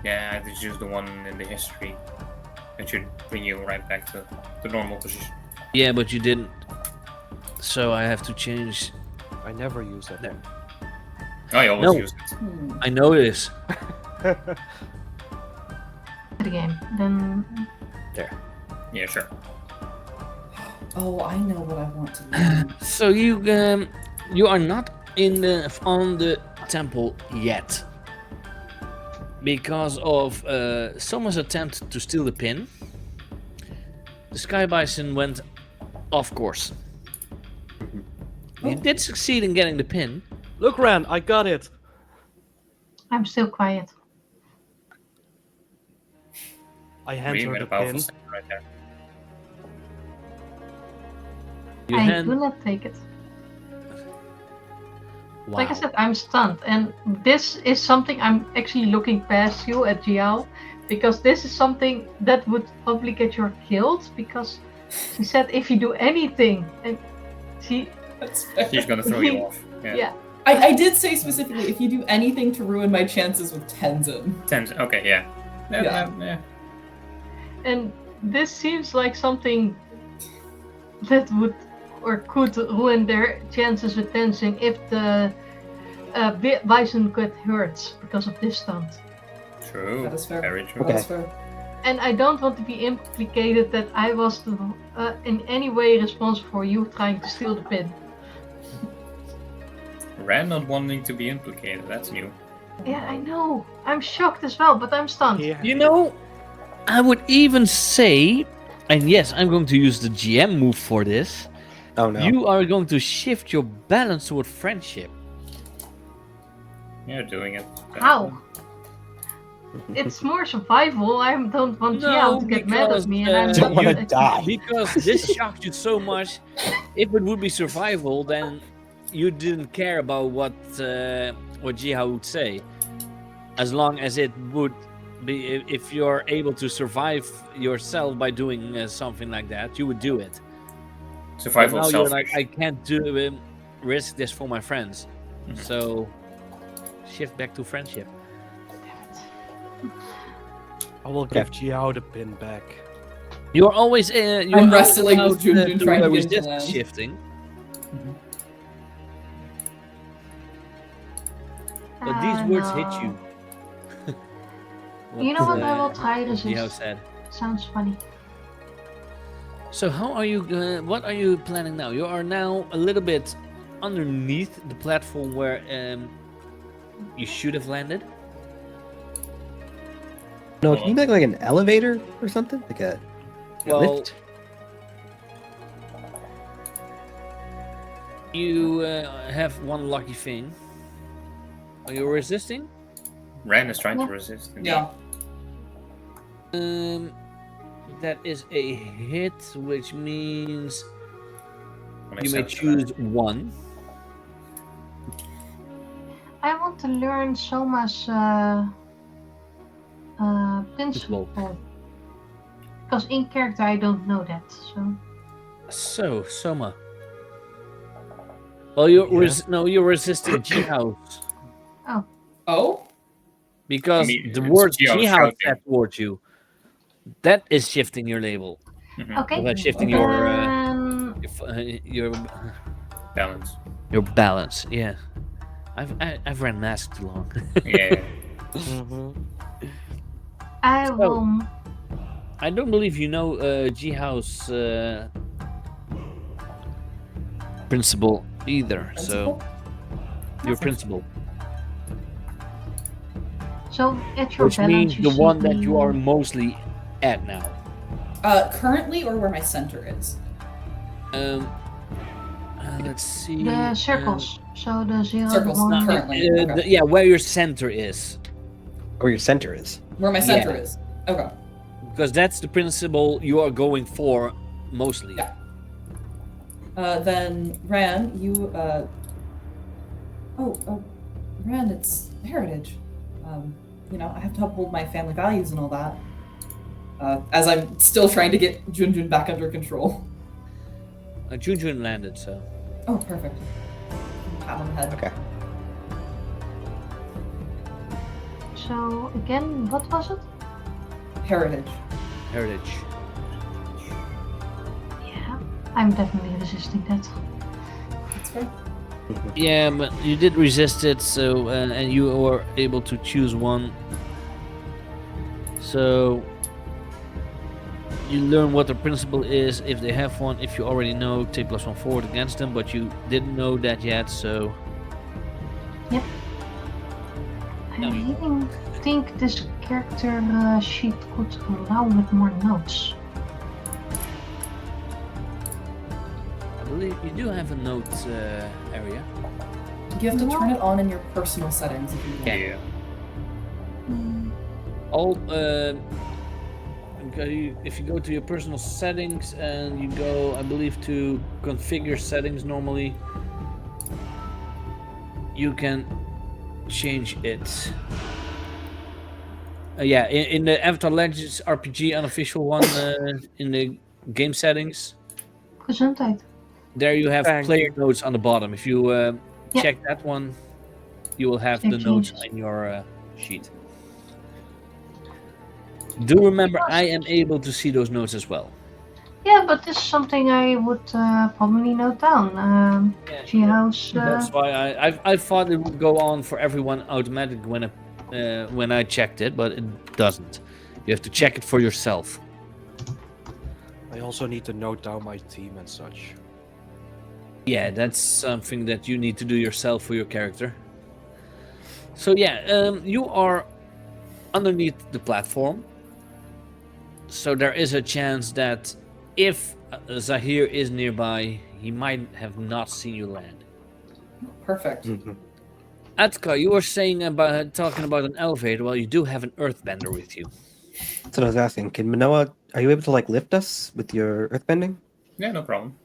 Yeah, this is just the one in the history. It should bring you right back to the normal position. Yeah, but you didn't. So I have to change. I never use that. There. I always No. use it. I know this. The game. Then Yeah, sure. Oh, I know what I want to learn. So you are not on the temple yet because of Soma's attempt to steal the pin. The Sky Bison went off course. You did succeed in getting the pin. Look, Ran, I got it. I'm still quiet. I hand Really her made the a powerful pin. statement right there. You I hand. do not take it. Wow. Like I said, I'm stunned, and this is something I'm actually looking past you at Jiahao, because this is something that would probably get you killed. Because she said if you do anything, and she, That's fair. He's gonna throw you off. Yeah. yeah, I did say specifically if you do anything to ruin my chances with Tenzin. Okay, yeah. Yeah. Yeah. and this seems like something that would or could ruin their chances with Tenzin if the bison get hurt because of this stunt. True. That is fair. Very true. Okay. That's fair. And I don't want to be implicated that I was in any way responsible for you trying to steal the pin. Ran not wanting to be implicated, that's new. Yeah, I know. I'm shocked as well, but I'm stunned. Yeah. You know, I would even say And yes, I'm going to use the GM move for this. Oh no. You are going to shift your balance toward friendship. You're doing it. How? It's more survival. I don't want Jiahao to get mad at me, and I'm Don't not want to die. Because this shocked you so much. If it would be survival, then you didn't care about what Jiahao would say. As long as it would be, if you're able to survive yourself by doing something like that, you would do it. Survival But now selfish. you're like, I can't do risk this for my friends. So shift back to friendship. I will give Jiahao the pin back. You're always you're I'm always wrestling with allowed Junjun trying to get resist into land. shifting. But these words hit you. You know what? I will try this. Jiahao said. Sounds funny. So how are you? What are you planning now? You are now a little bit underneath the platform where you should have landed. No, can you make like an elevator or something? Like a Well, lift? you have one lucky thing. Are you resisting? Ran is trying Yeah. to resist. Yeah. That is a hit, which means When I you may said that, choose one. I want to learn Soma's principle. Because in character I don't know that. So, Soma. Well, you're Yeah. you're resisting Jiahao's. Oh? Because I mean, the it's word Jiahao Jiahao shouting. said towards you. That is shifting your label. Okay. About shifting Then your balance. your balance. Yeah, I've ran mask too long. Yeah. I So- will. I don't believe you know Jiahao's principle either. So your principle, So at your which balance, means you the see one that you the- are mostly at now. Currently, or where my center is? Let's see. The circles. So the 0, Circles, the 1. currently. Okay. Yeah, where your center is. Or your center is. Where my center Yeah. is. Okay. Because that's the principle you are going for mostly. Yeah. Then Ran, you Ran, it's heritage. I have to uphold my family values and all that. As I'm still trying to get Junjun back under control. Junjun landed, so. Oh, perfect. Pat on the head. Okay. So again, what was it? Heritage. Heritage. Yeah, I'm definitely resisting that. That's fair. Yeah, but you did resist it, so and you were able to choose one. So you learn what the principle is if they have one. If you already know, take +1 forward against them, but you didn't know that yet, so I really think this character sheet could allow with more notes. I believe you do have a note area. You have to turn it on in your personal settings if you want. Yeah. All if you go to your personal settings and you go, I believe, to configure settings normally, you can change it. Yeah, in the Avatar Legends RPG unofficial one, in the game settings, Gezondheid. there you have Thank player notes on the bottom. If you Yeah. check that one, you will have the Save notes changes. in your sheet. Do remember, I am able to see those notes as well. Yeah, but this is something I would probably note down. Jiahao's. That's why I thought it would go on for everyone automatically when I checked it, but it doesn't. You have to check it for yourself. I also need to note down my team and such. Yeah, that's something that you need to do yourself for your character. So yeah, you are underneath the platform. So there is a chance that if Zahir is nearby, he might have not seen you land. Perfect. Mhm. Atka, you were saying about talking about an elevator. Well, you do have an earthbender with you. That's what I was asking. Can Manoa, are you able to like lift us with your earthbending? Yeah, no problem.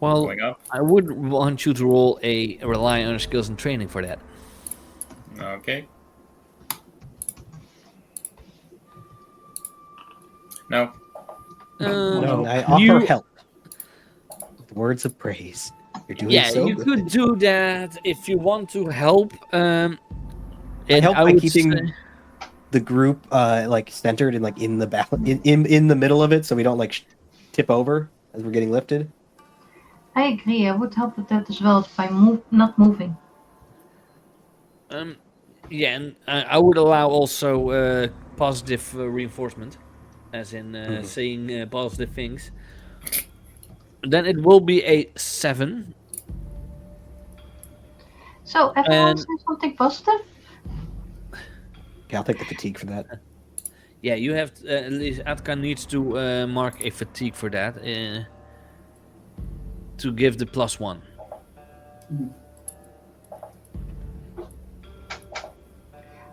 Well, Going up. I would want you to roll a rely on your skills and training for that. Okay. No. No, Um, I offer you- help. With words of praise. You're doing Yeah, so you good. could do that if you want to help. I And help I by would keeping say- the group like centered and like in the in the middle of it, so we don't like tip over as we're getting lifted. I agree. I would help with that as well by not moving. Yeah, and I would allow also positive reinforcement, as in saying positive things. Then it will be a 7. So everyone And- say something positive. Okay, I'll take the fatigue for that. Yeah, you have at least Atka needs to mark a fatigue for that to give the +1.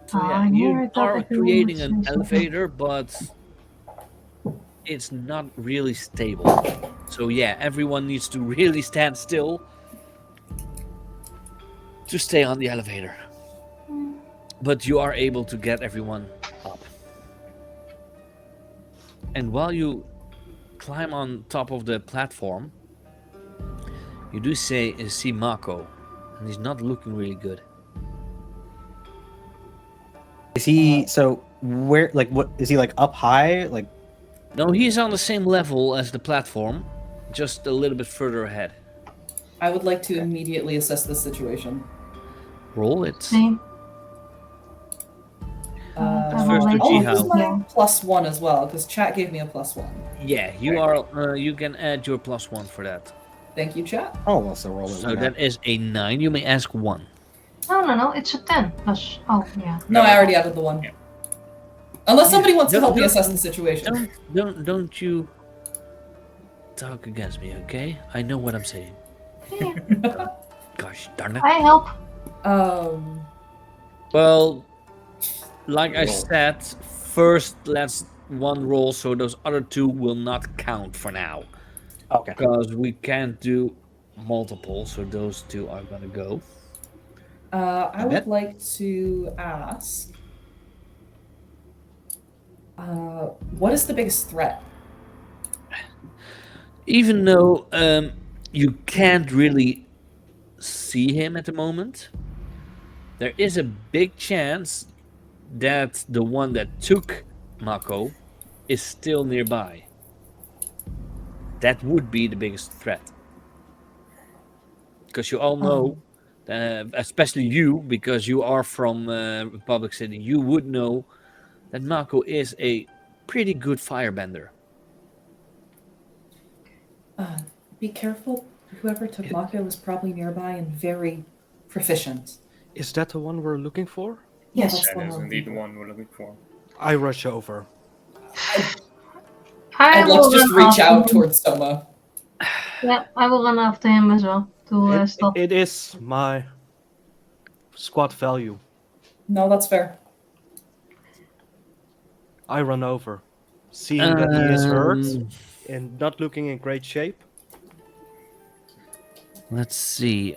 So yeah, Here you I thought are everyone creating would an say something. elevator, but it's not really stable. So yeah, everyone needs to really stand still to stay on the elevator. But you are able to get everyone up. And while you climb on top of the platform, you do see Mako, and he's not looking really good. Is he so where like what is he like up high? Like No, he's on the same level as the platform, just a little bit further ahead. I would like to immediately assess the situation. Roll it. Same. First to I'll use Jiahao. my Yeah. +1 as well, because chat gave me a +1. Yeah, you are. You can add your +1 for that. Thank you, chat. I'll also roll it. So why that not? is a 9. You may ask 1. No. It's a 10. Plus. Oh yeah. No, I already added the 1. Yeah. Unless somebody wants to Don't- help me don't- assess the situation. Don't you talk against me, okay? I know what I'm saying. Gosh darn it. I help. Well, like I said, first let's one roll, so those other 2 will not count for now. Okay. Because we can't do multiple, so those 2 are gonna go. I would bet. like to ask, what is the biggest threat? Even though you can't really see him at the moment, there is a big chance that the one that took Mako is still nearby. That would be the biggest threat. Because you all know, especially you, because you are from Republic City, you would know that Mako is a pretty good firebender. Be careful. Whoever took Mako was probably nearby and very proficient. Is that the one we're looking for? Yeah, Yes. that's That the is one. indeed the one we're looking for. I rush over. I'd will like to just run reach after out him. towards Soma. Yeah, I will run after him as well to stop. It is my squad value. No, that's fair. I run over, seeing that he is hurt Um, and not looking in great shape. Let's see.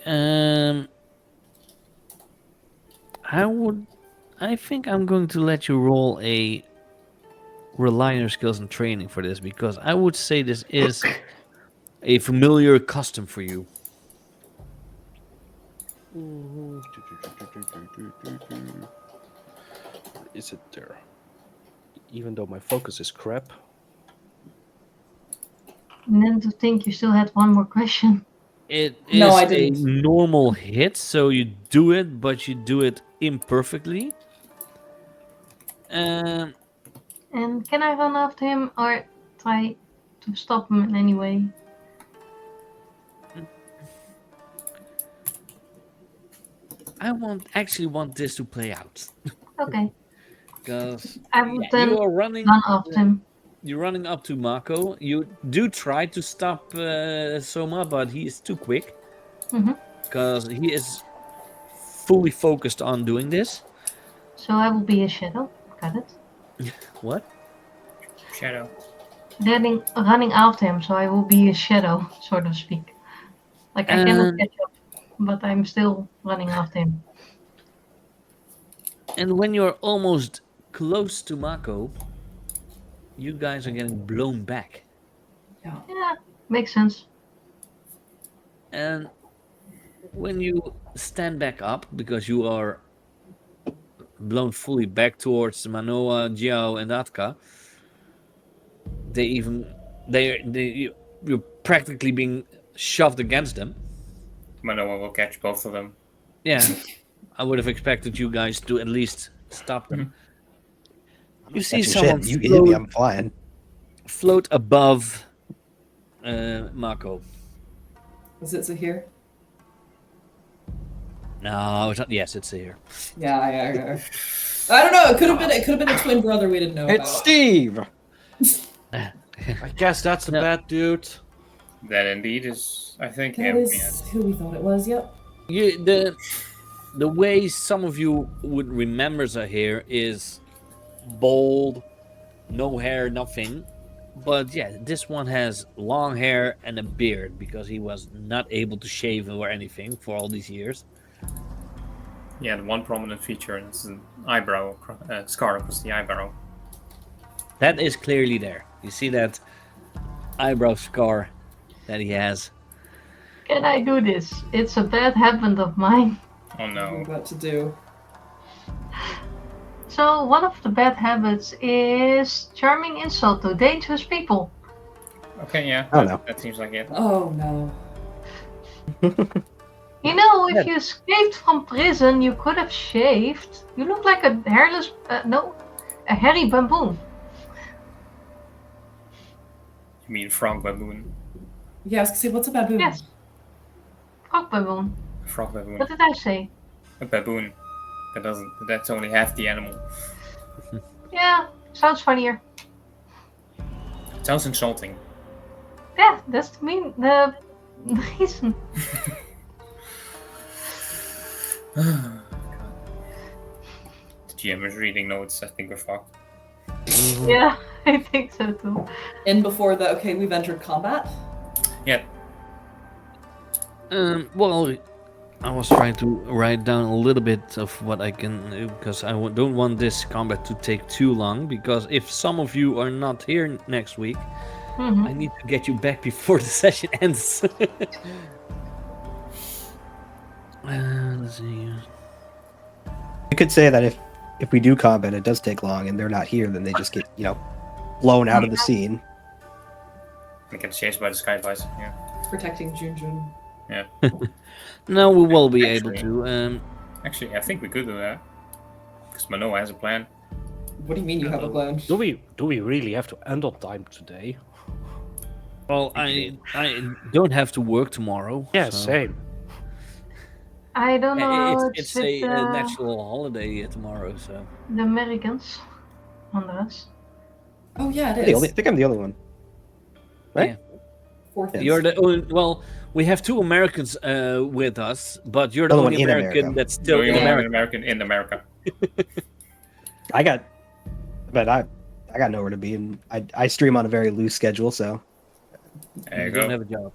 I think I'm going to let you roll a rely on your skills and training for this, because I would say this is a familiar custom for you. Is it there? Even though my focus is crap. And then to think you still had one more question. It is No, I a didn't. normal hit, so you do it, but you do it imperfectly. And can I run after him or try to stop him in any way? I actually want this to play out, Okay. because I would then you are running. run after him. you're running up to Mako. You do try to stop Soma, but he is too quick. Mhm. Because he is fully focused on doing this. So I will be a shadow. Got it. What? Shadow. Running after him, so I will be a shadow, so to speak. Like I cannot And, catch up, but I'm still running after him. and when you're almost close to Mako, you guys are getting blown back. Yeah. Yeah, makes sense. And when you stand back up, because you are blown fully back towards Manoa, Jiahao, and Atka, you're practically being shoved against them. Manoa will catch both of them. Yeah, I would have expected you guys to at least stop them. You see Catching someone shit. You hit me, I'm flying. float above Mako. Is it Zahir? No, it's not. Yes, it's here. Yeah. I don't know. It could have been a twin brother we didn't know It's about. Steve. I guess that's the No. bad dude. That indeed is, I think, That him. is Yeah. who we thought it was. Yep. The way some of you would remember Zahir is bald, no hair, nothing. But yeah, this one has long hair and a beard because he was not able to shave or anything for all these years. Yeah, the one prominent feature is an eyebrow scar across the eyebrow. That is clearly there. You see that eyebrow scar that he has. Can I do this? It's a bad habit of mine. Oh What are no. we about to do? So one of the bad habits is charming insult to dangerous people. Okay, yeah. Oh, no. That seems like it. Oh no. You know, if you escaped from prison, you could have shaved. You look like a a hairy baboon. You mean frog baboon? Yeah, I was gonna say, what's a baboon? Yes. Frog baboon. Frog baboon. What did I say? A baboon. That's only half the animal. Yeah, sounds funnier. Sounds insulting. Yeah, that's the reason. The GM is reading notes. I think we're fucked. Yeah, I think so too. In before the okay, we've entered combat. Yeah. Well, I was trying to write down a little bit of what I can do because I don't want this combat to take too long. Because if some of you are not here next week, I need to get you back before the session ends. Let's see. You could say that if we do combat, it does take long, and they're not here, then they just get blown out of the scene. We get chased by the skyflies. Yeah. Protecting Junjun. Yeah. No, we will be able to. Actually, I think we could do that. Because Manoa has a plan. What do you mean you have a plan? Do we really have to end on time today? Well, I don't have to work tomorrow. Yeah, so- same. I don't know. It's with a natural holiday tomorrow, so. the Americans on us. Oh yeah, it I is. think I'm the only one. Right? Yeah. Fourth. Yeah. You're the only. Well, we have two Americans with us, but you're the Other only one in American America. that's still Doing in one America. American in America. I got nowhere to be, and I stream on a very loose schedule, so There you You don't go. have a job.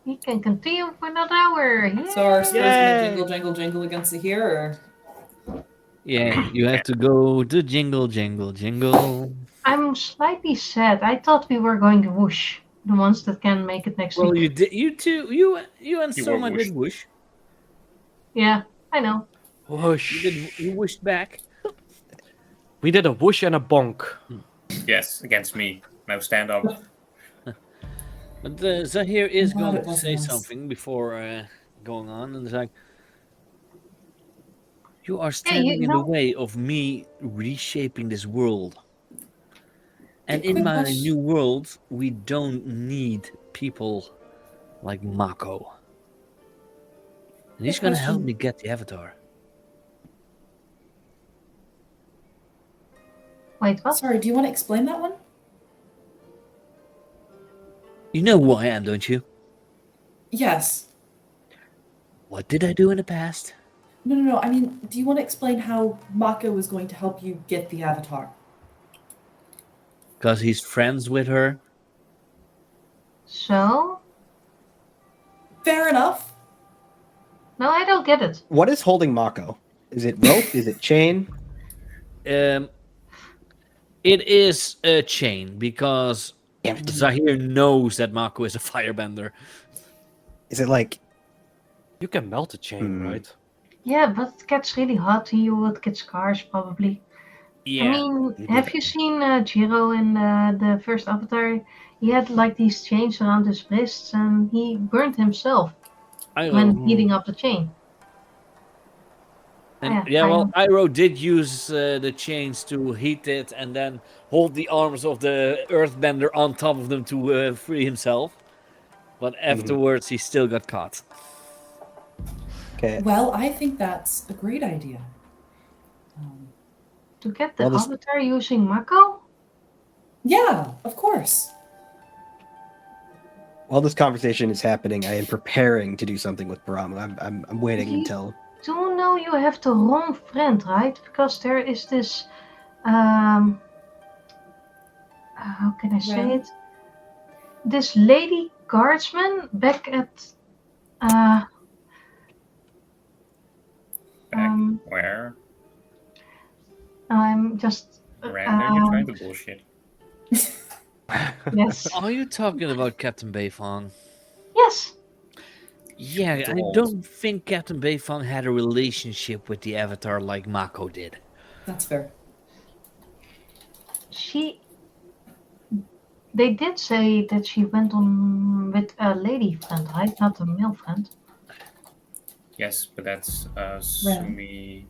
We can continue for another hour. Yeah. So our spurs Yay! gonna jingle jangle against the here, or Yeah, you have to go to jingle, jingle, jingle. I'm slightly sad. I thought we were going to whoosh. The ones that can make it next Well, week. you did. You too. You and You were Soma did whooshed. whoosh. Yeah, I know. Whoosh. You whooshed back. We did a whoosh and a bonk. Yes, against me. Now stand up. But Zahir is Glad going it to wasn't say us. something before going on, and it's like, you are standing in the know- way of me reshaping this world. And Quick in my question. new world, we don't need people like Mako. And he's Quick going to help question. me get the avatar. Wait, what? Sorry, do you want to explain that one? You know who I am, don't you? Yes. What did I do in the past? No. I mean, do you want to explain how Mako is going to help you get the avatar? Because he's friends with her. So? Fair enough. No, I don't get it. What is holding Mako? Is it rope? Is it chain? It is a chain because Damn it. Zahir knows that Mako is a firebender. Is it like You can melt a chain, right? Yeah, but it gets really hot and you would get scars probably. Yeah. I mean, have you seen Jiahao in the first Avatar? He had like these chains around his wrists and he burned himself when heating up the chain. And Yeah, well, Iroh did use the chains to heat it and then hold the arms of the earthbender on top of them to free himself. But afterwards, he still got caught. okay? Well, I think that's a great idea. To get the Well, this- Avatar using Mako? Yeah, of course. While this conversation is happening, I am preparing to do something with Baramu. I'm waiting Ye- until. Do know you have the wrong friend, right? Because there is this, how can I say Well. it? This lady guardsman back at, Where? I'm just, Random, you're trying to bullshit. yes, Are you talking about Captain Beifong? yes. Yeah, I Don't. don't think Captain Beifong had a relationship with the Avatar like Mako did. That's fair. They did say that she went on with a lady friend, right? Not a male friend. Yes, but that's Sumi.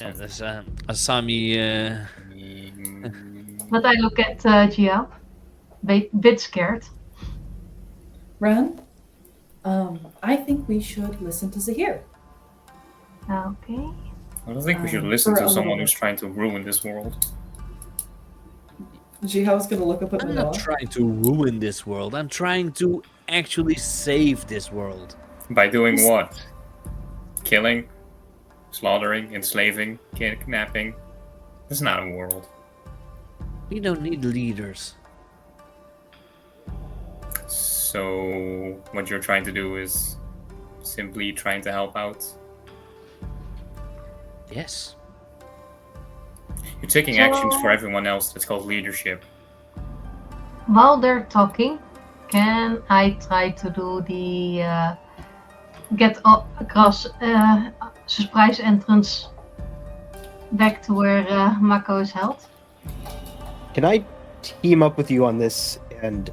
Yeah, there's Asami. But I look at Jiahao, bit scared. Ren, I think we should listen to Zahir. Okay. I don't think we should listen For to a someone little who's trying to ruin this world. Jihao's gonna look up at I'm Manoa. not trying to ruin this world. I'm trying to actually save this world. By doing what? Killing? Slaughtering? Enslaving? Kidnapping? That's not a world. We don't need leaders. So, what you're trying to do is simply trying to help out? Yes. You're taking actions for everyone else. That's called leadership. While they're talking, can I try to do the get across surprise entrance back to where Mako is held? Can I team up with you on this and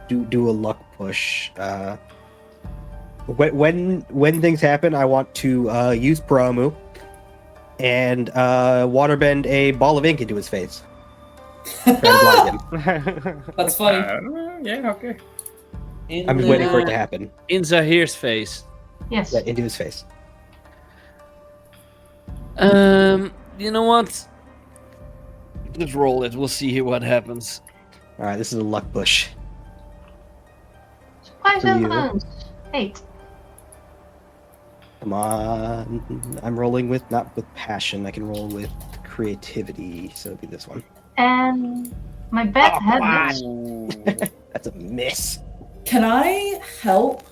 do a luck push? When things happen, I want to use Baramu and waterbend a ball of ink into his face. Try to blind him. That's funny. Yeah, okay. I'm just waiting for it to happen. In Zahir's face. Yes. Yeah, into his face. You know what? Let's roll it. We'll see what happens. All right, this is a luck push. Surprise For you. entrance. 8. Come on. I'm rolling with not with passion. I can roll with creativity. So it'll be this one. And my bad habits. Ooh. That's a miss. Can I help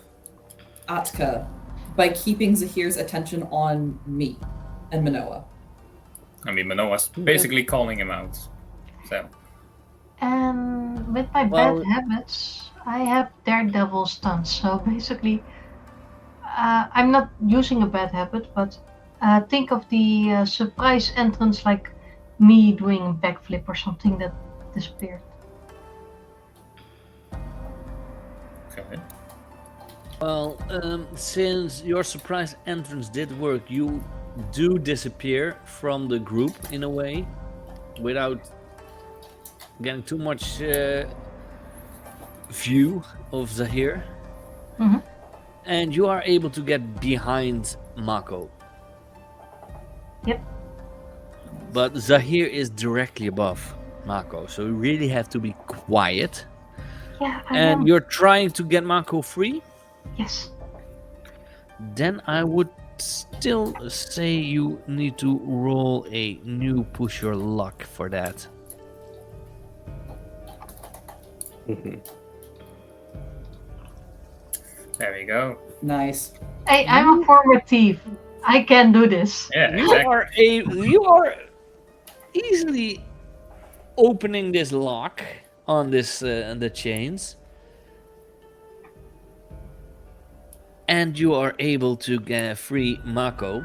Atka by keeping Zahir's attention on me and Manoa? I mean, Manoa's basically calling him out. So, And with my Well- bad habits, I have Daredevil stunts. So basically, I'm not using a bad habit, but think of the surprise entrance like me doing a backflip or something that disappeared. okay. Well, since your surprise entrance did work, you do disappear from the group in a way, without getting too much view of Zahir. Mhm. And you are able to get behind Mako. Yep. But Zahir is directly above Mako, so you really have to be quiet. Yeah, I And am. you're trying to get Mako free? Yes. Then I would still say you need to roll a new push your luck for that. There we go. Nice. Hey, I'm a former thief. I can do this. Yeah, You exactly. you are easily opening this lock on this the chains, and you are able to get free Mako.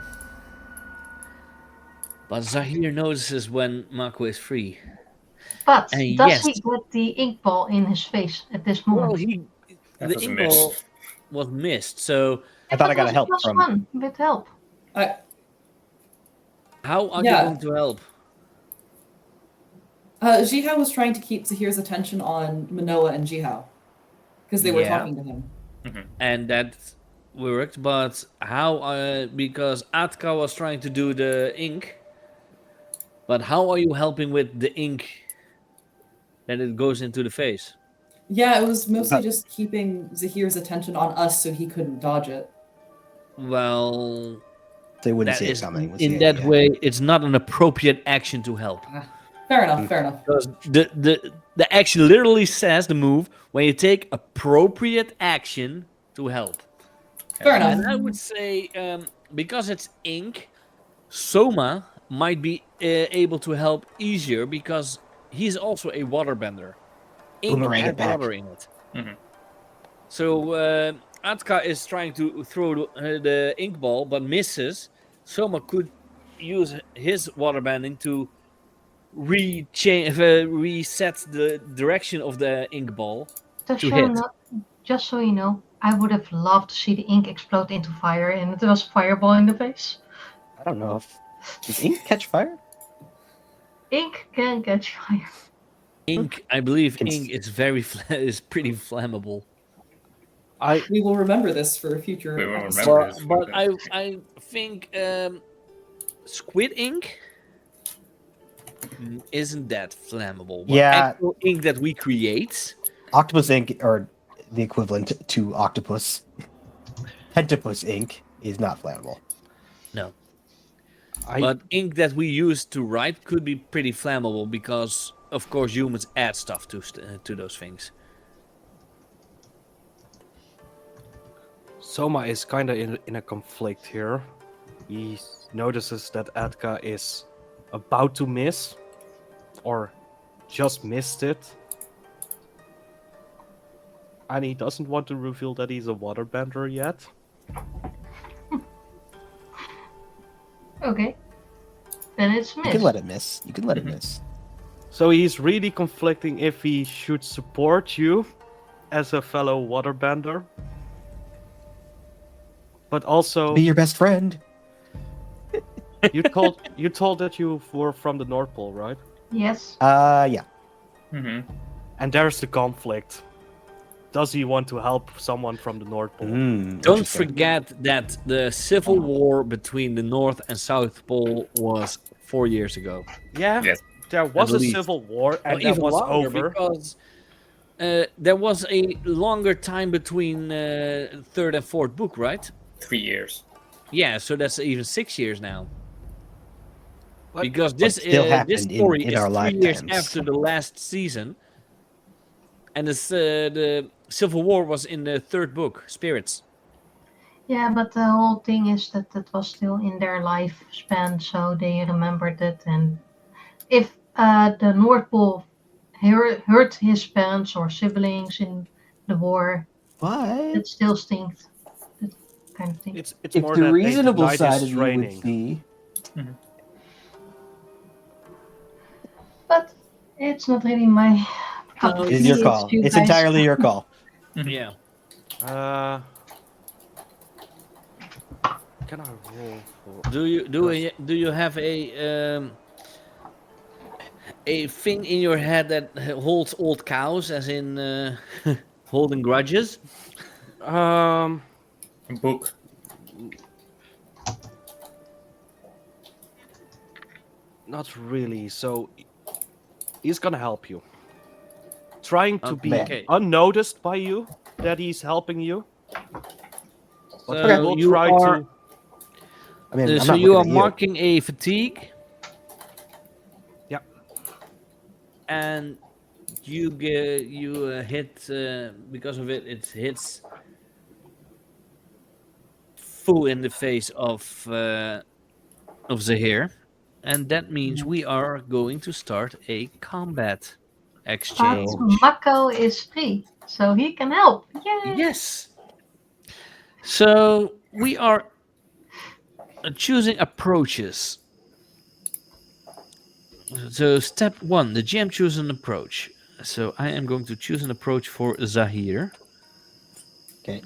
But Zahir notices when Mako is free. But And does yes, he get the ink ball in his face at this well, moment? That the was a ink miss. ball was missed. So I thought I That got was a help plus from. 1 with help. how are Yeah. you going to help? Jiahao was trying to keep Zahir's attention on Manoa and Jiahao because they were Yeah. talking to him. And that worked, but how? Because Atka was trying to do the ink, but how are you helping with the ink that it goes into the face? Yeah, it was mostly just keeping Zahir's attention on us so he couldn't dodge it. Well, They wouldn't that see it is coming. was in the that idea. way, it's not an appropriate action to help. Fair enough, fair enough. Because the action literally says the move when you take appropriate action to help. Fair enough. And I would say, because it's ink, Soma might be able to help easier because he's also a waterbender. Ink Boomerang has it back. water in it. Mhm. So Atka is trying to throw the ink ball but misses. Soma could use his waterbending to reset the direction of the ink ball. Just To so, hit. just so you know, I would have loved to see the ink explode into fire and it was fireball in the face. I don't know if does ink catch fire. Ink can catch fire. Ink, I believe Can ink is is pretty flammable. We will remember this for a future We will episode. remember this. But I think squid ink isn't that flammable. But Yeah. actual ink that we create, Octopus ink, or the equivalent to octopus, pentapus ink, is not flammable. no. I But ink that we use to write could be pretty flammable because, of course, humans add stuff to those things. Soma is kind of in a conflict here. He notices that Atka is about to miss, or just missed it. And he doesn't want to reveal that he's a waterbender yet. Okay. Then it's You missed. can let it miss. You can let it miss. So he's really conflicting if he should support you as a fellow waterbender. But also, Be your best friend. you told that you were from the North Pole, right? Yes. Yeah. And there's the conflict. Does he want to help someone from the North Pole? Don't forget that the civil war between the North and South Pole was 4 years ago. Yeah, Yes. there was At a least. civil war, and Or that even was longer, over. because there was a longer time between third and fourth book, right? 3 years. Yeah, so that's even 6 years now. But- Because this still this happened story in is our 3 years lifetimes. after the last season, and the Civil War was in the third book, Spirits. Yeah, but the whole thing is that it was still in their lifespan, so they remembered it. And if the North Pole hurt his parents or siblings in the war, But it still stinks. That kind of thing. It's if more the that they reasonable denied side his of you training. would see, But it's not really my cup of is tea, your call. you It's guys. entirely your call. Yeah. Can I roll for? Do you have a thing in your head that holds old cows, as in holding grudges? A book. Not really. So he's gonna help you. Trying to be Okay. unnoticed by you that he's helping you. But So he will you try are. to. I mean, I'm So not you looking are at you. marking a fatigue, Yeah. and you hit because of it. It hits full in the face of Zahir, and that means we are going to start a combat But exchange. Mako is free, so he can help. Yay! Yes. So we are choosing approaches. So step 1, the GM chooses an approach. So I am going to choose an approach for Zahir. Okay.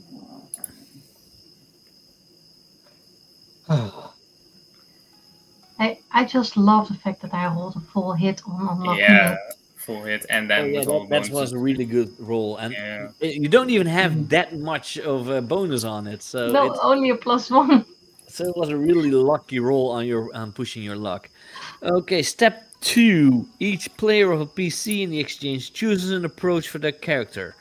I just love the fact that I hold a full hit on unlocking Yeah, it. full hit, and then with all that was bonuses. a really good roll, and Yeah. you don't even have that much of a bonus on it. So No, only a +1. so it was a really lucky roll on pushing your luck. Okay, step 2. Each player of a PC in the exchange chooses an approach for their character.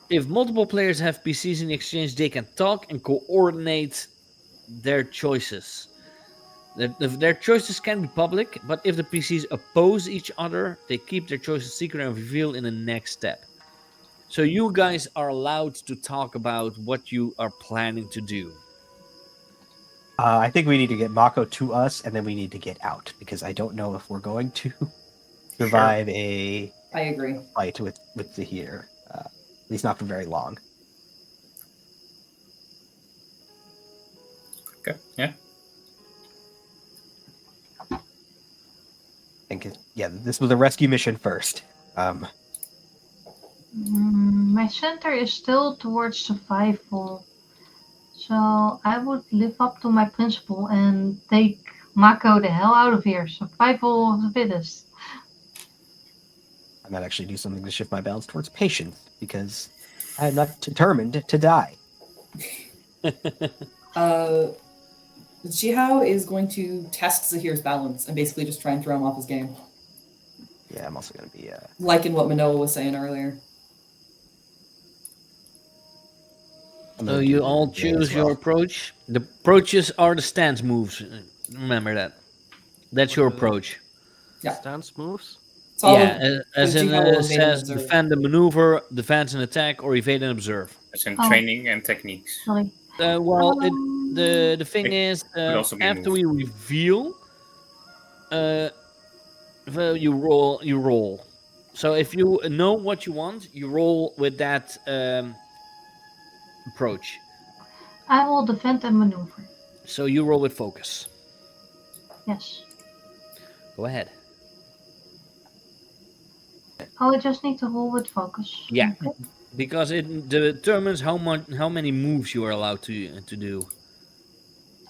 If multiple players have PCs in the exchange, they can talk and coordinate their choices. Their choices can be public, but if the PCs oppose each other, they keep their choices secret and reveal in the next step. So you guys are allowed to talk about what you are planning to do. I think we need to get Mako to us, and then we need to get out because I don't know if we're going to survive a I agree. fight with Zahir. At least not for very long. Okay. Yeah. I think this was a rescue mission first. My center is still towards survival. So I would live up to my principle and take Mako the hell out of here. Survival of the fittest. I might actually do something to shift my balance towards patience because I am not determined to die. Jiahao is going to test Zahir's balance and basically just try and throw him off his game. Yeah, I'm also going to be. Like in what Manoa was saying earlier. So you all choose your approach. The approaches are the stance moves. Remember that. That's your approach. Yeah. Stance moves? So As in Jiahao will evade and says observe. defend and maneuver, defense and attack, or evade and observe. It's in Oh. training and techniques. Sorry. The thing It is, could also be after moved. we reveal, well, you roll. So if you know what you want, you roll with that approach. I will defend and maneuver. So you roll with focus. Yes. Go ahead. Oh, I just need to roll with focus. Yeah. Okay. Because it determines how many moves you are allowed to do.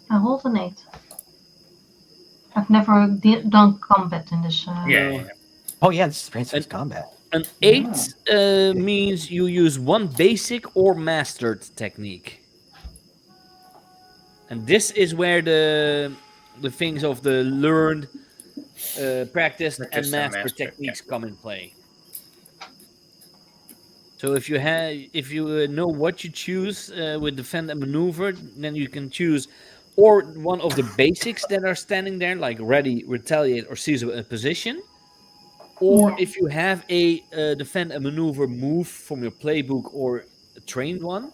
I hold an 8. I've never done combat in this. Yeah. Oh yeah, this is Francis combat. An 8 means you use one basic or mastered technique. And this is where the things of the learned, practiced, and mastered techniques come in play. So if you know what you choose with defend and maneuver, then you can choose or one of the basics that are standing there, like ready, retaliate, or seize a position. Or if you have a defend and maneuver move from your playbook or a trained one,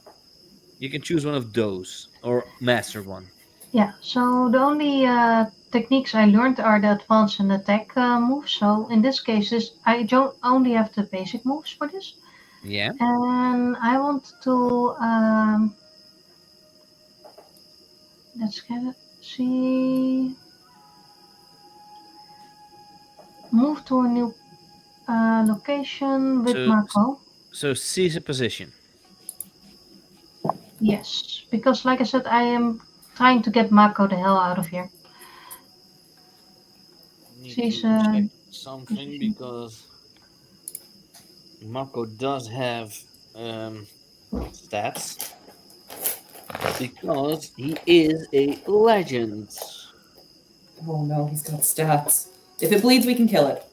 you can choose one of those or master one. Yeah, so the only techniques I learned are the advanced and attack moves. So in this case, I don't only have the basic moves for this. Yeah. And I want to let's see. Move to a new location with Mako. So seize a position. Yes, because like I said, I am trying to get Mako the hell out of here. She's check something because Mako does have stats because he is a legend. Oh no, he's got stats. If it bleeds, we can kill it.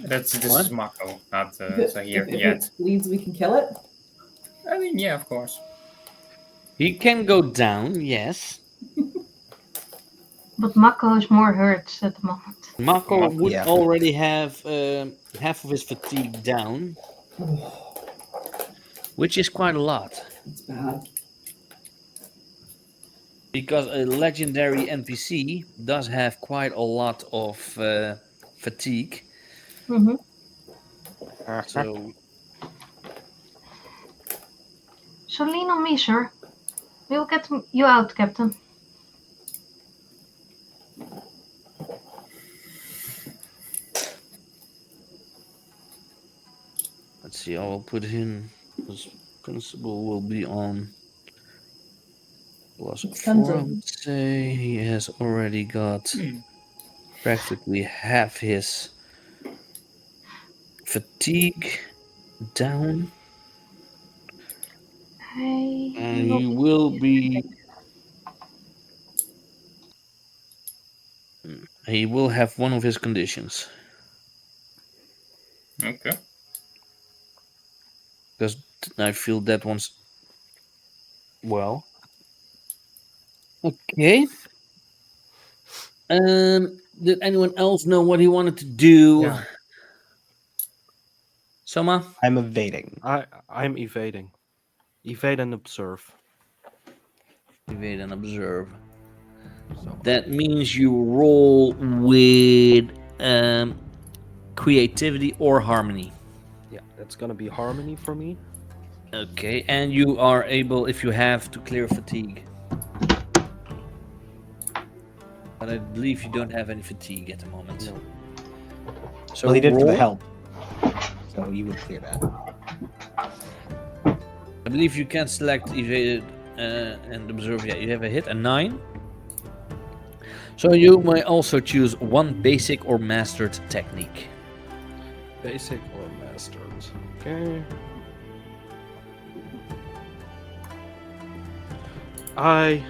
This What? is Mako, not If Zahir it yet. bleeds, we can kill it. I mean, yeah, of course. He can go down, yes. But Mako is more hurt at the moment. Mako would Yeah. already have half of his fatigue down, Oh, which is quite a lot. that's bad. Because a legendary NPC does have quite a lot of fatigue. Mm-hmm. So So lean on me, sir. We'll get you out, Captain. let's see, I will put him. His principal will be on plus It's tons 4, I of- would say. He has already got practically half his fatigue down. And he will be. He will have one of his conditions. Okay. Because I feel that one's. Well. Okay. Did anyone else know what he wanted to do? Yeah. Soma? I'm evading. I'm evading. Evade and observe. Evade and observe. So That means you roll with creativity or harmony. yeah, that's gonna be harmony for me. Okay, and you are able, if you have, to clear fatigue. But I believe you don't have any fatigue at the moment. No. So Well, he did for the roll. help. So you would clear that. I believe you can select evade and observe. Yeah, you have a hit, a 9. So you may also choose one basic or mastered technique. Basic or mastered. Okay. I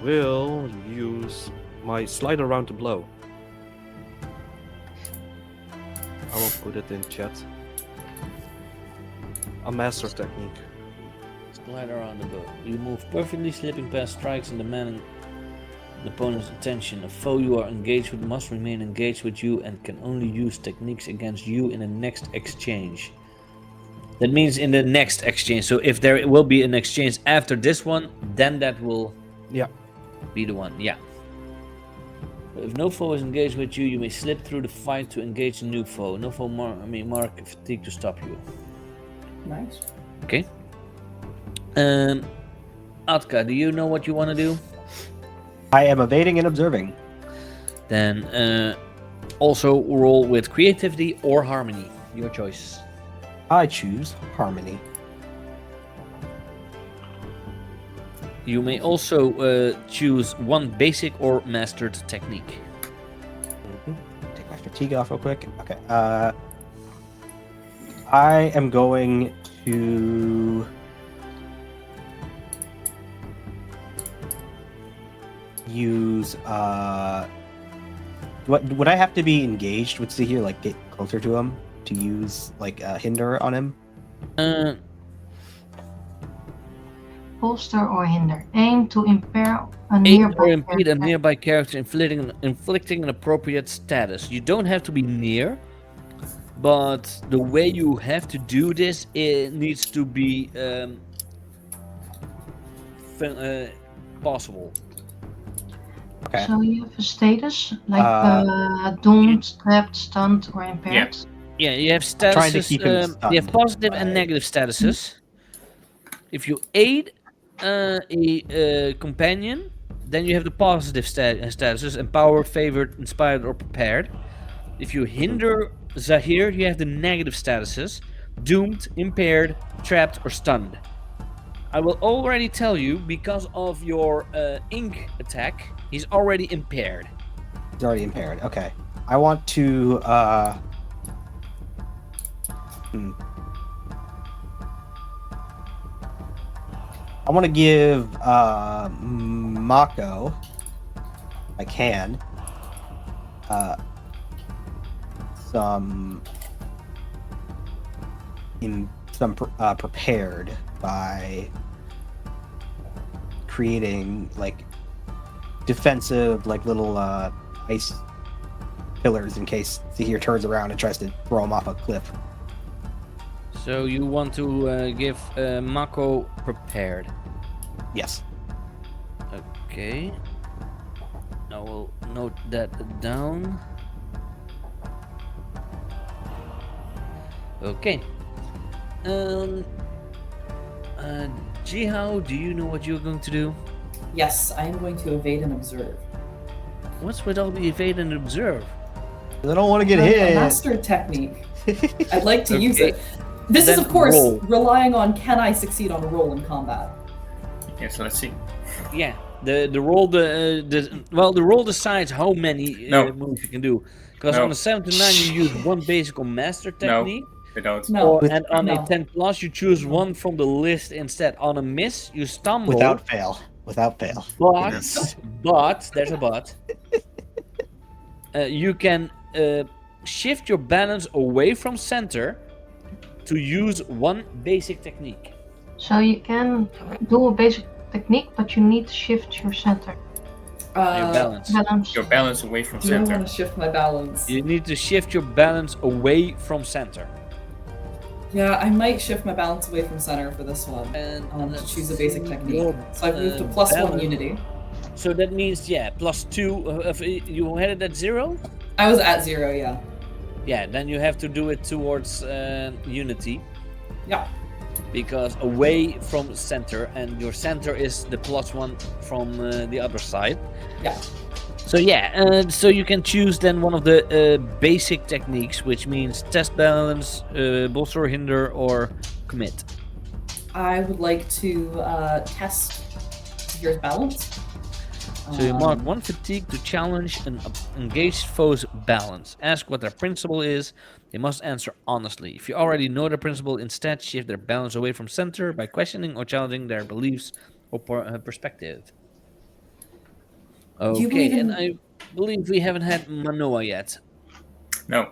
will use my slide around the blow. I will put it in chat. A master technique. Slide around the bow. You move perfectly, slipping past strikes and demanding the opponent's attention. A foe you are engaged with must remain engaged with you and can only use techniques against you in the next exchange. That means in the next exchange. So if there will be an exchange after this one, then that will Yeah. be the one. Yeah. If no foe is engaged with you, you may slip through the fight to engage a new foe. No foe may mark fatigue to stop you. Nice. Okay. Atka, do you know what you want to do? I am evading and observing. Then also roll with creativity or harmony. Your choice. I choose harmony. You may also choose one basic or mastered technique. Take my fatigue off real quick. Okay. I am going to use would I have to be engaged with Zahir, like get closer to him to use like hinder on him? Bolster or hinder. Aim to impair a Aid nearby or impede a character. nearby character, inflicting an appropriate status. You don't have to be near, but the way you have to do this, it needs to be possible. Okay. So you have a status like doomed, trapped, stunned, or impaired. Yeah, you have trying to statuses. keep him You have stunned positive and by- negative statuses. If you aid a companion, then you have the positive statuses: empowered, favored, inspired, or prepared. If you hinder Zahir, you have the negative statuses: doomed, impaired, trapped, or stunned. I will already tell you, because of your ink attack, he's already impaired. He's already impaired. Okay. I want to I want to give Mako, I can, some prepared by creating like defensive like little ice pillars in case Zahir turns around and tries to throw him off a cliff. So you want to give Mako prepared. Yes. Okay. I will note that down. Okay. Jiahao, do you know what you're going to do? Yes, I am going to evade and observe. What's with all the evade and observe? I don't want to get A hit. master technique. I'd like to use Okay. it. This is, Then of course, roll. relying on can I succeed on a roll in combat. Yes, let's see. Yeah, the roll the roll decides how many No. moves you can do. Because No. on a 7 to 9 you use one basic or master technique, They don't. No. and on No. a 10 plus you choose one from the list instead. On a miss you stumble. Without fail. Without fail. But there's a but. You can shift your balance away from center to use one basic technique. So you can do a basic technique, but you need to shift your center. Your balance. Balance. Your balance away from Do I center. want to shift my balance? You need to shift your balance away from center. Yeah, I might shift my balance away from center for this one. And To let's choose a basic see technique. your, So I've moved to uh, plus one balance. unity. So that means, yeah, plus 2. If you had it at 0? I was at 0, yeah. Yeah, then you have to do it towards unity. Yeah. Because away from center, and your center is the plus 1 from the other side. Yeah. So yeah, so you can choose then one of the basic techniques, which means test balance, bolster or hinder, or commit. I would like to test your balance. So you mark one fatigue to challenge an engaged foe's balance. Ask what their principle is. They must answer honestly. If you already know their principle, instead shift their balance away from center by questioning or challenging their beliefs or perspective. Okay, believe in- and I believe we haven't had Manoa yet. No.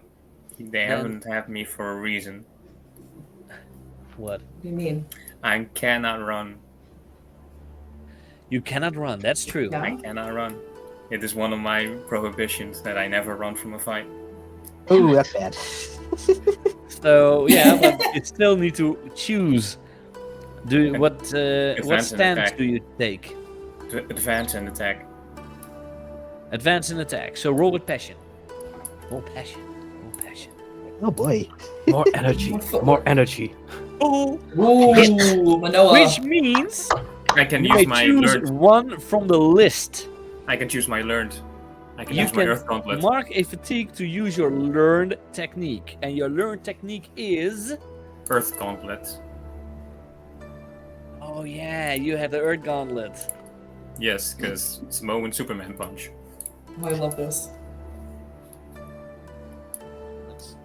They haven't had me for a reason. What? What do you mean? I cannot run. You cannot run, that's true. Yeah. I cannot run. It is one of my prohibitions that I never run from a fight. Ooh, that's bad. So yeah, but you still need to choose. What Advance and stance attack. do you take? To advance and attack. Advance and attack. So roll with passion. Roll passion. Roll passion. Oh boy. More energy. More energy. Oh, Ooh, Manoa. which means I can you may use my choose learned. one from the list. I can choose my learned. I can You use my can earth gauntlet. mark a fatigue to use your learned technique, and your learned technique is. Earth gauntlet. Oh yeah, you have the Earth Gauntlet. Yes, because Samoan Superman punch. Oh, I love this. Let's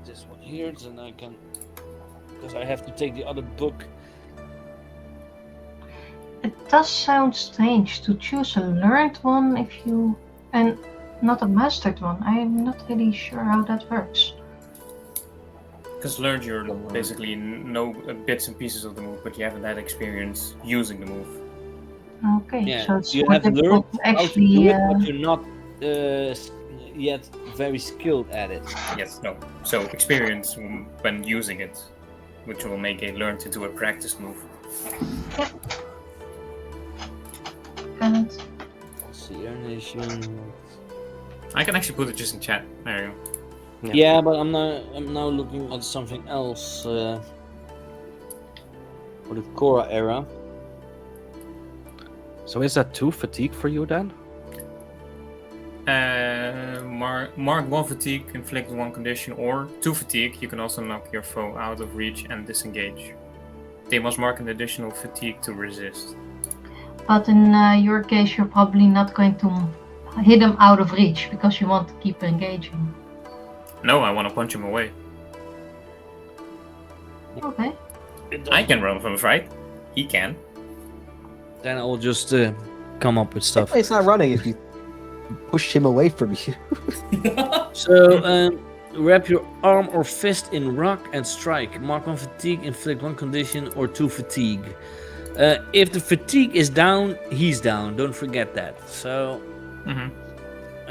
this one here, then I can, because I have to take the other book. It does sound strange to choose a learned one if you and not a mastered one. I'm not really sure how that works. Because learned, you're basically know bits and pieces of the move, but you haven't had experience using the move. Okay, Yeah, so it's you more have learned difficult to how to actually. do it, but you're not yet very skilled at it. Yes, no. So experience when using it, which will make a learned into a practice move. And Let's see, Air Nation. I can actually put it just in chat. There you go. Yeah, but I'm now looking at something else for the Korra era. So is that 2 fatigue for you then? Mark 1 fatigue, inflict 1 condition, or 2 fatigue. You can also knock your foe out of reach and disengage. They must mark an additional fatigue to resist. but in your case, you're probably not going to hit them out of reach because you want to keep engaging. No, I want to punch him away. Okay. I can run from a fight. He can. Then I'll just come up with stuff. It's not running if you pushed him away from you. So, wrap your arm or fist in rock and strike. Mark 1 fatigue, inflict 1 condition or 2 fatigue. If the fatigue is down, he's down. Don't forget that. So,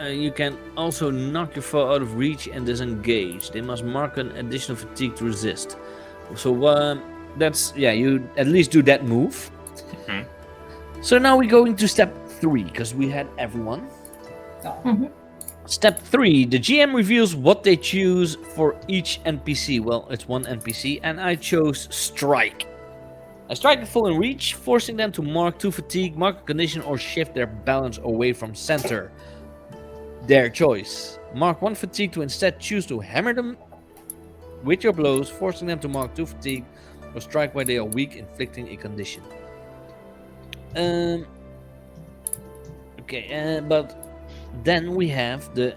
you can also knock your foe out of reach and disengage. They must mark an additional fatigue to resist. So, that's, yeah, you at least do that move. So now we're going to step 3, because we had everyone. Step 3, the GM reveals what they choose for each NPC. Well, it's one NPC, and I chose Strike. I strike the foe in reach, forcing them to mark 2 fatigue, mark a condition, or shift their balance away from center. Their choice. Mark 1 fatigue to instead choose to hammer them with your blows, forcing them to mark 2 fatigue, or strike while they are weak, inflicting a condition. Okay, but then we have the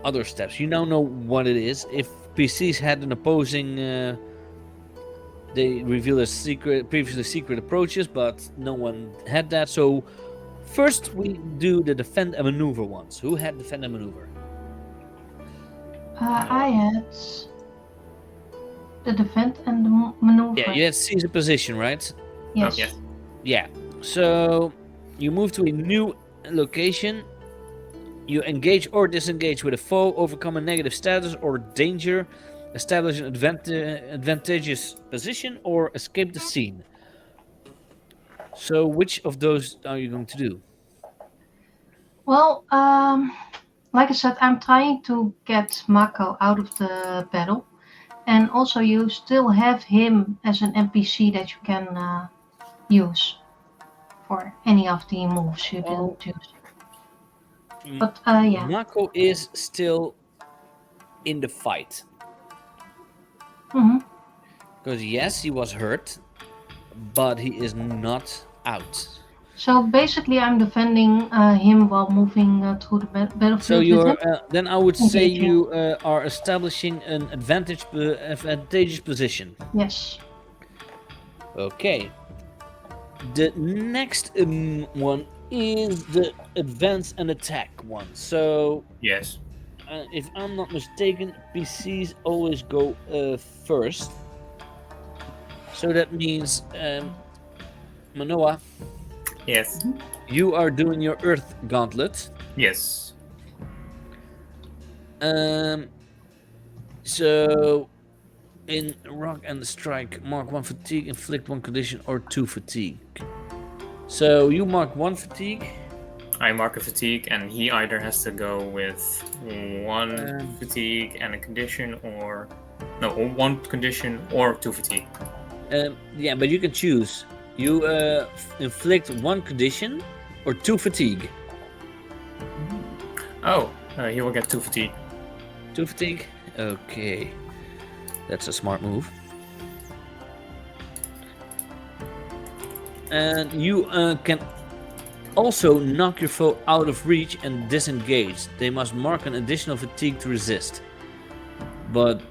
other steps. You now know what it is. If PCs had an opposing, they reveal their previously secret approaches, but no one had that. So first we do the defend and maneuver ones. Who had defend and maneuver? I had the defend and the maneuver. Yeah, you had seize a position, right? Yes. Yes. Yeah. So you move to a new location. You engage or disengage with a foe, overcome a negative status or danger, establish an advantageous position, or escape the scene. So which of those are you going to do? Well, like I said, I'm trying to get Mako out of the battle. And also you still have him as an NPC that you can use for any of the moves you can choose. But yeah. Mako is still in the fight. Because yes, he was hurt, but he is not out. So basically I'm defending him while moving through the battlefield. So you're with him. then I would say Engaging. you are establishing an advantageous position. Yes. Okay. The next one is the advance and attack one. So Yes. if I'm not mistaken, PCs always go first. So that means Manoa, Yes. you are doing your Earth Gauntlet. Yes. So in rock and strike, mark 1 fatigue, inflict 1 condition or 2 fatigue. So you mark 1 fatigue. I mark a fatigue, and he either has to go with 1 fatigue and a condition, or no, 1 condition or 2 fatigue. Yeah, but you can choose. You inflict 1 condition or 2 fatigue. Oh, he will get 2 fatigue. 2 fatigue? Okay. That's a smart move. And you can also knock your foe out of reach and disengage. They must mark an additional fatigue to resist. But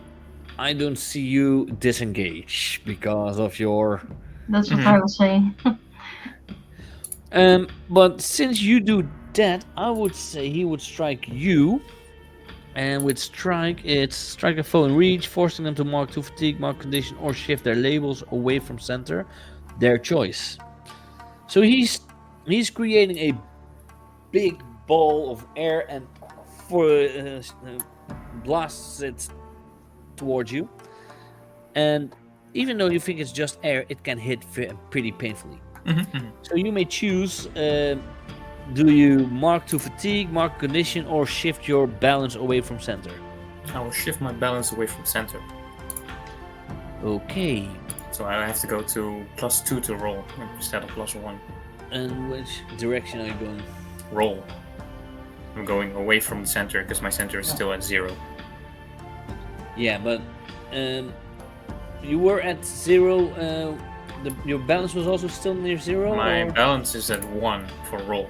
I don't see you disengage because of your... That's what I was saying. But since you do that, I would say he would strike you. And with strike, it's strike a foe in reach, forcing them to mark 2 fatigue, mark condition, or shift their labels away from center. Their choice. So he's creating a big ball of air and blasts it towards you. And even though you think it's just air, it can hit pretty painfully. So you may choose. Do you mark 2 fatigue, mark condition, or shift your balance away from center? I will shift my balance away from center. Okay. So I have to go to +2 to roll instead of +1. And which direction are you going? Roll. I'm going away from the center because my center is still at 0. Yeah, but you were at 0. Your balance was also still near 0? My or? balance is at 1 for roll.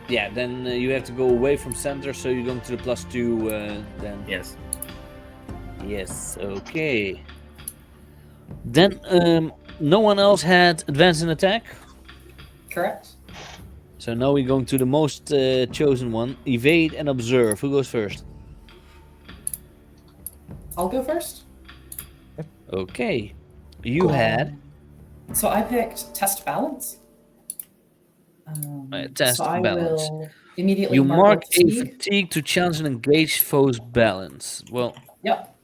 Yeah, then you have to go away from center, so you're going to the +2 then. Yes. Yes, okay. Then no one else had advance and attack? Correct. So now we're going to the most chosen one. Evade and observe. Who goes first? I'll go first. Okay. You had So I picked test balance. test so I balance. will immediately You mark a fatigue. fatigue to challenge and engage foe's balance. Well, Yep.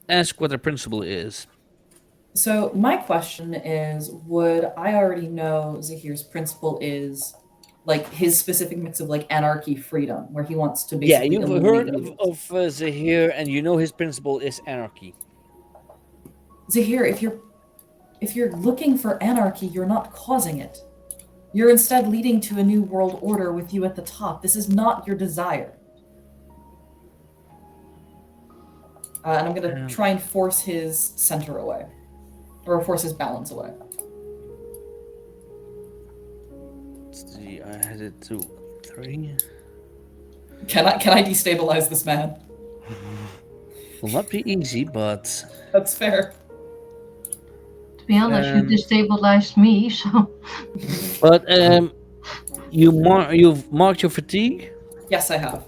ask what the principle is. So my question is, would I already know Zahir's principle is like his specific mix of like anarchy freedom, where he wants to Yeah, basically you've eliminate heard evils? of Zahir, and you know his principle is anarchy. Zahir, if you're looking for anarchy, you're not causing it. You're instead leading to a new world order with you at the top. This is not your desire. And I'm going to try and force his center away. Or force his balance away. Let's see, I had it to 3. Can I destabilize this man? Will not be easy, but That's fair. To be honest, you destabilized me, so. but you've marked your fatigue. Yes, I have.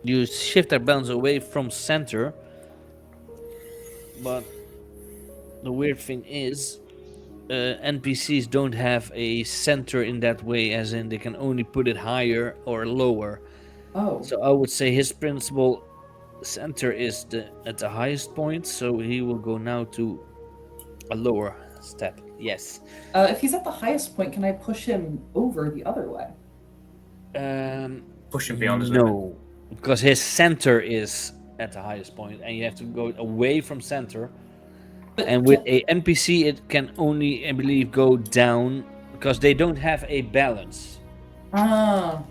You shift their balance away from center. But the weird thing is, NPCs don't have a center in that way, as in they can only put it higher or lower. Oh. So I would say his principal center is at the highest point, so he will go now to a lower step. Yes. If he's at the highest point, can I push him over the other way? Push him beyond his limit. No, because his center is at the highest point, and you have to go away from center. But And with a NPC, it can only, I believe, go down because they don't have a balance. Ah.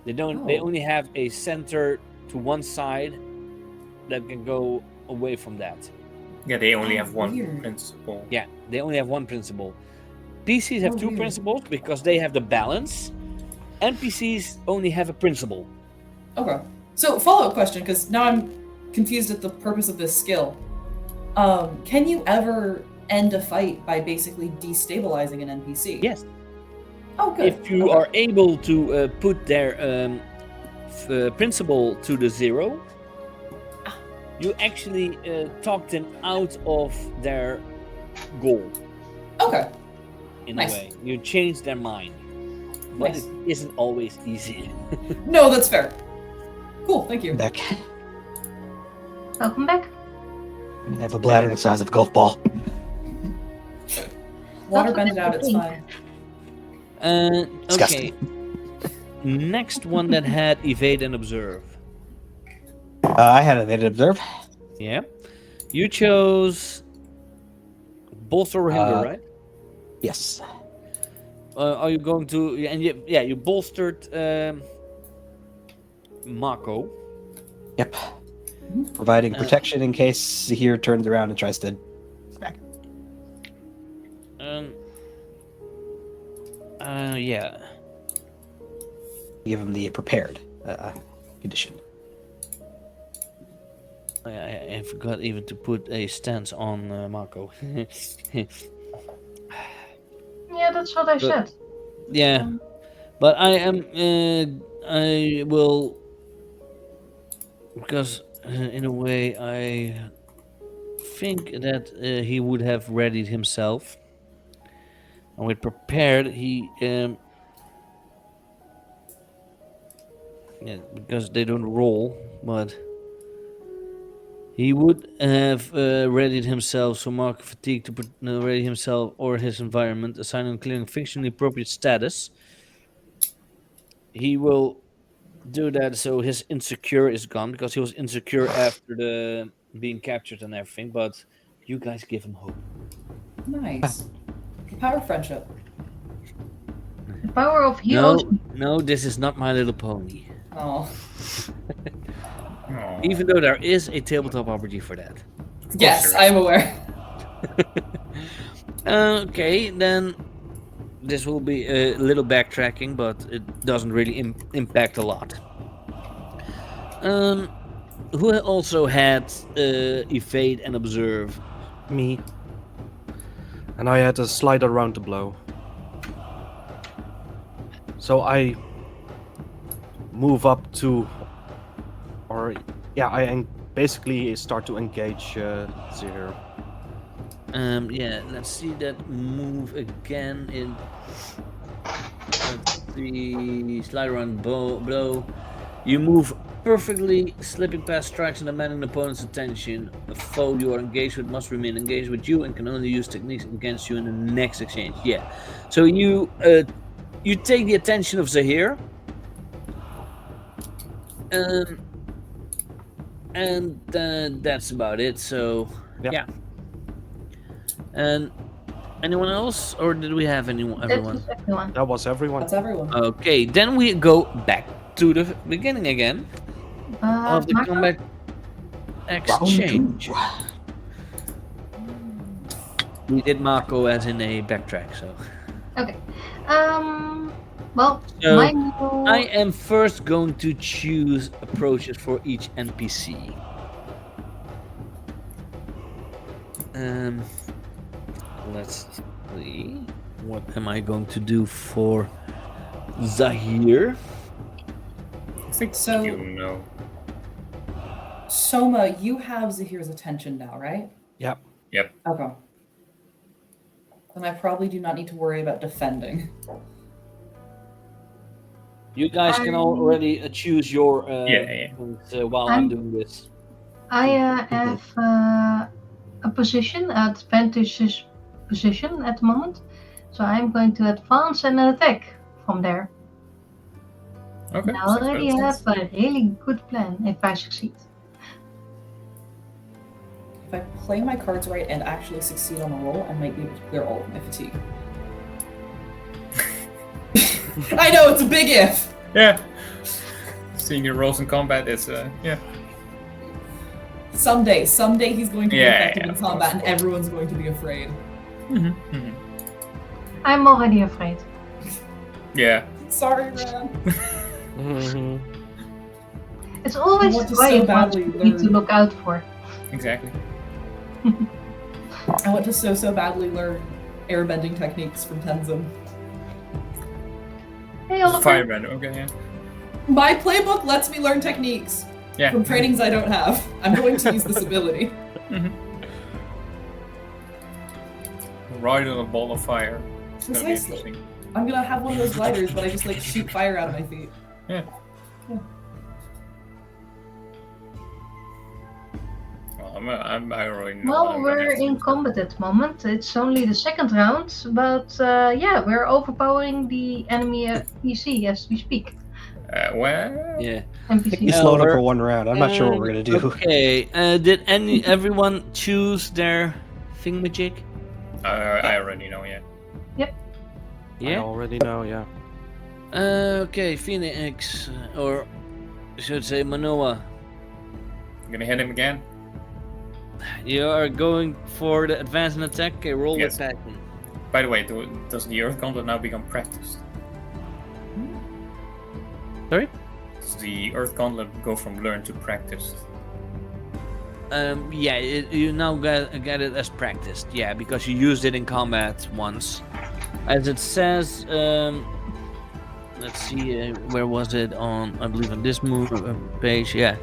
They don't. They Oh. only have a center to one side that can go away from that. Yeah, they only Oh, have one weird. principle. Yeah, they only have one principle. PCs have Oh, two weird. principles because they have the balance. NPCs only have a principle. Okay. So follow-up question, because now I'm confused at the purpose of this skill. Can you ever end a fight by basically destabilizing an NPC? Yes. Oh, good. If you Okay. are able to put their principle to the 0, you actually talk them out of their goal. Okay. In Nice. a way, you change their mind, but Nice. it isn't always easy. No, that's fair. Cool. Thank you. Back. Welcome back. I have a bladder the size of a golf ball. Water bend it out. It's fine. Okay. Disgusting. Next one that had evade and observe. I had evade and observe. Yeah. You chose bolster or hinder, right? Yes. Are you going to? And you bolstered Mako. Yep. Providing protection in case Zahir turns around and tries to smack. Yeah. Give him the prepared condition. I forgot even to put a stance on Mako. Yeah, that's what I said. Yeah, but I will, because in a way I think that he would have readied himself, and with prepared he because they don't roll, but he would have readied himself, so mark fatigue to ready himself or his environment, assign and clearing fictionally appropriate status. He will do that so his insecure is gone, because he was insecure after the being captured and everything, but you guys give him hope. Nice. The power of friendship. The power of heroes. No, this is not My Little Pony. Oh. Aw. Even though there is a tabletop RPG for that. Yes, there I am aware. Okay, then this will be a little backtracking, but it doesn't really impact a lot. Who also had evade and observe? Me. And I had a slide around the blow. So I move up to, or yeah, basically start to engage Zahir. Yeah, let's see that move again in. Let's see, slide around blow. You move perfectly, slipping past strikes and demanding an opponent's attention. A foe you are engaged with must remain engaged with you and can only use techniques against you in the next exchange. Yeah, so you take the attention of Zahir, and that's about it. So Yep. yeah. And anyone else, or did we have anyone? That Everyone. was everyone. That was everyone. That's everyone. Okay, then we go back to the beginning again of the Marco? combat exchange. We did Marco as in a backtrack, so. Okay. Well, So, my new... I am first going to choose approaches for each NPC. Let's see. What am I going to do for Zahir? I think So- you know. Soma, you have Zahir's attention now, right? Yep. Okay. Then I probably do not need to worry about defending. You guys can I- already choose your Yeah. points, while I'm doing this. I have a position, advantageous position at the moment. So I'm going to advance and attack from there. Okay. And I sounds already good. have a really good plan if I succeed. If I play my cards right and actually succeed on a roll, I might be able to clear all of my fatigue. I know, it's a big if! Yeah. Seeing your rolls in combat is yeah. Someday he's going to be Yeah, effective yeah, in of combat course. and everyone's going to be afraid. I'm already afraid. Yeah. Sorry, man. Mhm. It's always want to the so quiet ones badly you need to learn. look out for. Exactly. I want to so badly learn airbending techniques from Tenzin. Hey, Oliver. Firebender. Okay. Yeah. My playbook lets me learn techniques Yeah. from trainings I don't have. I'm going to use this ability. Ride on a ball of fire. It's gonna be Precisely. interesting. I'm gonna have one of those gliders, but I just like shoot fire out of my feet. Yeah. Well, I already know. what Well, I'm we're gonna have to in do. combat at the moment. It's only the second round, but yeah, we're overpowering the enemy PC as we speak. Well. Yeah. NPC. He slowed up Oliver. for one round. I'm not sure what we're gonna do. Okay. Did everyone choose their thingamajig? I already know. Yeah. I Yeah. already know, yeah. Okay, Phoenix, or I should say Manoa. I'm gonna hit him again. You are going for the advance and attack. Okay, roll Yes. with passion. By the way, does the Earth Gauntlet now become practiced? Sorry? Does the Earth Gauntlet go from learn to practiced? Yeah, you now get it as practiced. Yeah, because you used it in combat once. As it says, let's see, where was it on? I believe on this move page. Yeah,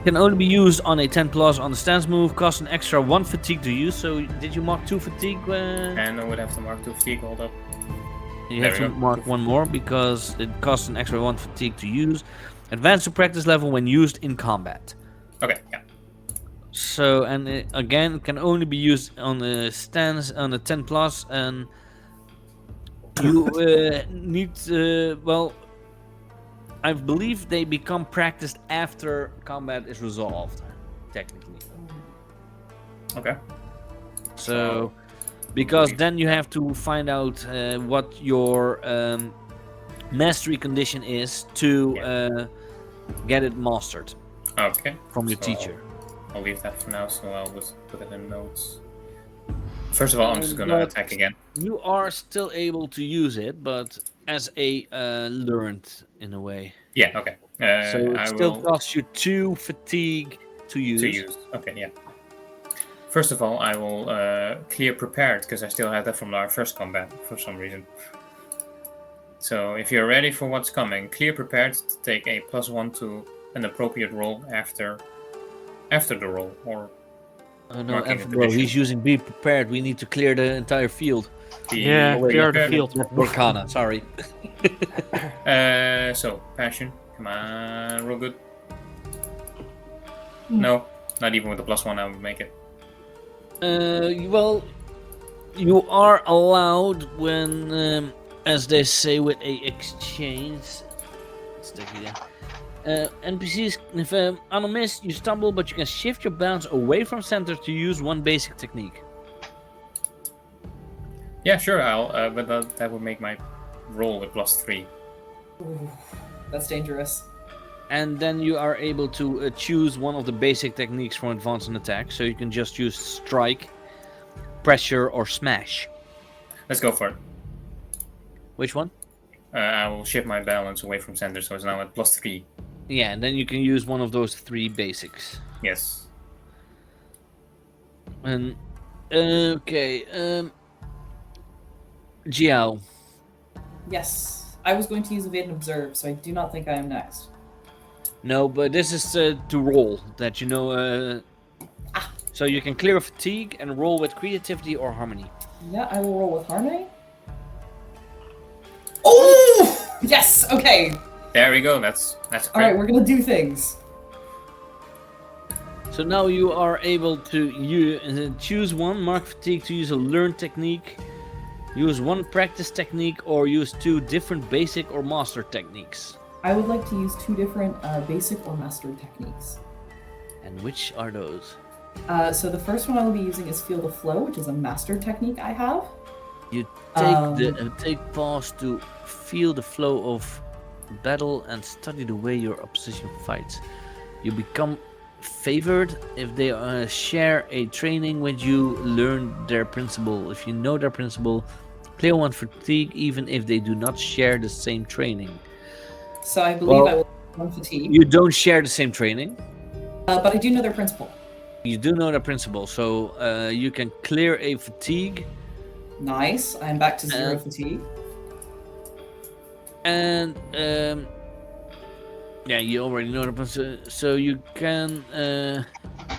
can only be used on a 10 plus on the stance move. Costs an extra 1 fatigue to use. So did you mark 2 fatigue? And I would have to mark 2 fatigue. Hold up. You There have we to go. mark 1 more because it costs an extra 1 fatigue to use. Advance to practice level when used in combat. Okay. Yeah. So, and it, again, can only be used on the stance on the 10 plus, and you need well, I believe they become practiced after combat is resolved, technically. Okay. So, because then you have to find out what your mastery condition is to get it mastered Okay. from your So teacher. I'll leave that for now. So I'll just put it in notes. First of all, I'm just gonna But attack again. You are still able to use it, but as a learned in a way. Yeah. Okay. So it I still will costs you 2 fatigue to use. Okay. Yeah. First of all, I will clear prepared because I still have that from our first combat for some reason. So if you're ready for what's coming, clear prepared to take a +1 to an appropriate roll after the roll, or Oh no, marking a Alpha Bro, he's division. using be prepared. We need to clear the entire field. Yeah, Oh, wait, clear the that's- field. That's Morkana, sorry. So passion, come on, roll good. Hmm. No, not even with the +1 I would make it. Well, you are allowed when, as they say with a exchange. Let's take it again. NPCs, if on a miss, you stumble, but you can shift your balance away from center to use one basic technique. Yeah, sure, I'll. But that would make my roll with +3. Ooh, that's dangerous. And then you are able to choose one of the basic techniques for advanced attack. So you can just use strike, pressure, or smash. Let's go for it. Which one? I will shift my balance away from center, so it's now at +3. Yeah, and then you can use one of those 3 basics. Yes. And okay, Jiahao. Yes. I was going to use evade and observe, so I do not think I am next. No, but this is to roll that you know. So you can clear fatigue and roll with creativity or harmony. Yeah, I will roll with harmony. Oh! Yes! Okay. There we go. That's great. Alright, we're gonna do things. So now you are able to choose one, mark fatigue to use a learned technique, use one practice technique, or use 2 different basic or master techniques. I would like to use 2 different basic or mastered techniques. And which are those? So the first one I will be using is Field of Flow, which is a mastered technique I have. You take take pause to feel the flow of battle and study the way your opposition fights. You become favored if they share a training with you. Learn their principle. If you know their principle, clear 1 fatigue even if they do not share the same training. So I believe Well, I will one fatigue, You don't share the same training. but I do know their principle. You do know the principle, so you can clear a fatigue. Nice. I am back to 0 Uh, fatigue. And yeah, you already know the principle, so you can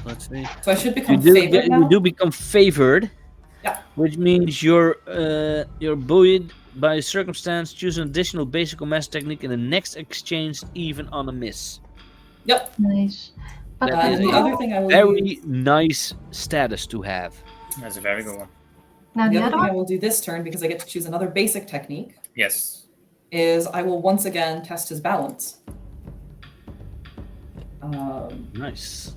let's see. So I should You become do, favored now. you do become favored, Yeah. which means you're buoyed by circumstance. Choose an additional basic or master technique in the next exchange, even on a miss. Yep. Nice. But That is And the a other thing I will Very use. nice status to have. That's a very good one. now The the other other thing I one? will do this turn, because I get to choose another basic technique, Yes. is I will once again test his balance. Nice.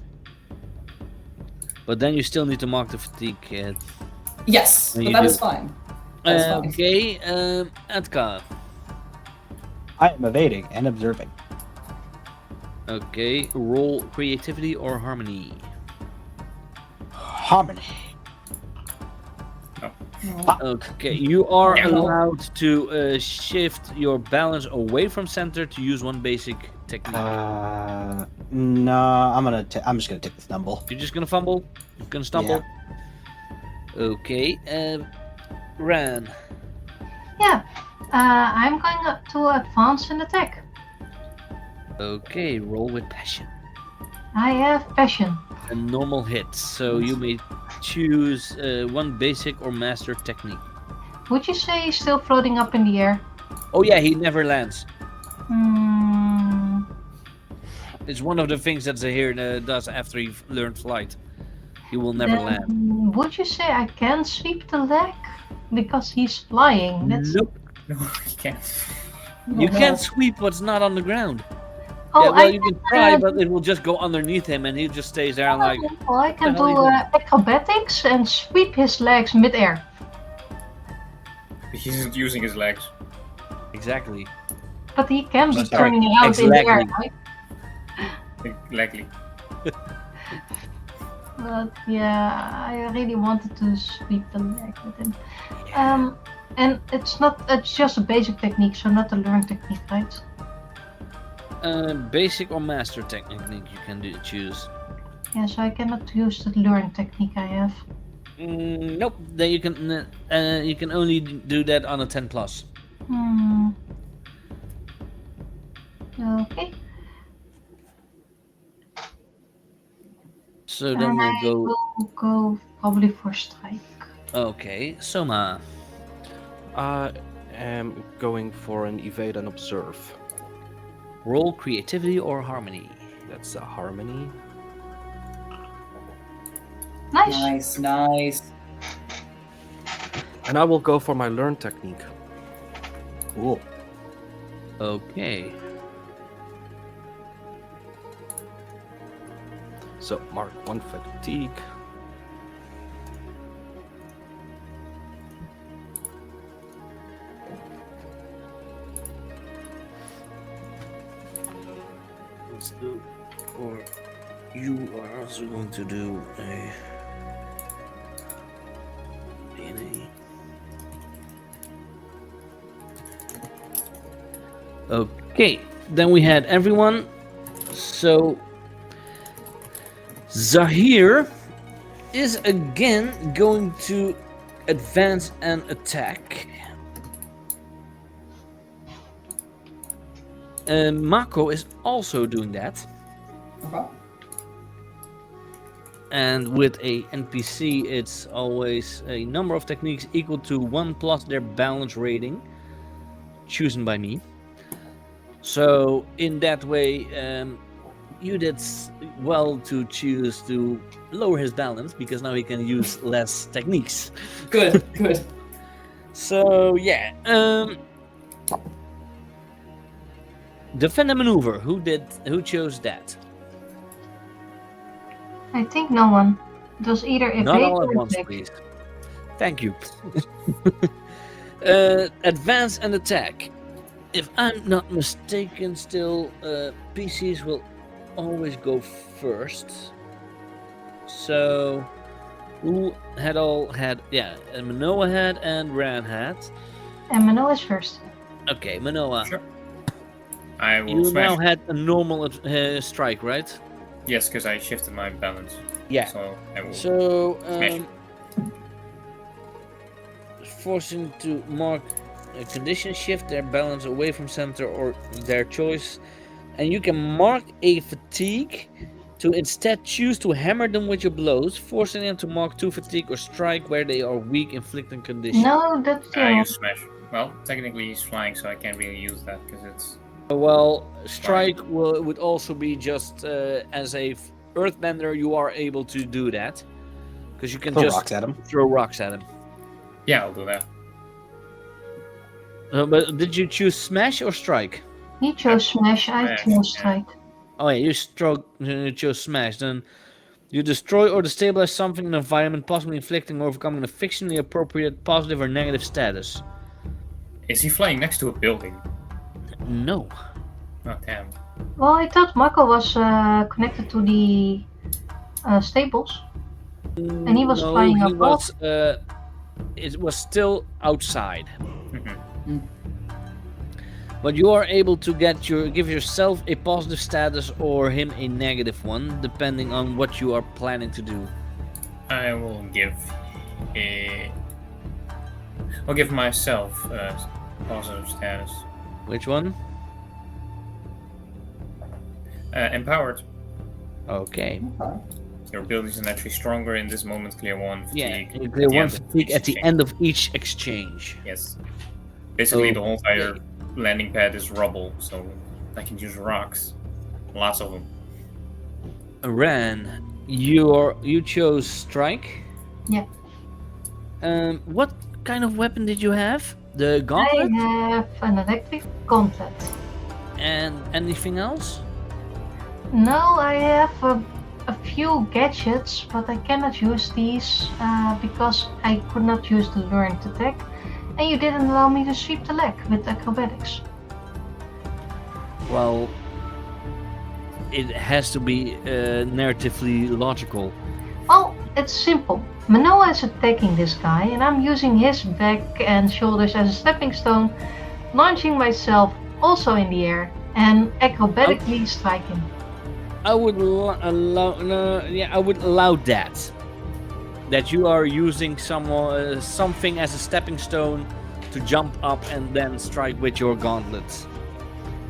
But then you still need to mark the fatigue. Yes, No, but you that do. is fine. That is fine. Okay, Atka. I am evading and observing. Okay, roll creativity or harmony. Harmony. Okay, you are Yeah. allowed to shift your balance away from center to use one basic technique. No, I'm just gonna take the stumble. You're just gonna fumble? You're gonna stumble? Okay, Ran. Yeah. I'm going to advance and attack. Okay, roll with passion. I have passion. A normal hit, so you may choose one basic or master technique. Would you say he's still floating up in the air? Oh yeah, he never lands. Hmm. It's one of the things that Zahir does after you've learned flight. He will never land. Then would you say I can sweep the leg? Because he's flying. That's... Nope. No, you can't. You Oh, no. can't sweep what's not on the ground. Oh, Yeah, well, I you can try, but it will just go underneath him and he just stays there and like... well, I can the hell do are you acrobatics and sweep his legs midair. He's using his legs. Exactly. But he can be Oh, sorry. turning around in the air, Exactly. right? Exactly. But yeah, I really wanted to sweep the leg with him. And it's just a basic technique, so not a learned technique, right? Basic or master technique you can choose. Yeah, so I cannot use the learned technique I have. Nope. Then you can only do that on a 10+. Hmm. Okay. So then And we'll I go. will go probably for strike. Okay, Soma. I am going for an evade and observe. Roll creativity or harmony. That's a harmony. Nice. Nice. And I will go for my learn technique. Cool. Okay. So mark 1 fatigue. Let's do. Or you are also going to do a DNA. Okay, then we had everyone. So Zahir is again going to advance and attack. Mako is also doing that. Okay. And with a NPC, it's always a number of techniques equal to 1 plus their balance rating, chosen by me. So in that way, you did well to choose to lower his balance, because now he can use less techniques. Good, good. So yeah, defend a maneuver. Who chose that? I think no one. It was either evade Not all or at once, attack. please. Thank you. Advance and attack. If I'm not mistaken, still PCs will always go first. So who had all had? Yeah, Manoa had and Ran had. And Manoa is first. Okay, Manoa. Sure. I will You smash. now had a normal strike, right? Yes, because I shifted my balance. Yeah. So I will. So Smash. forcing to mark a condition shift their balance away from center or their choice, and you can mark a fatigue to instead choose to hammer them with your blows, forcing them to mark 2 fatigue or strike where they are weak, inflicting condition. No, that's I use smash. Well, technically he's flying, so I can't really use that because it's. Well, strike would also be just as a earthbender, you are able to do that because you can Throw just rocks at him. throw rocks at him. Yeah, I'll do that. But did you choose smash or strike? he chose smash, I Smash, chose yeah. strike. Oh yeah, you chose smash. Then you destroy or destabilize something in the environment, possibly inflicting or overcoming a fictionally appropriate positive or negative status. Is he flying next to a building? No. Oh damn. Well, I thought Mako was connected to the stables. And he was no, flying he above. was, it was still outside. Mhm. But you are able to give yourself a positive status or him a negative one, depending on what you are planning to do. I will give a. I'll give myself a positive status. Which one? Empowered. Okay. Okay. Your abilities are naturally stronger in this moment. Clear 1 Yeah, fatigue. you at clear the 1 end of fatigue each at the exchange. end of each exchange. Yes. Basically, So- the whole entire landing pad is rubble, so I can use rocks. Lots of them. Ran, you chose strike. Yeah. What kind of weapon did you have? The I gauntlet have an electric gauntlet. and anything else? No, I have a few gadgets, but I cannot use these because I could not use the learned attack. And you didn't allow me to sweep the leg with acrobatics. Well, it has to be narratively logical. Well, it's simple. Manoa is attacking this guy, and I'm using his back and shoulders as a stepping stone, launching myself also in the air and acrobatically striking. I would allow that. That you are using something as a stepping stone to jump up and then strike with your gauntlets.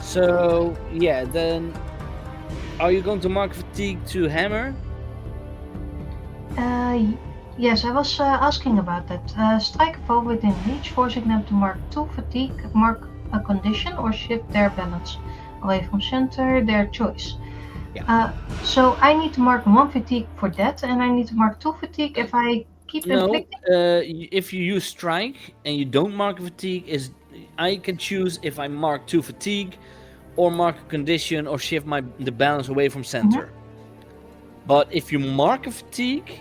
So yeah, then are you going to mark fatigue to hammer? Yes, I was asking about that. Strike a foe within reach, forcing them to mark 2 fatigue, mark a condition, or shift their balance away from center, their choice. Yeah. So I need to mark 1 fatigue for that, and I need to mark 2 fatigue if I keep No, inflicting. if you use strike and you don't mark fatigue, is I can choose if I mark 2 fatigue, or mark a condition, or shift the balance away from center. But if you mark a fatigue,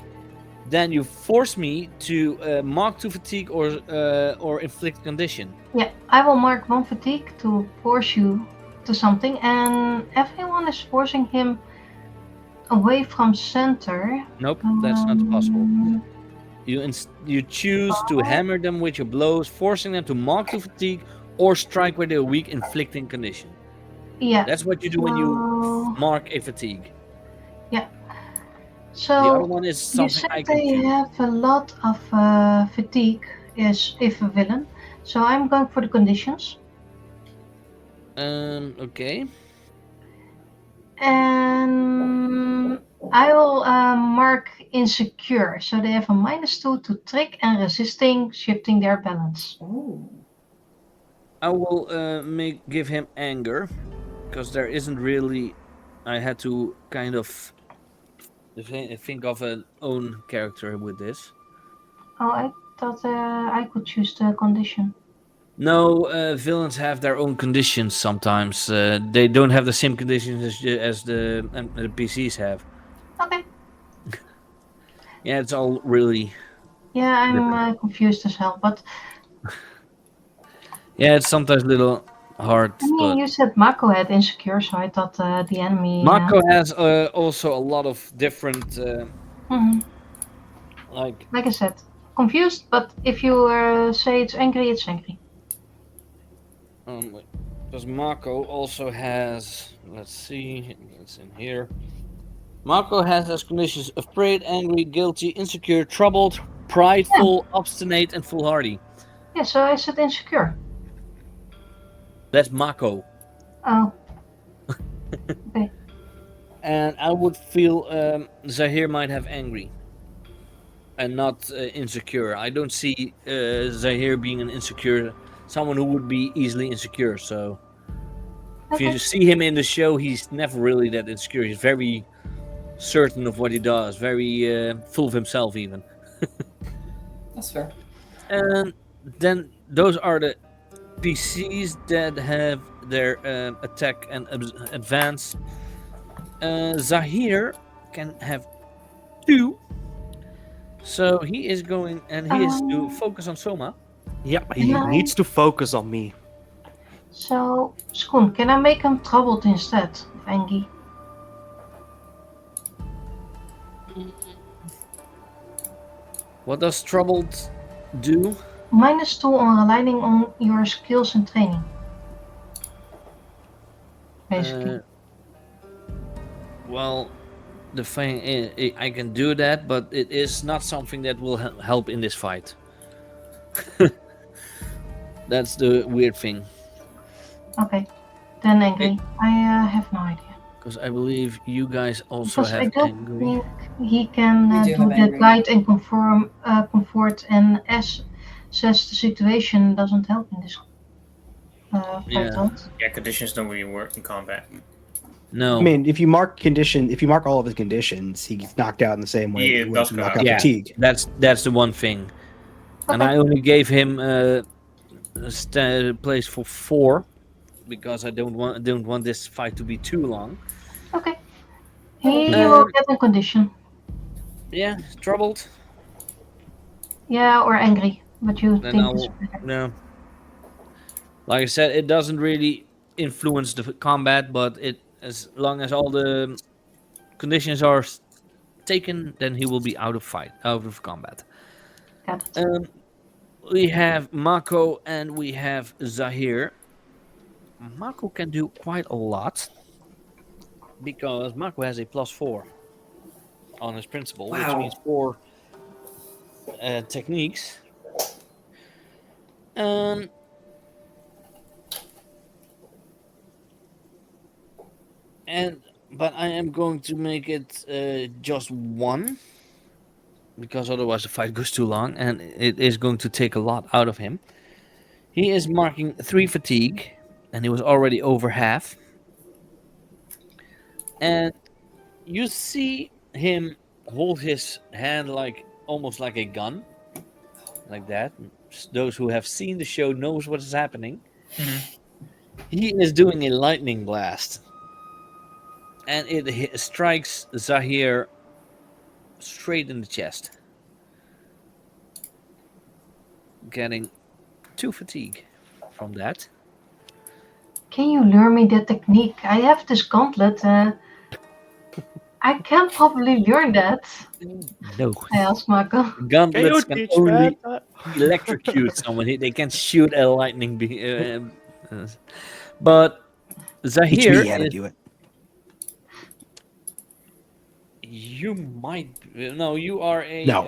then you force me to mark 2 fatigue or inflict condition. Yeah, I will mark 1 fatigue to force you to something, and everyone is forcing him away from center. Nope, that's not possible. Um, You choose to hammer them with your blows, forcing them to mark 2 fatigue or strike with a weak inflicting condition. Yeah. That's what you do when you So, mark a fatigue. yeah. The other So one is you something said I can they choose. have a lot of fatigue is if a villain. So I'm going for the conditions. Okay. And I will mark insecure. So they have a -2 to trick and resisting shifting their balance. Oh. I will give him anger, because there isn't really. I had to kind of think of an own character with this. Oh, I thought I could choose the condition. No, villains have their own conditions sometimes. They don't have the same conditions as the PCs have. Okay. Yeah, it's all really. Yeah, I'm confused as hell. But Yeah, it's sometimes a little hard, I mean, but you said Mako had insecure, so I thought the enemy. Mako has also a lot of different, Mhm. like. Like I said, confused. But if you say it's angry, it's angry. Because Mako also has. Let's see, it's in here. Mako has as conditions afraid, angry, guilty, insecure, troubled, prideful, obstinate, and foolhardy. Yeah, so I said insecure. That's Mako. Oh. Okay. And I would feel Zahir might have angry and not insecure. I don't see Zahir being an insecure, someone who would be easily insecure. So if you Okay. see him in the show, he's never really that insecure. He's very certain of what he does, very full of himself even. That's fair. And then those are the PCs that have their attack and advance. Zahir can have 2. So he is going, and he is to focus on Soma. Yeah, he Can I- needs to focus on me. So, Schoon, can I make him troubled instead of angry? What does troubled do? -2 on relying on your skills and training. Basically. Well, the thing is, I can do that, but it is not something that will help in this fight. That's the weird thing. Okay. Then angry. I have no idea. Because I believe you guys also Because I have don't angry. think he can We do do have the angry. guide and comfort, and as says the situation doesn't help in this fight, Yeah. right? Yeah, conditions don't really work in combat. No. I mean, if you mark all of his conditions, he's knocked out in the same way Yeah, you it would does if you go knock out. out Yeah. fatigue. That's the one thing. And Okay. I only gave him a place for 4 because I don't want this fight to be too long. Okay. He will Um, get a condition. Yeah, troubled. Yeah, or angry. But you Then think I it's will. better. No. Like I said, it doesn't really influence the combat, but as long as all the conditions are taken, then he will be out of combat. Got it. We have Mako and we have Zahir. Mako can do quite a lot because Mako has a +4 on his principle, which Wow. means 4 techniques. But I am going to make it just 1, because otherwise the fight goes too long, and it is going to take a lot out of him. He is marking 3 fatigue, and he was already over half. And you see him hold his hand like almost like a gun, like that. Those who have seen the show knows what is happening. He is doing a lightning blast, and it strikes Zahir straight in the chest, getting 2 fatigue from that. Can you learn me that technique? I have this gauntlet. I can probably learn that. No, I asked Marco. gauntlets can only electrocute someone. They can shoot a lightning but Teach Zahir me how to is, do it. you might no, you are a No.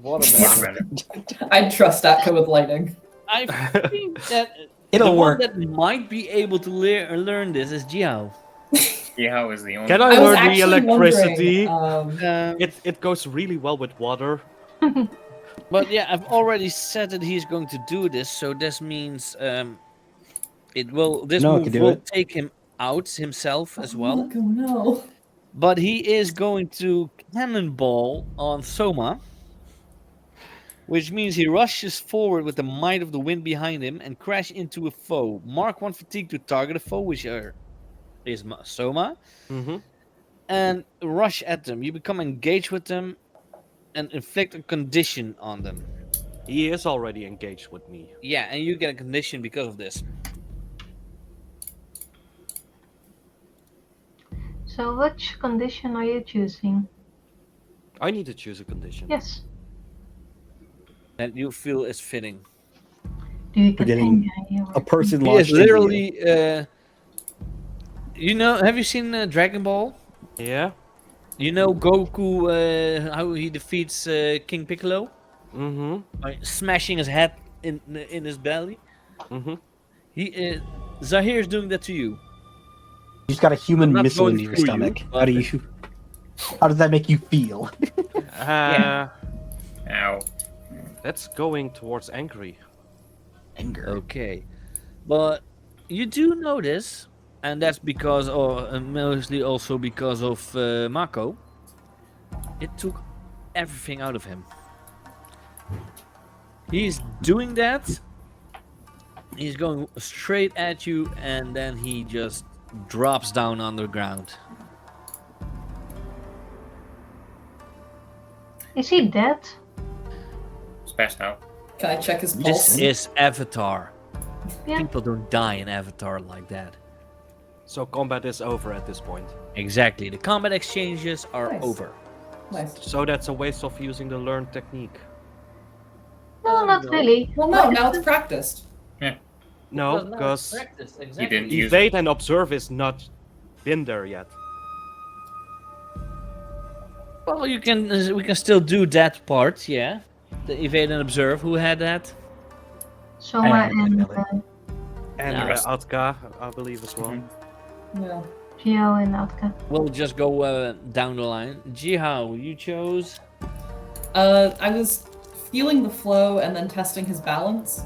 waterbender. Waterbender. I'd trust Atka with lightning. I think that It'll the work. one that might be able to learn this is Jiahao. Jiahao is the only. Can I I was learn the actually electricity? wondering, It goes really well with water. But yeah, I've already said that he's going to do this, so this means this No, I move can do will it. take him out himself as well. Marco, no. But he is going to cannonball on Soma, which means he rushes forward with the might of the wind behind him and crash into a foe. Mark 1 fatigue to target a foe, which is Soma, and rush at them. You become engaged with them and inflict a condition on them. He is already engaged with me. Yeah, and you get a condition because of this. So which condition are you choosing? I need to choose a condition. Yes. That you feel is fitting. Do you get getting angry? A person He is launched into you. literally, have you seen Dragon Ball? Yeah? You know Goku, how he defeats King Piccolo Mm-hmm. by smashing his head in his belly. Mm-hmm. Zahir is doing that to you. You just got a human Not missile going into your through you, stomach. but- How does that make you feel? Yeah. Ow. That's going towards angry. Anger. Okay, but you do notice, and that's because, or mostly also because of Mako. It took everything out of him. He's doing that. He's going straight at you, and then he just drops down on the ground. Is he dead? Spashed out. can I check his This pulse? is Avatar. Yeah. People don't die in Avatar like that. So combat is over at this point. Exactly. The combat exchanges are Nice. over. Nice. So that's a waste of using the learned technique. No, not No. really. Well, no, now it's practiced. No, because He didn't use evade and observe is not been there yet. Well, we can still do that part, yeah. The evade and observe. Who had that? Soma and And Yeah. Atka, I believe as well. Yeah. Jiahao and Atka. We'll just go down the line. Jiahao, you chose. I was feeling the flow and then testing his balance.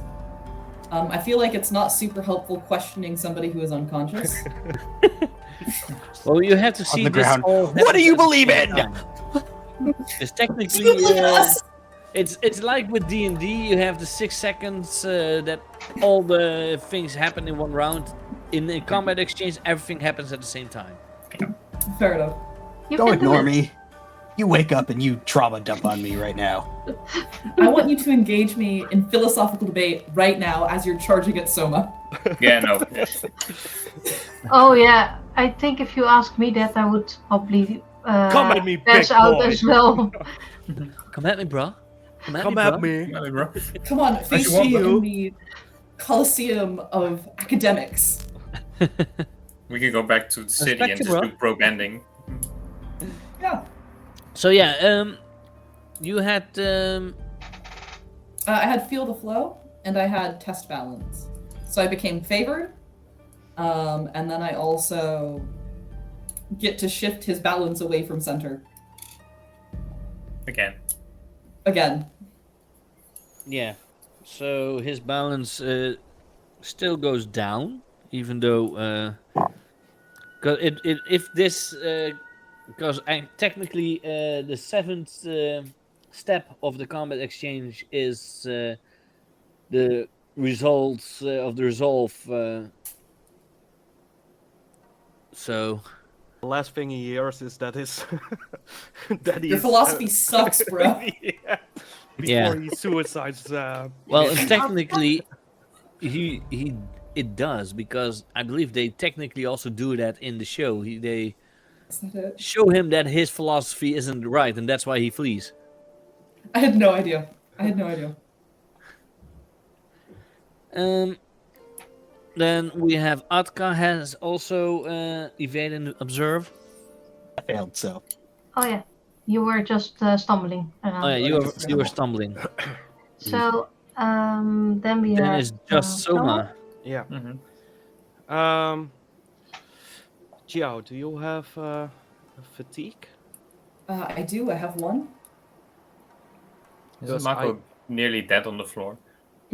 I feel like it's not super helpful questioning somebody who is unconscious. Well, you have to see the this ground. all What do you believe in? It's technically Yes! it's like with D&D. You have the 6 seconds that all the things happen in one round. In the combat exchange, everything happens at the same time. Fair enough. You Don't can do ignore it. me. You wake up and you trauma dump on me right now. I want you to engage me in philosophical debate right now as you're charging at Soma. Yeah, no. Oh yeah, I think if you ask me that, I would probably Come at me, pass big out boy. as well. Come at me, bro. Come bro. at me. Really, bro. Come on, face you want, me bro. in the Colosseum of academics. We could go back to the city and Respect just you, do pro bending. Yeah. So yeah, you had I had feel the flow and I had test balance. So I became favored. And then I also get to shift his balance away from center. Again. Yeah. So his balance still goes down, even though because if this because technically the seventh step of the combat exchange is the results of the resolve. So The last thing he hears is that his that Your he's, philosophy sucks, bro. yeah. Before Yeah. he suicides. well, his- and technically, it does, because I believe they technically also do that in the show. They Is that it? show him that his philosophy isn't right, and that's why he flees. I had no idea. I had no idea. Then we have Atka has also evade and observe. I failed, so. Oh yeah, you were just stumbling around. Oh yeah, you were stumbling. So then we Then have. it's just Soma. yeah. Mm-hmm. Jiahao, do you have fatigue? I do. I have one. Isn't Because Mako nearly dead on the floor?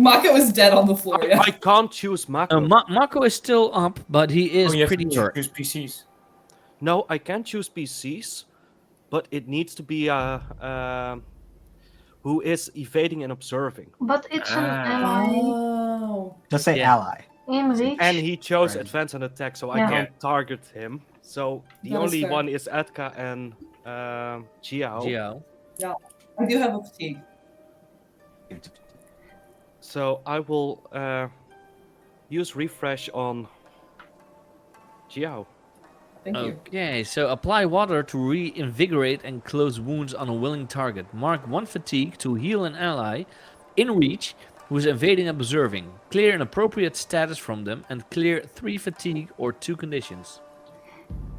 Mako is dead on the floor. Yeah. I can't choose Mako. Mako is still up, but he is you have pretty to hurt. choose PCs. No, I can choose PCs, but it needs to be who is evading and observing. But it's an ally Oh. Just say Yeah. ally. in reach. And he chose Right. advance and attack, so Yeah. I can't target him. So the That is only fair. one is Atka and Jiahao. Jiahao. I do have a fatigue. So I will use refresh on Jiahao. Thank you. Okay, so apply water to reinvigorate and close wounds on a willing target. Mark 1 fatigue to heal an ally in reach who is evading and observing. Clear an appropriate status from them and clear 3 fatigue or 2 conditions.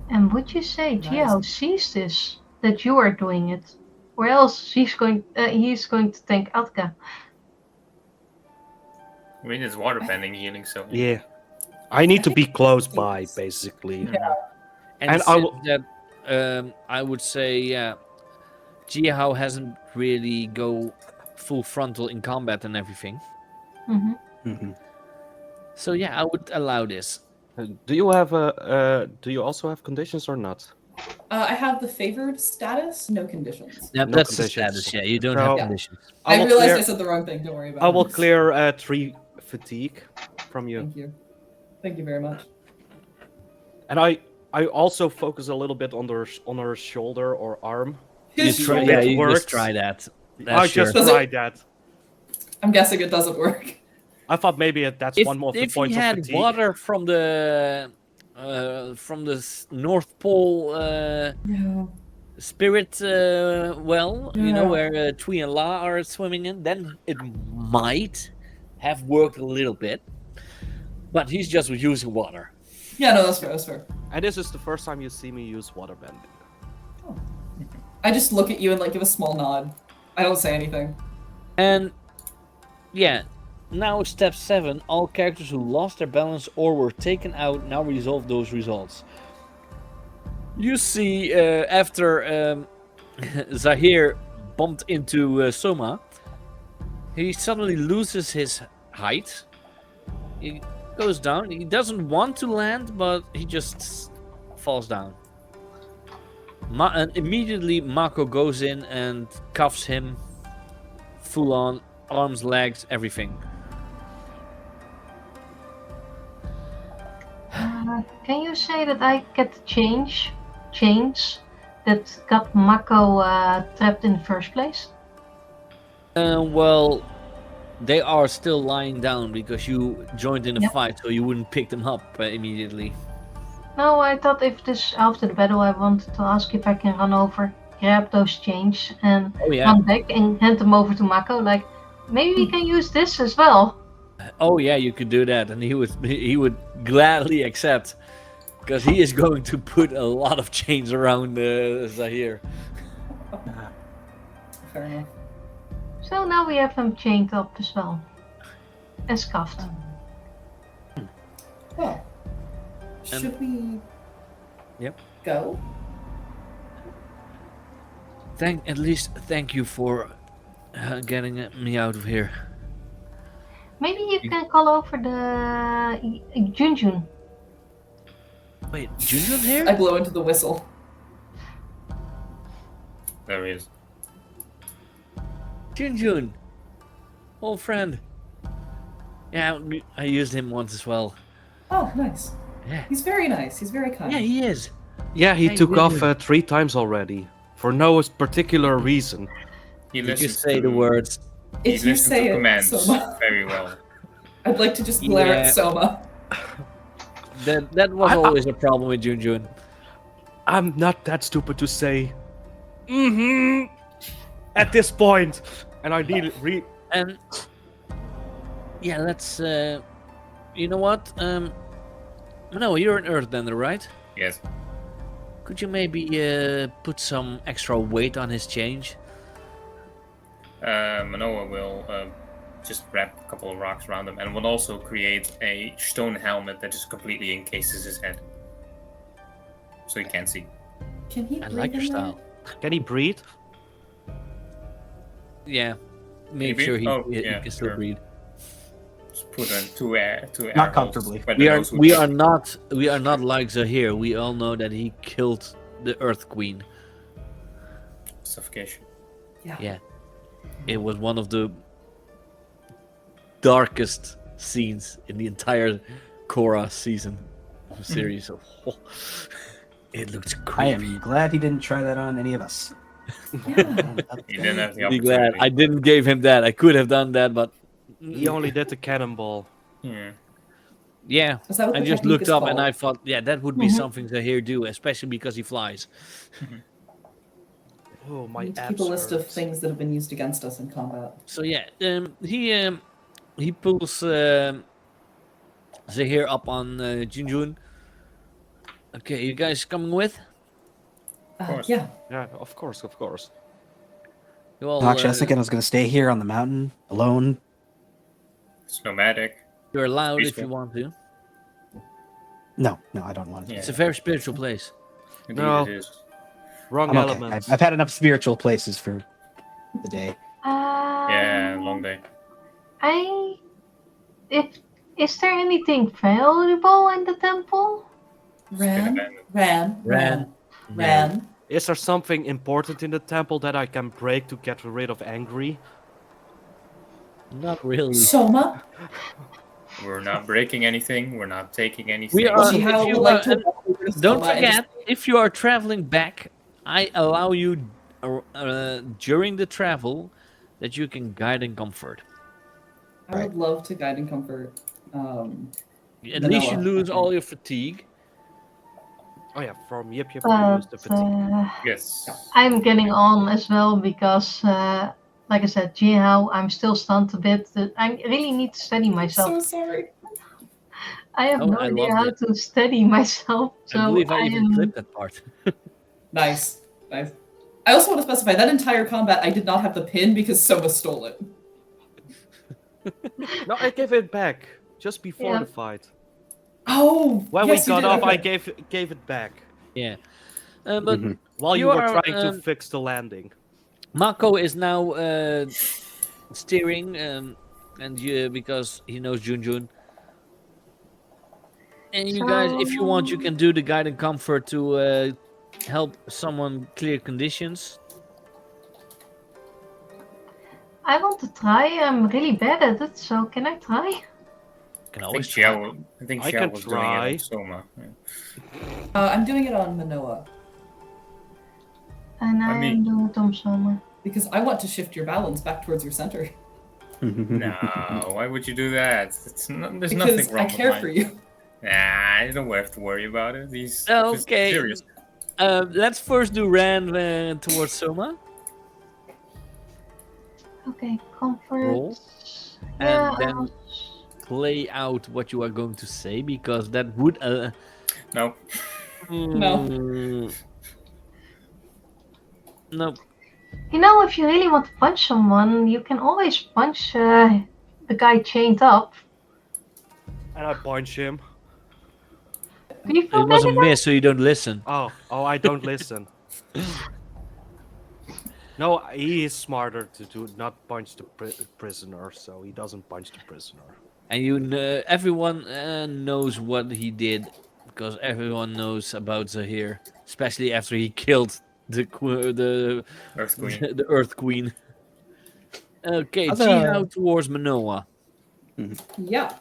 And would you say Nice. Jiahao sees this, that you are doing it, or else he's going to thank Atka? I mean, it's waterbending healing, so Yeah. I need to be close by, basically. Yeah. And, And I since will- that, I would say, yeah, Jiahao hasn't really go full frontal in combat and everything. Hmm. Mhm. So yeah, I would allow this. Do you have do you also have conditions or not? I have the favored status, no conditions. Yeah, No that's the conditions. status. Yeah, you don't So- have Yeah. conditions. I will realized clear- I said the wrong thing. Don't worry about I it. will clear 3 fatigue from you. Thank you. Thank you very much. And I also focus a little bit on her shoulder or arm. You His try, shoulder- yeah, it you works. just try that. I That's sure. just Does it- tried that. I'm guessing it doesn't work. I thought maybe that's If, one more if point he of had fatigue. water from the North Pole Yeah. spirit well, you know, Yeah. where Tui and La are swimming in, then it might have worked a little bit. But he's just using water. Yeah, no, that's fair. That's fair. And this is the first time you see me use waterbending. I just look at you and like give a small nod. I don't say anything. And yeah, now step 7. All characters who lost their balance or were taken out now resolve those results. You see, after Zahir bumped into Soma, he suddenly loses his height. He goes down. He doesn't want to land, but he just falls down. And immediately Mako goes in and cuffs him full on, arms, legs, everything. Can you say that I get the chains that got Mako trapped in the first place? Well, they are still lying down because you joined in a Yep. fight, so you wouldn't pick them up immediately. No, I thought if this after the battle, I wanted to ask if I can run over, grab those chains, and Oh yeah, run back and hand them over to Mako. Like, maybe we can use this as well. oh yeah, you could do that, and he would gladly accept, because he is going to put a lot of chains around Zahir. Fair enough. So now we have him chained up as well, as cuffed. Well, should we? Yep. go. At least thank you for getting me out of here. Maybe you can call over the Junjun. Wait, Junjun's here? I blow into the whistle. There he is. Junjun, old friend. Yeah, I used him once as well. Oh, nice. Yeah. He's very nice. He's very kind. Yeah, he is. Yeah, he Hey, took off Junjun. 3 times already. For no particular reason. He You listens just say to, the words. He If you listens say to it, commands Soma, very well. I'd like to just glare Yeah. at Soma. That was always a problem with Junjun. I'm not that stupid to say at this point. And I need And yeah, let's. You know what? No, you're an Earthbender, right? Yes. Could you maybe put some extra weight on his change? Manoa will just wrap a couple of rocks around him and will also create a stone helmet that just completely encases his head. So he can't see. Can he I breathe like your in there? style. Can he breathe? Yeah, make Maybe? sure he Oh, he yeah, can still sure. breathe. Just put in two air Not holes comfortably. where the We are nose would we be. are not like Zahir. We all know that he killed the Earth Queen. Suffocation. Yeah, it was one of the darkest scenes in the entire Korra season series. It looks I creepy. am glad he didn't try that on any of us. Yeah. He didn't have the Be glad opportunity. I didn't give him that. I could have done that, but He only did the cannonball. Yeah. yeah. Is that what I the just technique looked is up and called? I thought, yeah, that would be Mhm. something Zahir do, especially because he flies. Oh, We my need to keep a abs list of hurts. things that have been used against us in combat. So yeah, he pulls Zahir up on Junjun. Okay, you guys coming with? course. Yeah. Yeah, of course, of course. You all, Actually, I was thinking I was going to stay here on the mountain alone. It's nomadic. you're allowed if peaceful. you want to. No, I don't want to. Yeah. It's a very spiritual place. Indeed No. it is. Wrong I'm okay. elements. I've had enough spiritual places for the day. Yeah, long day. Is there anything valuable in the temple? Ran, abandoned. ran, ran, No. ran. Is there something important in the temple that I can break to get rid of Angry? Not really. Soma, We're not breaking anything. We're not taking anything. We are. Jiahao if you would like are- to walk over to Don't Soma and forget, if you are traveling back, I allow you during the travel that you can guide and comfort. I would love to guide and comfort. At least you Manoa, lose I all think. your fatigue. Oh yeah, from Yip Yip But use the fatigue. Yes. I'm getting on as well because, like I said, Jiahao, I'm still stunned a bit. I really need to steady myself. So sorry. I have Oh, no I idea loved how it. to steady myself. So I believe I even am. clipped that part. Nice, nice. I also want to specify that entire combat I did not have the pin because Soma stole it. No, I gave it back. Just before Yeah. the fight. Oh, When yes, we you got did, off, I okay. gave it back. Yeah. But Mhm. While you You were are, trying to fix the landing. Mako is now steering, and because he knows Junjun. And you guys, if you want, you can do the guide and comfort to help someone clear conditions. I want to try. I'm really bad at it, so can I try? You can I think always try. Jiahao can was try. doing it on Soma. Yeah. I'm doing it on Manoa And I I'm mean- doing it on Soma. because I want to shift your balance back towards your center. No, why would you do that? There's Because nothing wrong I care with for mine. you. Nah, you don't have to worry about it. He's Okay. serious. Let's first do Ran towards Soma. Okay, comfort. Roll. Yeah, And then play out what you are going to say because that would. No. No. No. you know, if you really want to punch someone, you can always punch the guy chained up. And I punch him. Do you feel It was a better? miss, so you don't listen. Oh, I don't listen. No, he is smarter to do not punch the prisoner, so he doesn't punch the prisoner. And you know, everyone knows what he did, because everyone knows about Zahir, especially after he killed the Earth Queen. the Earth Queen. Okay, Other- Jiahao towards Manoa. Yeah.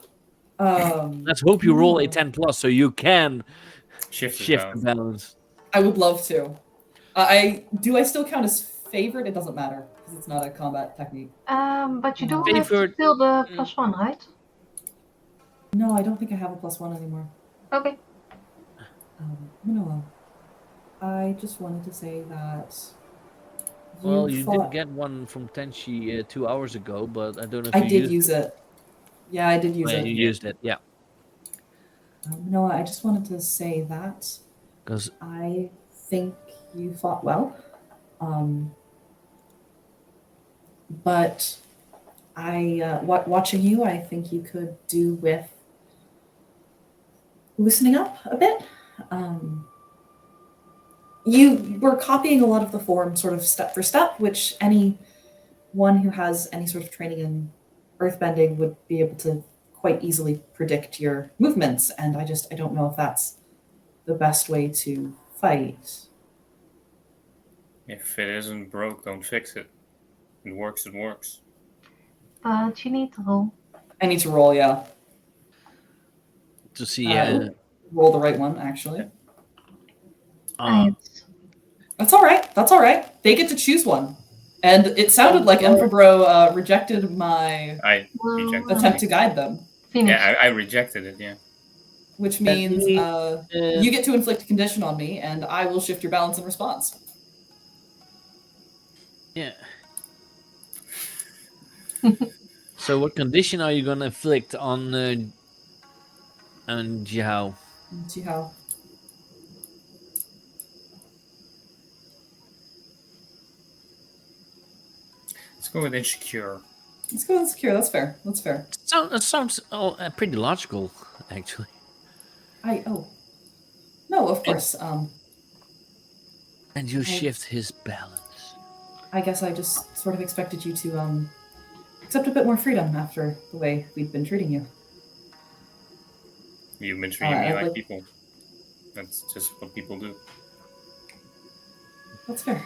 Let's hope you roll a Manoa. 10 plus, so you can Shift shift the the balance. I would love to. I still count as favored? It doesn't matter because it's not a combat technique. But you do have Favored- still the +1, right? No, I don't think I have a +1 anymore. Okay. Manoa, I just wanted to say that. Well, you fought... did get one from Tenchi 2 hours ago, but I don't know if I you did used use it. Yeah, I did use yeah, it. you used it, yeah. Manoa, I just wanted to say that Because I think you fought well. But watching you, I think you could do with loosening up a bit. You were copying a lot of the form sort of step for step, which anyone who has any sort of training in earthbending would be able to quite easily predict your movements. And I don't know if that's the best way to fight. If it isn't broke, don't fix it. It works, it works. But you need to roll. I need to roll, yeah. to see, Roll the right one, actually. That's all right. That's all right. They get to choose one. And it sounded like Emperbro rejected my I rejected attempt to it. guide them, Finish. Yeah, I rejected it, yeah. which means you get to inflict a condition on me, and I will shift your balance in response. yeah. So what condition are you gonna inflict on Jiahao? See how. Let's go with insecure. Let's go with secure. That's fair. That's fair. So that sounds pretty logical, actually. No, of course. And you shift his balance. I guess I just sort of expected you to accept a bit more freedom after the way we'd been treating you. You've been treating me like like- people. That's just what people do. That's fair.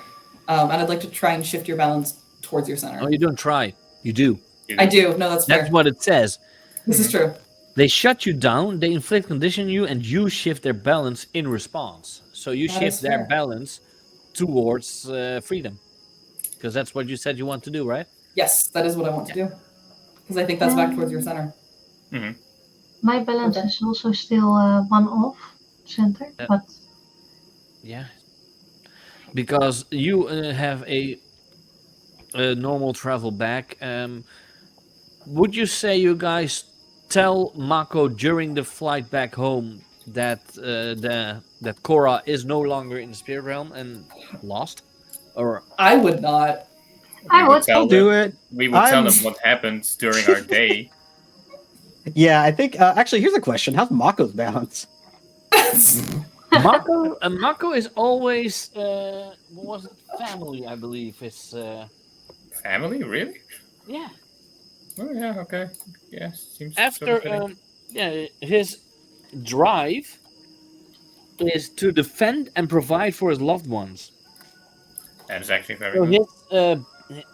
And I'd like to try and shift your balance towards your center. Oh, you don't try. You do. I do. No, that's fair. That's what it says. This is true. They shut you down, they inflict condition you, and you shift their balance in response. So you That shift is their fair. balance towards freedom. Because that's what you said you want to do, right? Yes, that is what I want to do. Because I think that's back towards your center. My balance Okay. is also still 1 off center, but Yeah. Because you have a normal travel back. Would you say you guys tell Mako during the flight back home that that Korra is no longer in the spirit realm and lost? Or I would not. I would. tell Do them, it. We would tell I'm- them what happened during our day. Yeah, I think. Actually, here's a question: how's Mako's balance? Mako is always was it family, I believe. It's Family? Really? yeah. Oh, yeah, okay. Yeah, seems After sort of fitting. his drive is to defend and provide for his loved ones. That is actually very So good.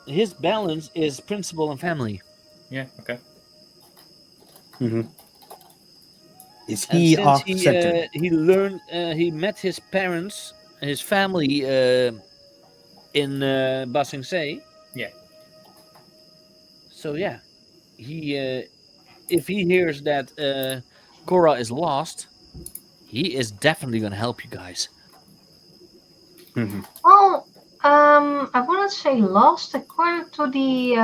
his balance is principle and family. Yeah, okay. Is And he since off center? he learned he met his parents, his family in Ba Sing Se. Yeah. So yeah, he if he hears that Korra is lost, he is definitely gonna help you guys. Well, I wouldn't say lost. According to the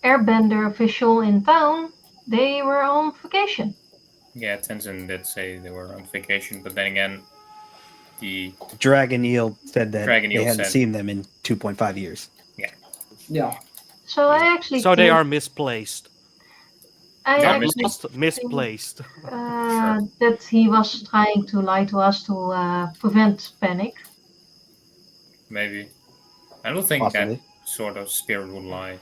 airbender official in town, they were on vacation. Yeah, Tenzin did say they were on vacation, but then again, the Dragon Eel said that Dragon they Eel hadn't said- seen them in 2.5 years. Yeah. So I actually So they think- are misplaced. I Yeah, actually Misplaced. that he was trying to lie to us to prevent panic. Maybe. I don't think Possibly. that sort of spirit would lie.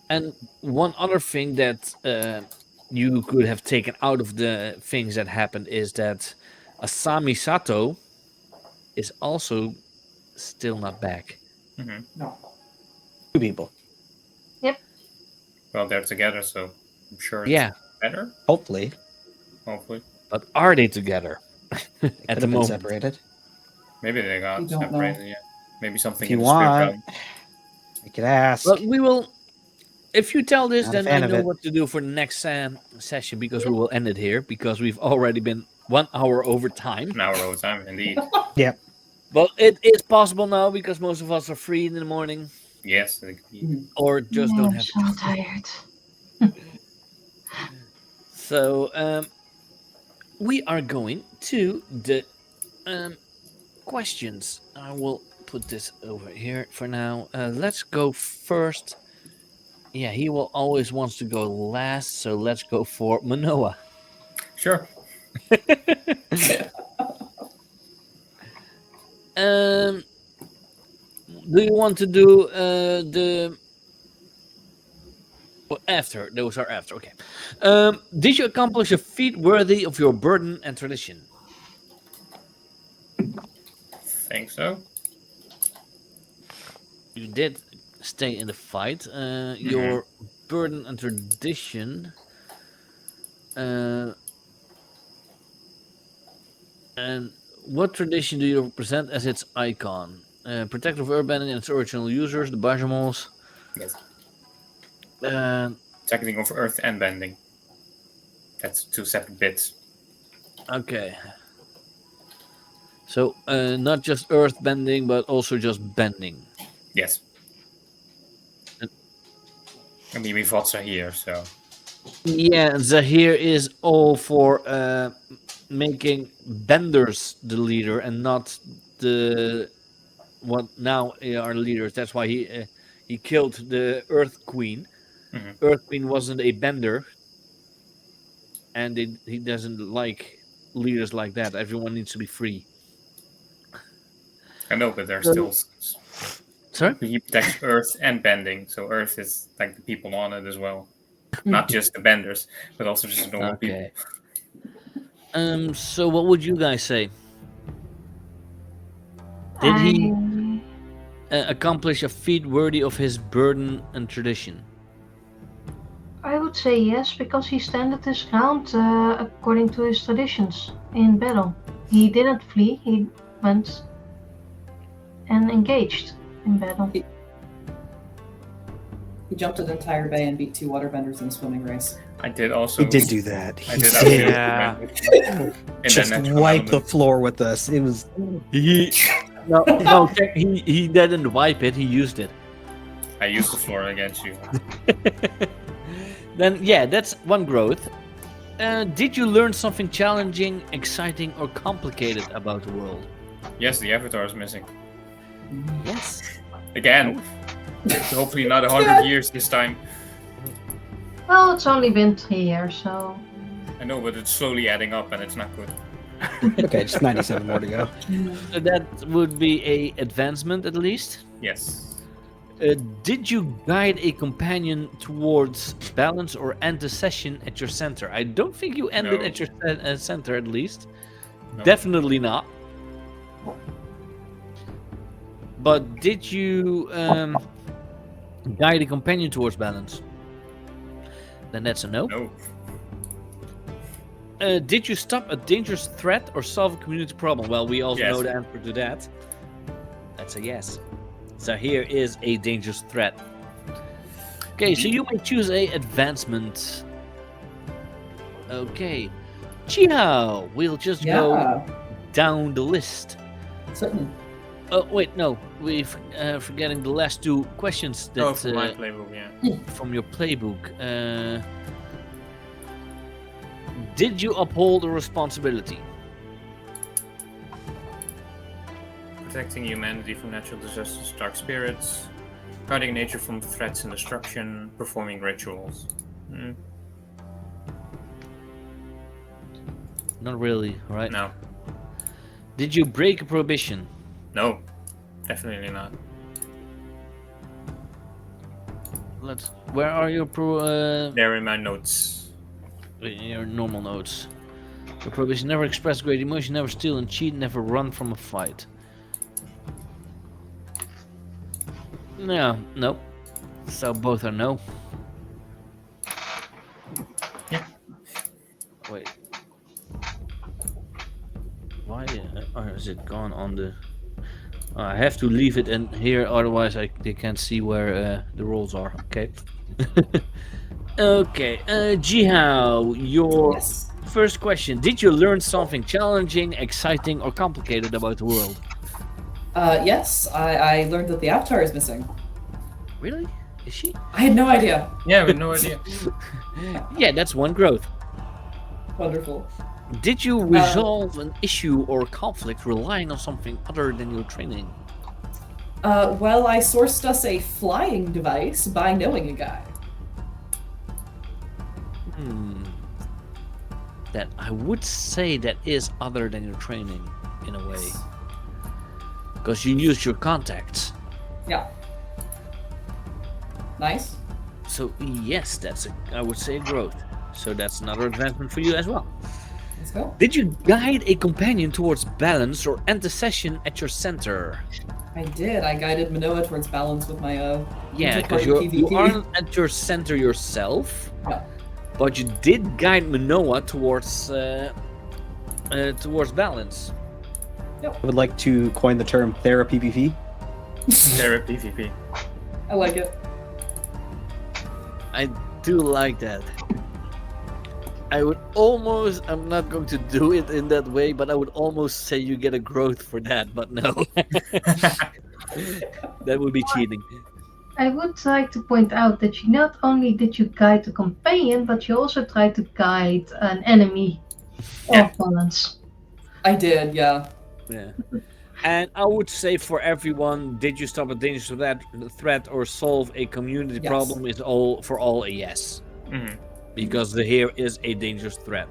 And one other thing that you could have taken out of the things that happened is that Asami Sato is also still not back. No. 2 people. Well, they're together, so I'm sure it's Yeah, better. Hopefully. Hopefully. but are they together They at could the have been moment? separated. Maybe they got We don't know. separated. Yeah. Maybe something If you in the spirit want, realm. I could ask. Well, we will. If you tell this, Not a then I fan of know it. what to do for the next session because we will end it here because we've already been 1 hour over time. An hour over time, indeed. Yeah. But it is possible now because most of us are free in the morning Yes. it could be. or just don't I'm have. so tired. So we are going to the questions. I will put this over here for now. Let's go first. Yeah, he will always wants to go last, so let's go for Manoa. Sure. Do you want to do the well, after? Those are after. Okay. Did you accomplish a feat worthy of your burden and tradition? Think so. You did stay in the fight. Your burden and tradition. And what tradition do you represent as its icon? Protector of Earthbending and its original users, the Bajamos. Yes. Uh, Technique of earth and bending. That's 2 separate bits. okay. So not just earth bending, but also just bending. Yes. I mean, we fought Zahir, so. Yeah, Zahir is all for making benders the leader and not the what now are leaders. That's why he killed the Earth Queen. Earth Queen wasn't a bender, and he doesn't like leaders like that. Everyone needs to be free. I know, but they're still. Sorry? He protects earth and bending, so earth is like the people on it as well. Not just the benders, but also just the normal people. So what would you guys say? Did he accomplish a feat worthy of his burden and tradition? I would say yes, because he standed his ground according to his traditions in battle. He didn't flee, he went and engaged in battle. He jumped an entire bay and beat 2 waterbenders in a swimming race. I did also. He did do that. I He did did. just Just wipe the floor with us. It was. No, he didn't wipe it. He used it. I used the floor against you. Then yeah, that's 1 growth. Did you learn something challenging, exciting, or complicated about the world? Yes, the avatar is missing Yes. again. Hopefully not 100 years this time. Well, it's only been 3 years, so. I know, but it's slowly adding up, and it's not good. Okay, just 97 more to go. So that would be a advancement at least. Yes. Did you guide a companion towards balance or end the session at your center? I don't think you ended No. at your center at least. No. Definitely not. But did you guide a companion towards balance? Then that's a no. No. Did you stop a dangerous threat or solve a community problem? Well, we also Yes. know the answer to that. That's a yes. So here is a dangerous threat. Okay, so you may choose a advancement. Okay. Jiahao, we'll just go Yeah, down the list. certainly. Oh, wait, no. We're forgetting the last 2 questions that, from my playbook, yeah. from your playbook. Did you uphold a responsibility? Protecting humanity from natural disasters, dark spirits, guarding nature from threats and destruction, performing rituals. Not really, right? No. Did you break a prohibition? No. Definitely not. Where are your They're in my notes. your normal notes? Your prohibition: never express great emotion, never steal and cheat, never run from a fight. No, nope. So both are no. Yeah. Wait. Why is it gone on the... I have to leave it in here, otherwise they can't see where the rolls are. Okay. Okay. Jiahao, your Yes. first question. Did you learn something challenging, exciting, or complicated about the world? Yes, I learned that the Avatar is missing. Really? Is she? I had no idea. Yeah, we had no idea. Yeah, that's one growth. Wonderful. Did you resolve an issue or conflict relying on something other than your training? Well, I sourced us a flying device by knowing a guy. That I would say that is other than your training, in a way. Because you used your contacts. Yeah. Nice. So yes, I would say a growth. So that's another advancement for you as well. Let's go. Did you guide a companion towards balance or end the session at your center? I did. I guided Manoa towards balance with my Yeah, because interparty you PvP. aren't at your center yourself. No. But you did guide Manoa towards balance. I would like to coin the term therapy PvP. They're a PvP. I like it. I do like that. I would almost, I'm not going to do it in that way, but I would almost say you get a growth for that, but no. That would be cheating. I would like to point out that you not only did you guide a companion, but you also tried to guide an enemy Yeah. of balance. I did, yeah. Yeah. And I would say for everyone, did you stop a dangerous threat or solve a community Yes. problem is all a yes. Mhm. Because here is a dangerous threat.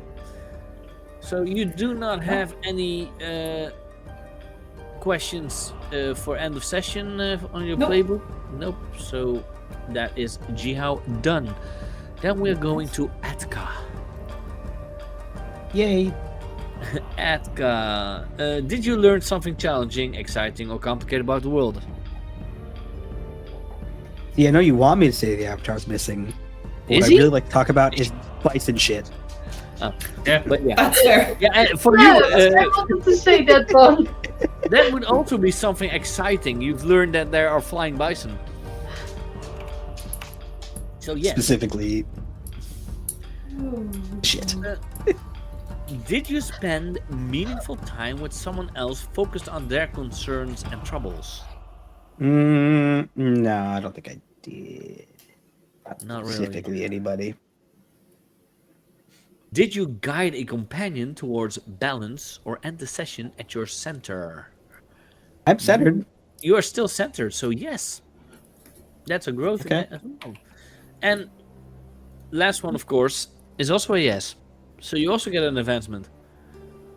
So you do not have any questions for end of session on your Nope. playbook? Nope. So that is Jiahao done. Then we're going to Atka. Yay! Atka, did you learn something challenging, exciting, or complicated about the world? Yeah, I know you want me to say the Avatar's missing. What Is I he? really like to talk about is bison shit. Yeah. But yeah, That's fair. yeah. For Yeah, you, I wanted to say that one. that would also be something exciting. You've learned that there are flying bison. So yes. Specifically, shit. Did you spend meaningful time with someone else focused on their concerns and troubles? No, I don't think I did. Not really. Specifically anybody. Did you guide a companion towards balance or end the session at your center? I'm centered. You are still centered, so yes. That's a growth Okay. as well. And last one, of course, is also a yes. So you also get an advancement.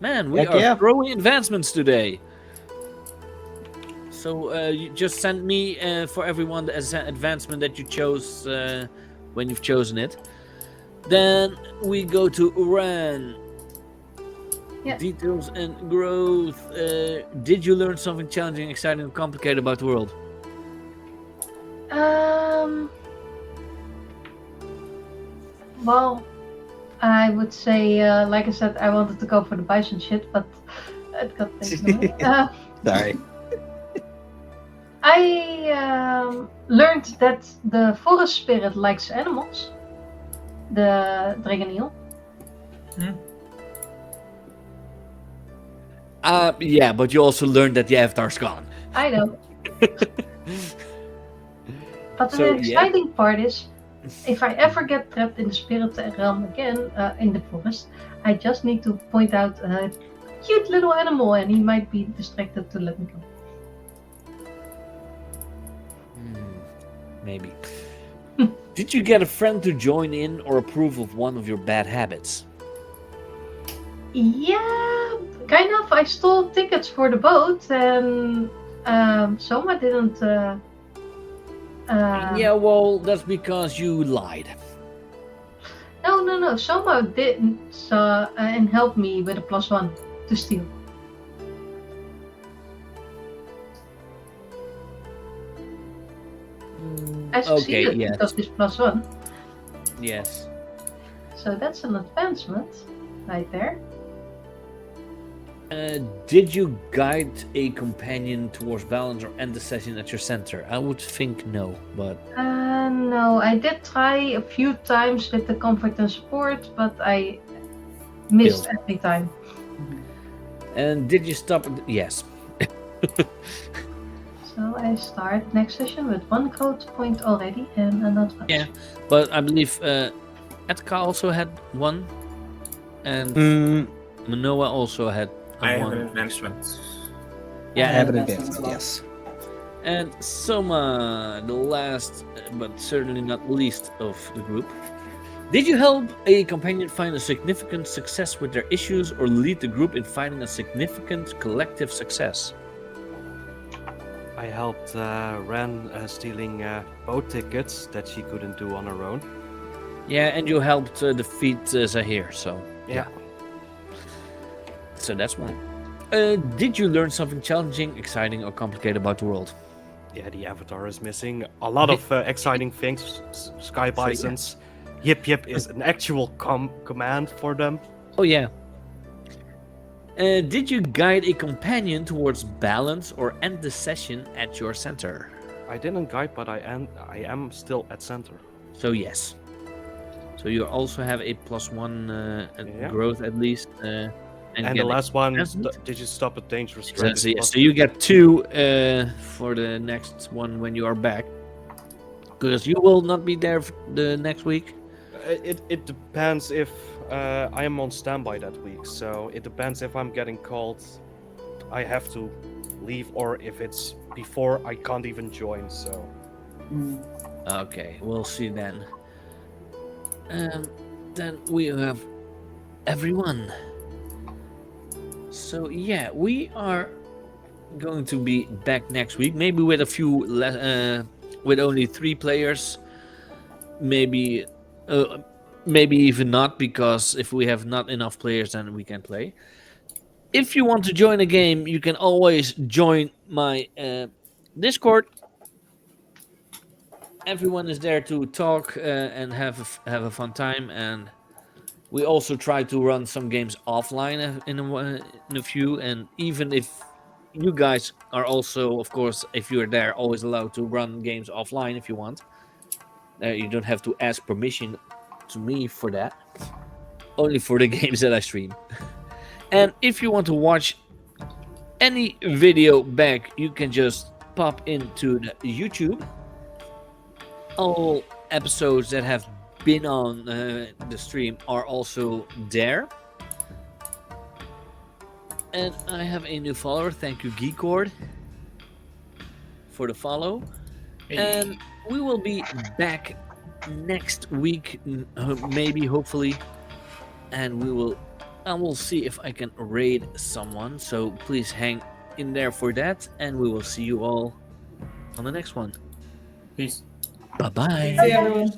Man, we Heck are yeah. throwing advancements today. So you just send me for everyone the advancement that you chose when you've chosen it. Then we go to Uran. Yeah. Details and growth. Did you learn something challenging, exciting, and complicated about the world? Well, I would say, like I said, I wanted to go for the bison shit, but it got taken away. Sorry. I learned that the forest spirit likes animals. The Dragoneel. Yeah, but you also learned that the Avatar's gone. I know. But So, the exciting part is, if I ever get trapped in the spirit realm again, in the forest, I just need to point out a cute little animal and he might be distracted to let me go. Maybe. Did you get a friend to join in or approve of one of your bad habits? Yeah, kind of. I stole tickets for the boat, and Soma didn't. Yeah, well, that's because you lied. No. Soma didn't and helped me with a +1 to steal. I Okay, succeeded yes. because this +1. Yes. So that's an advancement right there. Did you guide a companion towards balance or end the session at your center? I would think no, but No, I did try a few times with the comfort and support, but I missed Failed. every time. and did you stop? Yes. So I start next session with 1 code point already and another. Yeah, but I believe Atka also had one, and Manoa also had I have one. an advancement. Yeah, I have an that's advancement, well. yes. And Soma, the last but certainly not least of the group. Did you help a companion find a significant success with their issues or lead the group in finding a significant collective success? I helped Ren stealing boat tickets that she couldn't do on her own. Yeah, and you helped defeat Zahir, so Yeah. So that's one. Did you learn something challenging, exciting, or complicated about the world? Yeah, the avatar is missing. A lot of exciting things. Sky Bisons. Yip Yip is an actual command for them. Oh yeah. Did you guide a companion towards balance or end the session at your center? I didn't guide, but I am still at center. So yes. So you also have a +1 Yeah. growth at least. And get the a last one, advancement? did you stop a dangerous So, threat? so, yeah, so you get 2 for the next one when you are back. Because you will not be there the next week. It depends if I am on standby that week, so it depends if I'm getting called. I have to leave, or if it's before I can't even join. So Okay, we'll see then. Then we have everyone. So yeah, we are going to be back next week. Maybe with a few with only 3 players. Maybe even not, because if we have not enough players, then we can play. If you want to join a game, you can always join my Discord. Everyone is there to talk and have a fun time, and we also try to run some games offline in a few. And even if you guys are also, of course, if you're there, always allowed to run games offline if you want. You don't have to ask permission to me for that. Only for the games that I stream. And if you want to watch any video back, you can just pop into the YouTube. All episodes that have been on the stream are also there. And I have a new follower. Thank you, Geekord, for the follow. And we will be back next week, maybe, hopefully. And I will see if I can raid someone. So please hang in there for that. And we will see you all on the next one. Peace. Bye-bye. See you, everyone.